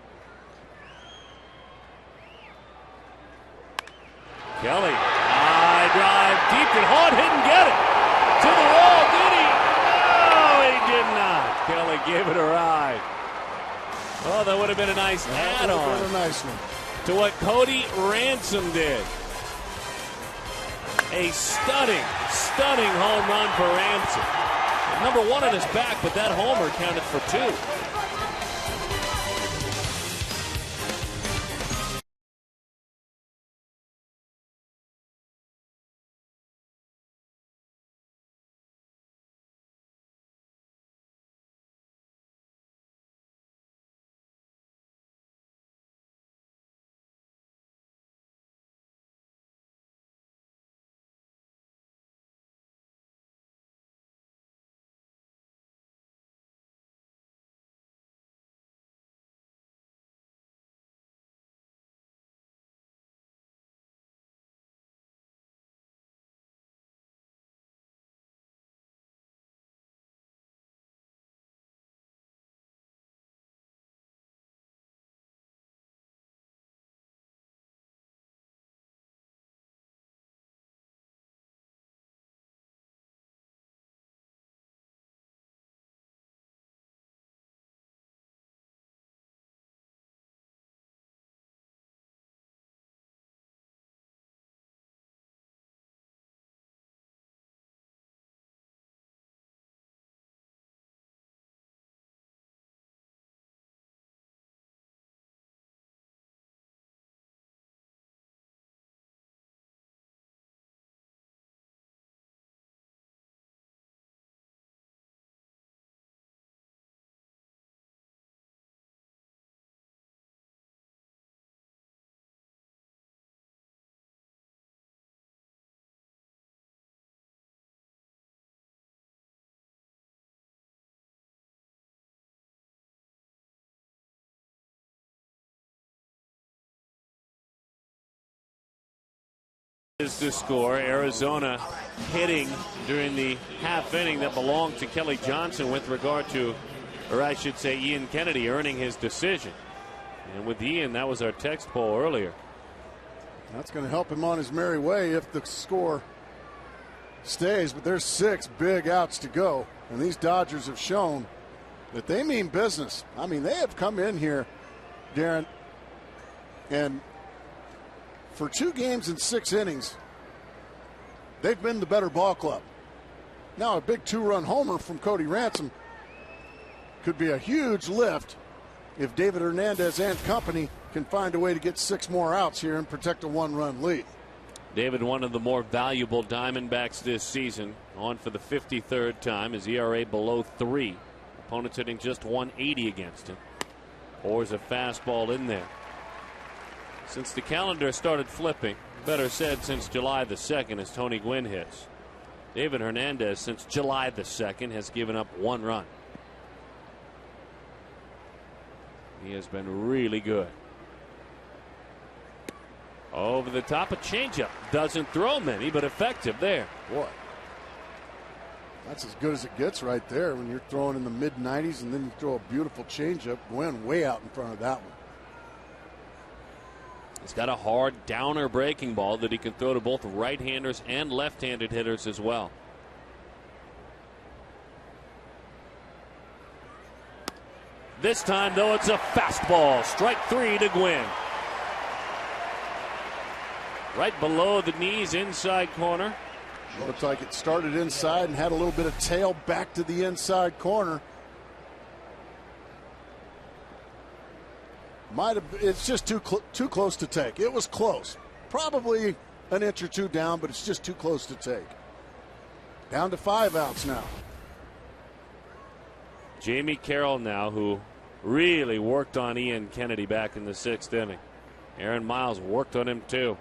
S5: Kelly, high drive, deep and hard, didn't get it. To the wall, did he? No, he did not. Kelly gave it a ride. Oh, that would have been a nice add-on.
S2: That would have been a nice one.
S5: To what Cody Ransom did. A stunning home run for Ransom. Number 1 on his back, but that homer counted for 2. Is the score. Arizona hitting during the half inning that belonged to Kelly Johnson with regard to, or I should say, Ian Kennedy earning his decision. And with Ian, that was our text poll earlier.
S2: That's going to help him on his merry way if the score stays. But there's 6 big outs to go. And these Dodgers have shown that they mean business. I mean, they have come in here, Darren, and for 2 games and 6 innings, they've been the better ball club. Now a big 2-run homer from Cody Ransom could be a huge lift if David Hernandez and company can find a way to get 6 more outs here and protect a 1-run lead.
S5: David, one of the more valuable Diamondbacks this season, on for the 53rd time. His ERA below 3. Opponents hitting just 180 against him. Pours a fastball in there. Since the calendar started flipping, better said since July the 2nd, as Tony Gwynn hits, David Hernandez since July the 2nd has given up 1 run. He has been really good. Over the top, a changeup. Doesn't throw many, but effective there.
S2: Boy, that's as good as it gets right there when you're throwing in the mid-90s and then you throw a beautiful changeup. Went way out in front of that one.
S5: He's got a hard downer breaking ball that he can throw to both right-handers and left-handed hitters as well. This time, though, it's a fastball. Strike 3 to Gwynn. Right below the knees, inside corner.
S2: Looked like it started inside and had a little bit of tail back to the inside corner. It's just too close to take. It was close. Probably an inch or two down, but it's just too close to take. Down to 5 outs now.
S5: Jamie Carroll now, who really worked on Ian Kennedy back in the 6th inning. Aaron Miles worked on him too.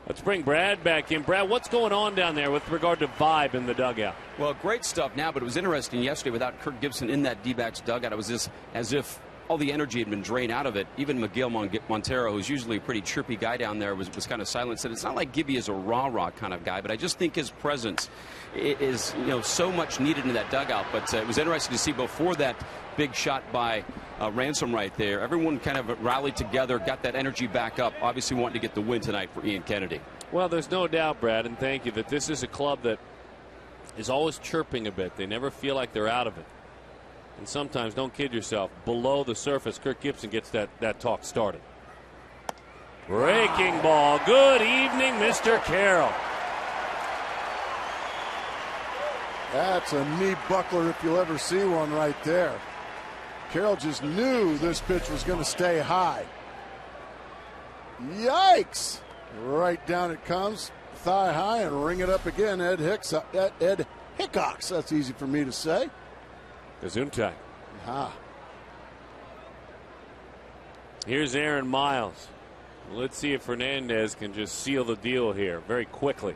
S5: Let's bring Brad back in. Brad, what's going on down there with regard to vibe in the dugout?
S3: Well, great stuff now, but it was interesting yesterday without Kirk Gibson in that D-backs dugout. It was just as if all the energy had been drained out of it. Even Miguel Montero, who's usually a pretty chirpy guy down there, was kind of silent. Said it's not like Gibby is a rah-rah kind of guy, but I just think his presence is so much needed in that dugout. But it was interesting to see before that big shot by Ransom right there. Everyone kind of rallied together, got that energy back up, obviously wanting to get the win tonight for Ian Kennedy.
S5: Well, there's no doubt, Brad, and thank you, that this is a club that is always chirping a bit. They never feel like they're out of it. And sometimes, don't kid yourself, below the surface, Kirk Gibson gets that talk started. Breaking ball. Good evening, Mr. Carroll.
S2: That's a knee buckler if you'll ever see one right there. Carroll just knew this pitch was going to stay high. Yikes! Right down it comes, thigh high, and ring it up again. Ed Hickox. That's easy for me to say.
S5: Gesundheit. Here's Aaron Miles. Let's see if Hernandez can just seal the deal here very quickly.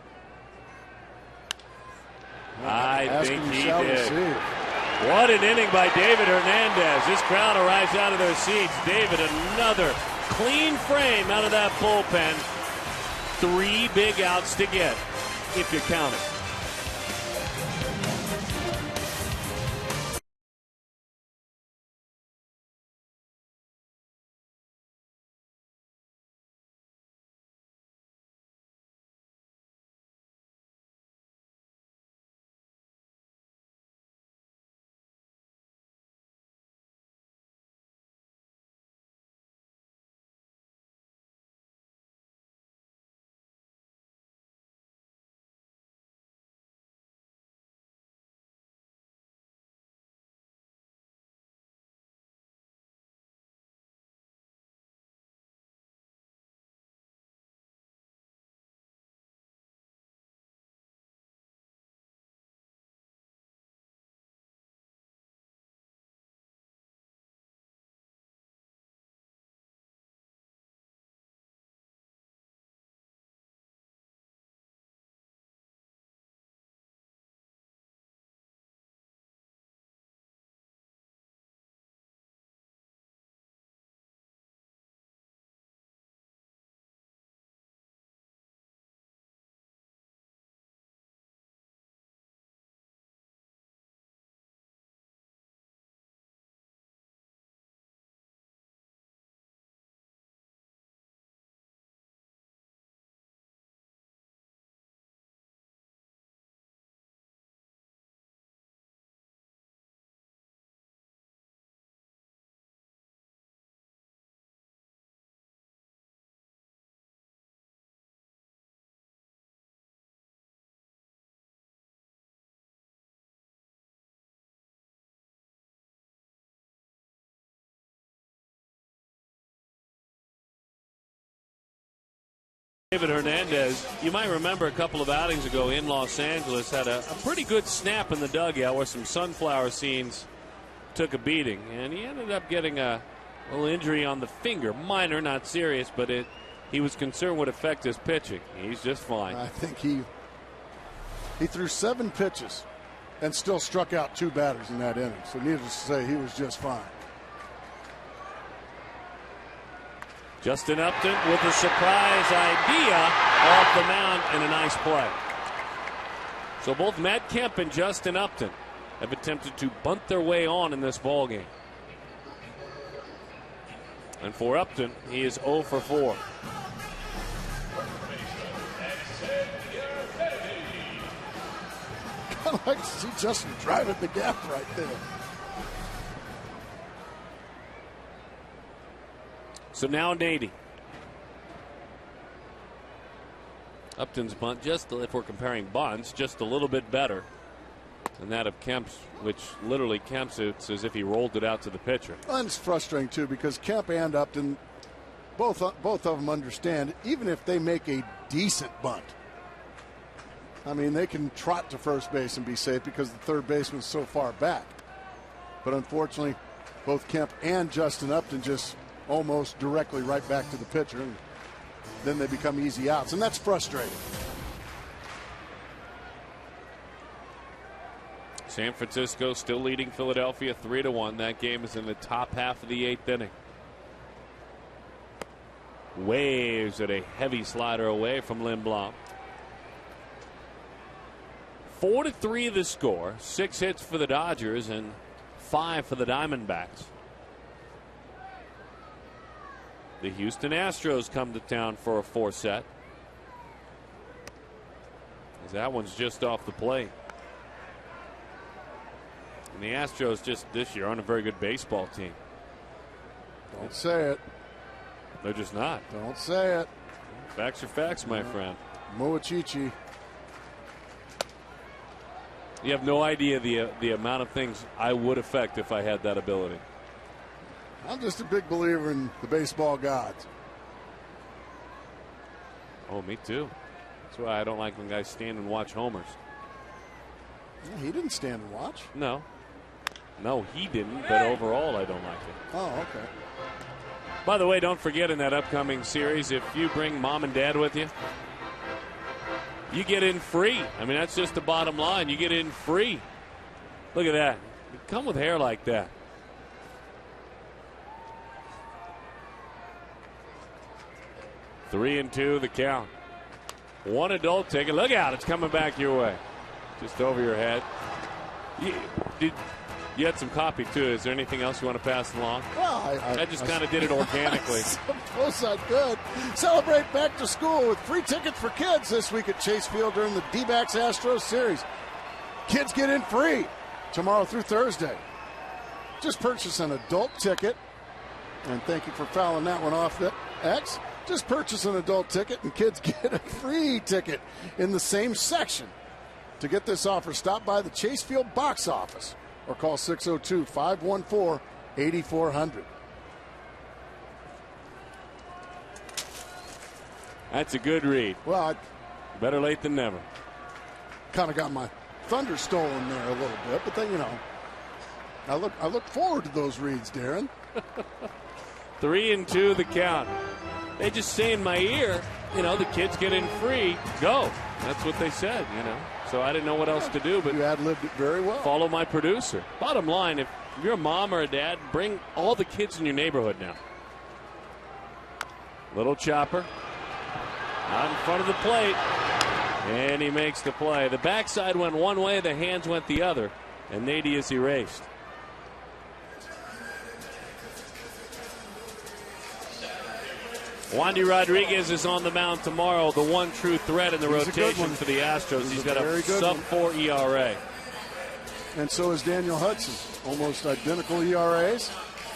S5: I think he did. What an inning by David Hernandez. This crowd will rise out of their seats. David, another clean frame out of that bullpen. 3 big outs to get, if you're counting. David Hernandez, you might remember a couple of outings ago in Los Angeles, had a pretty good snap in the dugout where some sunflower scenes took a beating, and he ended up getting a little injury on the finger. Minor, not serious, but he was concerned would affect his pitching. He's just fine.
S2: I think he threw 7 pitches and still struck out 2 batters in that inning, so needless to say, he was just fine.
S1: Justin Upton with a surprise idea off the mound and a nice play. So both Matt Kemp and Justin Upton have attempted to bunt their way on in this ball game. And for Upton, he is 0 for 4.
S2: Kind of like to see Justin driving the gap right there.
S1: So now Nady. Upton's bunt, just if we're comparing bunts, just a little bit better than that of Kemp's, which literally Kemp's, it's as if he rolled it out to the pitcher.
S2: And it's frustrating, too, because Kemp and Upton, both of them understand, even if they make a decent bunt, I mean, they can trot to first base and be safe because the third baseman's so far back. But unfortunately, both Kemp and Justin Upton just almost directly right back to the pitcher, and then they become easy outs, and that's frustrating.
S1: San Francisco still leading Philadelphia 3-1. That game is in the top half of the 8th inning. Waves at a heavy slider away from Lindblom. 4-3 the score. 6 hits for the Dodgers and 5 for the Diamondbacks. The Houston Astros come to town for a 4 set. That one's just off the plate. And the Astros just this year aren't a very good baseball team.
S2: Don't say it.
S1: They're just not.
S2: Don't say it.
S1: Facts are facts, my friend.
S2: Moachichi.
S1: You have no idea the amount of things I would affect if I had that ability.
S2: I'm just a big believer in the baseball gods.
S1: Oh, me too. That's why I don't like when guys stand and watch homers.
S2: Yeah, he didn't stand and watch.
S1: No, he didn't, but overall I don't like it.
S2: Oh, okay.
S1: By the way, don't forget in that upcoming series, if you bring mom and dad with you, you get in free. I mean, that's just the bottom line. You get in free. Look at that. You come with hair like that. Three and two, the count. One adult ticket. Look out, it's coming back your way. Just over your head. You had some copy, too. Is there anything else you want to pass along?
S2: Well,
S1: I just kind of did it organically.
S2: I suppose I could. Celebrate back to school with free tickets for kids this week at Chase Field during the D-backs Astros series. Kids get in free tomorrow through Thursday. Just purchase an adult ticket. And thank you for fouling that one off, X. Just purchase an adult ticket and kids get a free ticket in the same section. To get this offer, stop by the Chase Field box office or call 602-514-8400.
S1: That's a good read.
S2: Well,
S1: better late than never.
S2: Kind of got my thunder stolen there a little bit, but then, I look forward to those reads, Darren.
S1: 3 and 2 the count. They just say in my ear, the kids get in free, go. That's what they said, So I didn't know what else to do, but
S2: you ad-libbed it very well.
S1: Follow my producer. Bottom line, if you're a mom or a dad, bring all the kids in your neighborhood now. Little chopper. Out in front of the plate. And he makes the play. The backside went one way, the hands went the other. And Nady is erased. Wandy Rodriguez is on the mound tomorrow, the one true threat in the rotation for the Astros. He's got a sub-4 ERA.
S2: And so is Daniel Hudson, almost identical ERAs.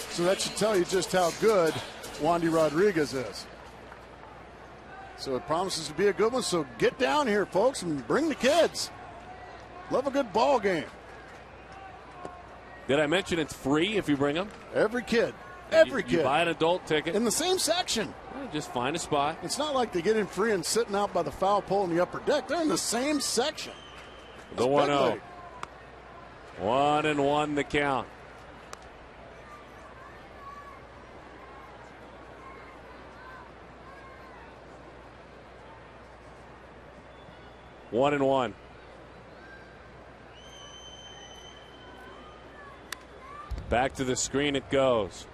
S2: So that should tell you just how good Wandy Rodriguez is. So it promises to be a good one. So get down here, folks, and bring the kids. Love a good ball game.
S1: Did I mention it's free if you bring them?
S2: Every kid. Every kid.
S1: You buy an adult ticket.
S2: In the same section.
S1: Well, just find a spot.
S2: It's not like they get in free and sitting out by the foul pole in the upper deck. They're in the same section.
S1: The 1-0. 1-1 the count. One and one. Back to the screen it goes.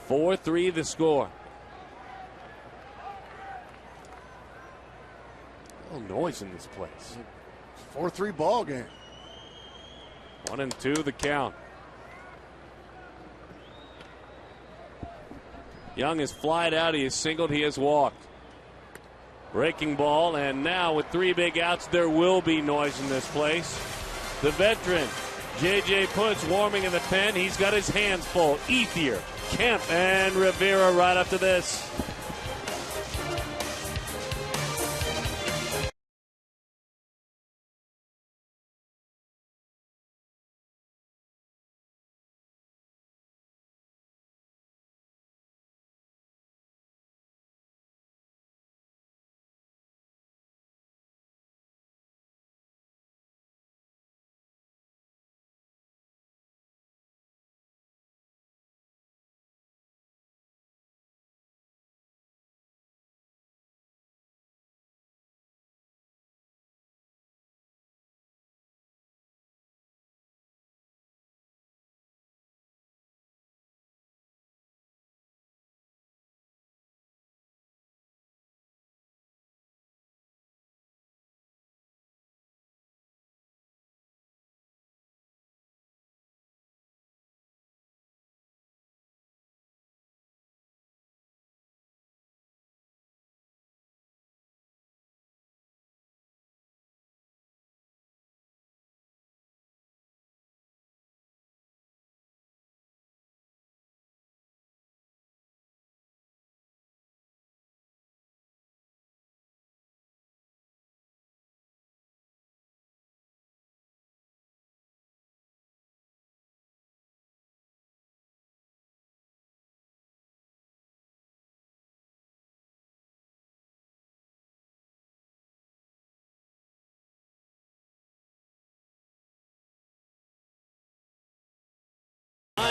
S5: 4-3 the score. A little noise in this place.
S2: 4-3 ball game.
S5: 1-2 the count. Young has flied out. He has singled. He has walked. Breaking ball, and now with 3 big outs, there will be noise in this place. The veteran, J.J. Putz, warming in the pen. He's got his hands full. Ethier, Kemp, and Rivera right up to this.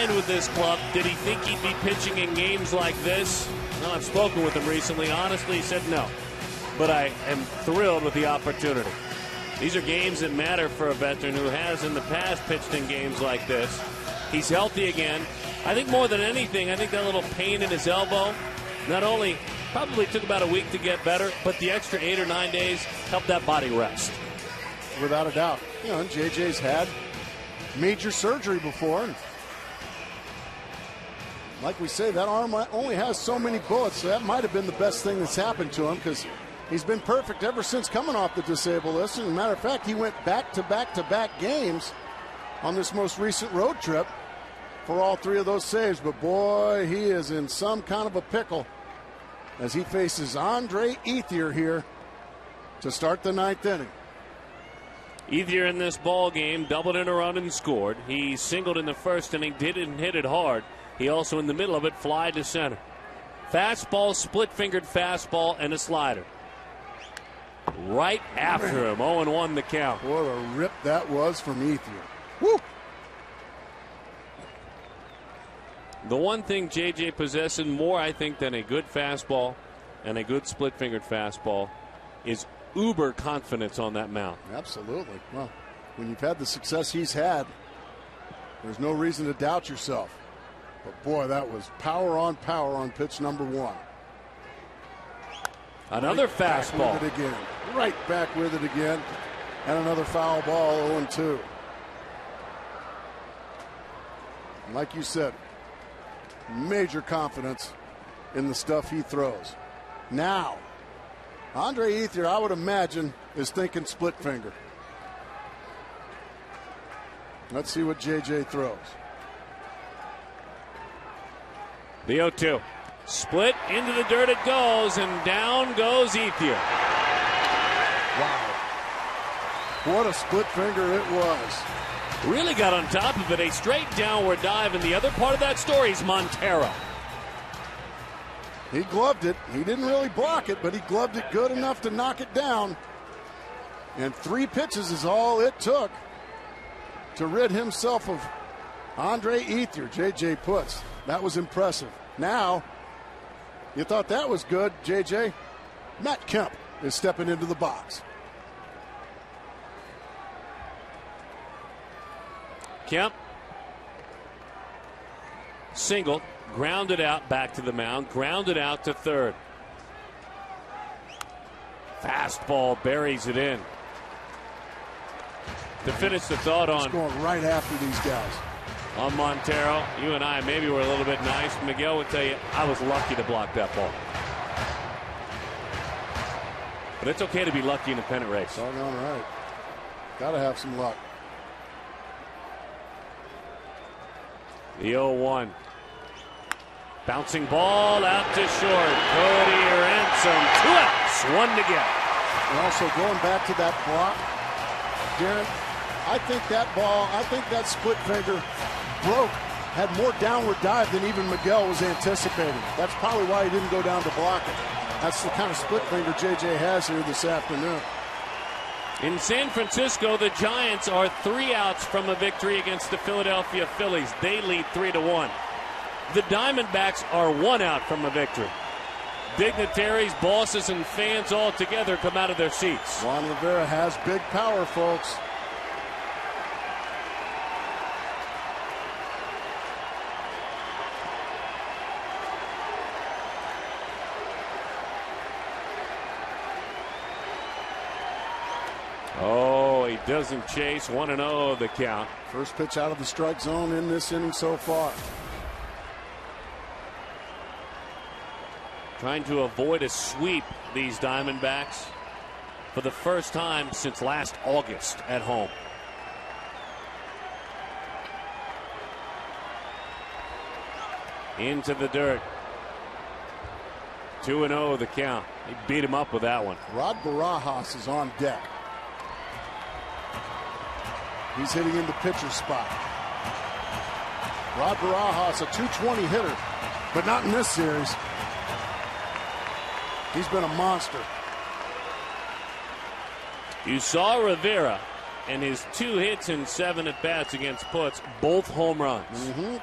S5: With this club, did he think he'd be pitching in games like this? Well, I've spoken with him recently. Honestly, he said no. But I am thrilled with the opportunity. These are games that matter for a veteran who has in the past pitched in games like this. He's healthy again. I think more than anything, I think that little pain in his elbow not only probably took about a week to get better, but the extra 8 or 9 days helped that body rest.
S2: Without a doubt. You know, JJ's had major surgery before, and like we say, that arm only has so many bullets, so that might have been the best thing that's happened to him, because he's been perfect ever since coming off the disabled list. As a matter of fact, he went back-to-back-to-back games on this most recent road trip for all 3 of those saves. But boy, he is in some kind of a pickle as he faces Andre Ethier here to start the 9th inning.
S5: Ethier in this ball game doubled in a run and scored. He singled in the first inning, didn't hit it hard. He also, in the middle of it, fly to center. Fastball, split-fingered fastball, and a slider. Right after him, 0-1 the count.
S2: What a rip that was from Ethier. Woo!
S5: The one thing J.J. possessing more, I think, than a good fastball and a good split-fingered fastball is uber confidence on that mound.
S2: Absolutely. Well, when you've had the success he's had, there's no reason to doubt yourself. But boy, that was power on pitch number 1.
S5: Another fastball.
S2: With it again. Right back with it again. And another foul ball, 0-2. And like you said, major confidence in the stuff he throws. Now, Andre Ethier, I would imagine, is thinking split finger. Let's see what JJ throws.
S5: The 0-2. Split into the dirt it goes, and down goes Ethier.
S2: Wow. What a split finger it was.
S5: Really got on top of it. A straight downward dive, and the other part of that story is Montero.
S2: He gloved it. He didn't really block it, but he gloved it good enough to knock it down. And 3 pitches is all it took to rid himself of Andre Ethier. J.J. Putz. That was impressive. Now, you thought that was good, J.J. Matt Kemp is stepping into the box.
S5: Kemp single, grounded out back to the mound, grounded out to third. Fastball buries it in. To finish the thought on.
S2: He's going right after these guys.
S5: On Montero, you and I maybe were a little bit nice. Miguel would tell you, I was lucky to block that ball. But it's okay to be lucky in a pennant race.
S2: All right. Got to have some luck.
S5: The 0-1. Bouncing ball out to short. Cody Ransom, 2 outs, 1 to get.
S2: And also going back to that block, Darren, I think that split finger broke, had more downward dive than even Miguel was anticipating. That's probably why he didn't go down to block it. That's the kind of split finger JJ has here this afternoon.
S5: In San Francisco, the Giants are 3 outs from a victory against the Philadelphia Phillies. They lead 3-1. The Diamondbacks are 1 out from a victory. Dignitaries, bosses, and fans all together come out of their seats.
S2: Juan Rivera has big power, folks.
S5: Oh, he doesn't chase. 1-0 the count.
S2: First pitch out of the strike zone in this inning so far.
S5: Trying to avoid a sweep, these Diamondbacks, for the first time since last August at home. Into the dirt. 2-0 the count. He beat him up with that one.
S2: Rod Barajas is on deck. He's hitting in the pitcher spot. Rod Barajas, a .220 hitter, but not in this series. He's been a monster.
S5: You saw Rivera and his 2 hits and 7 at-bats against Putz, both home runs.
S2: Mm-hmm.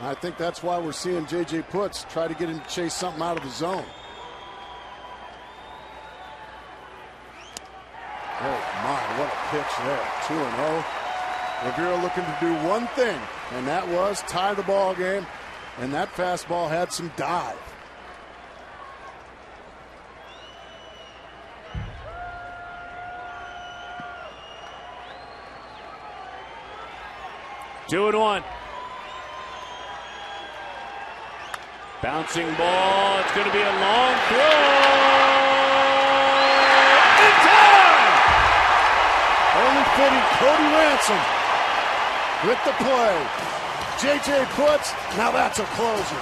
S2: I think that's why we're seeing J.J. Putz try to get him to chase something out of the zone. Oh, my, what a pitch there. 2-0. Rivera looking to do one thing, and that was tie the ball game, and that fastball had some dive.
S5: Two and 1. Bouncing ball. It's going to be a long throw. In time!
S2: Only fitting Cody Ransom with the play. J.J. Putz, now that's a closer.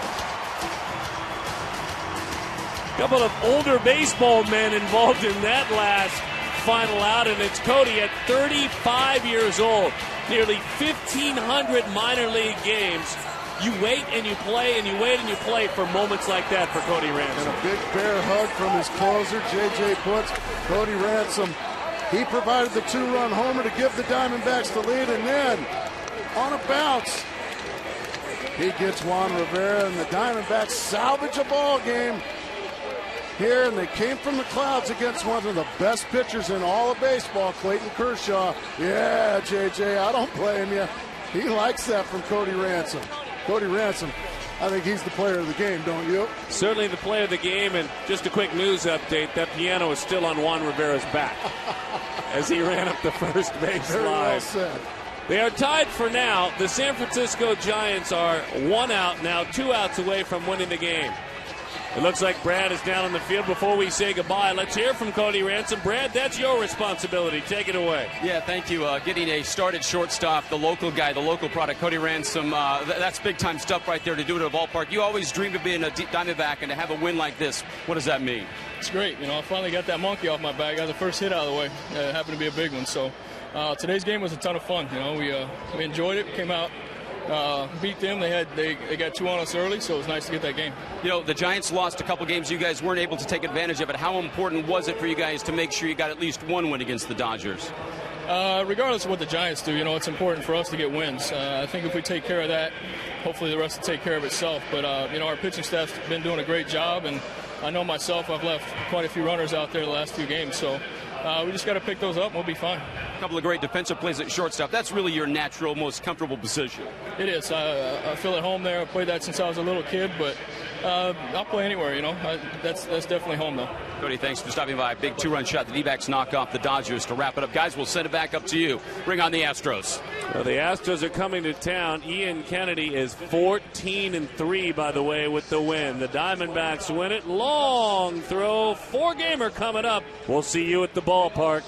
S5: A couple of older baseball men involved in that last final out, and it's Cody at 35 years old. Nearly 1,500 minor league games. You wait and you play and you wait and you play for moments like that for Cody Ransom.
S2: And a big bear hug from his closer, J.J. Putz. Cody Ransom, he provided the 2-run homer to give the Diamondbacks the lead, and then on a bounce, he gets Juan Rivera, and the Diamondbacks salvage a ball game here, and they came from the clouds against one of the best pitchers in all of baseball, Clayton Kershaw. Yeah, JJ, I don't blame you. He likes that from Cody Ransom. Cody Ransom, I think he's the player of the game, don't you?
S5: Certainly the player of the game, and just a quick news update, that piano is still on Juan Rivera's back as he ran up the first base
S2: Very
S5: line.
S2: well said.
S5: They are tied for now. The San Francisco Giants are 1 out now, 2 outs away from winning the game. It looks like Brad is down on the field. Before we say goodbye, let's hear from Cody Ransom. Brad, that's your responsibility. Take it away.
S3: Yeah, thank you. Getting a started shortstop, the local guy, the local product, Cody Ransom, that's big-time stuff right there to do it at a ballpark. You always dreamed of being a Diamondback, and to have a win like this, what does that mean?
S7: It's great. You know, I finally got that monkey off my back. I got the first hit out of the way. It happened to be a big one. So today's game was a ton of fun. You know, we enjoyed it. We came out. Beat them. They got 2 on us early, so it was nice to get that game.
S3: You know, the Giants lost a couple games. You guys weren't able to take advantage of it. How important was it for you guys to make sure you got at least 1 win against the Dodgers?
S7: Regardless of what the Giants do, you know, it's important for us to get wins. I think if we take care of that, hopefully the rest will take care of itself. But, you know, our pitching staff's been doing a great job, and I know myself, I've left quite a few runners out there the last 2 games. So we just got to pick those up, and we'll be fine.
S3: couple of great defensive plays at shortstop. That's really your natural, most comfortable position.
S7: It is. I feel at home there. I played that since I was a little kid, but I'll play anywhere, you know. That's definitely home, though.
S3: Cody, thanks for stopping by. Big two-run shot. The D-backs knock off the Dodgers to wrap it up. Guys, we'll send it back up to you. Bring on the Astros.
S5: Well, the Astros are coming to town. Ian Kennedy is 14-3, by the way, with the win. The Diamondbacks win it. Long throw. 4-gamer coming up. We'll see you at the ballpark.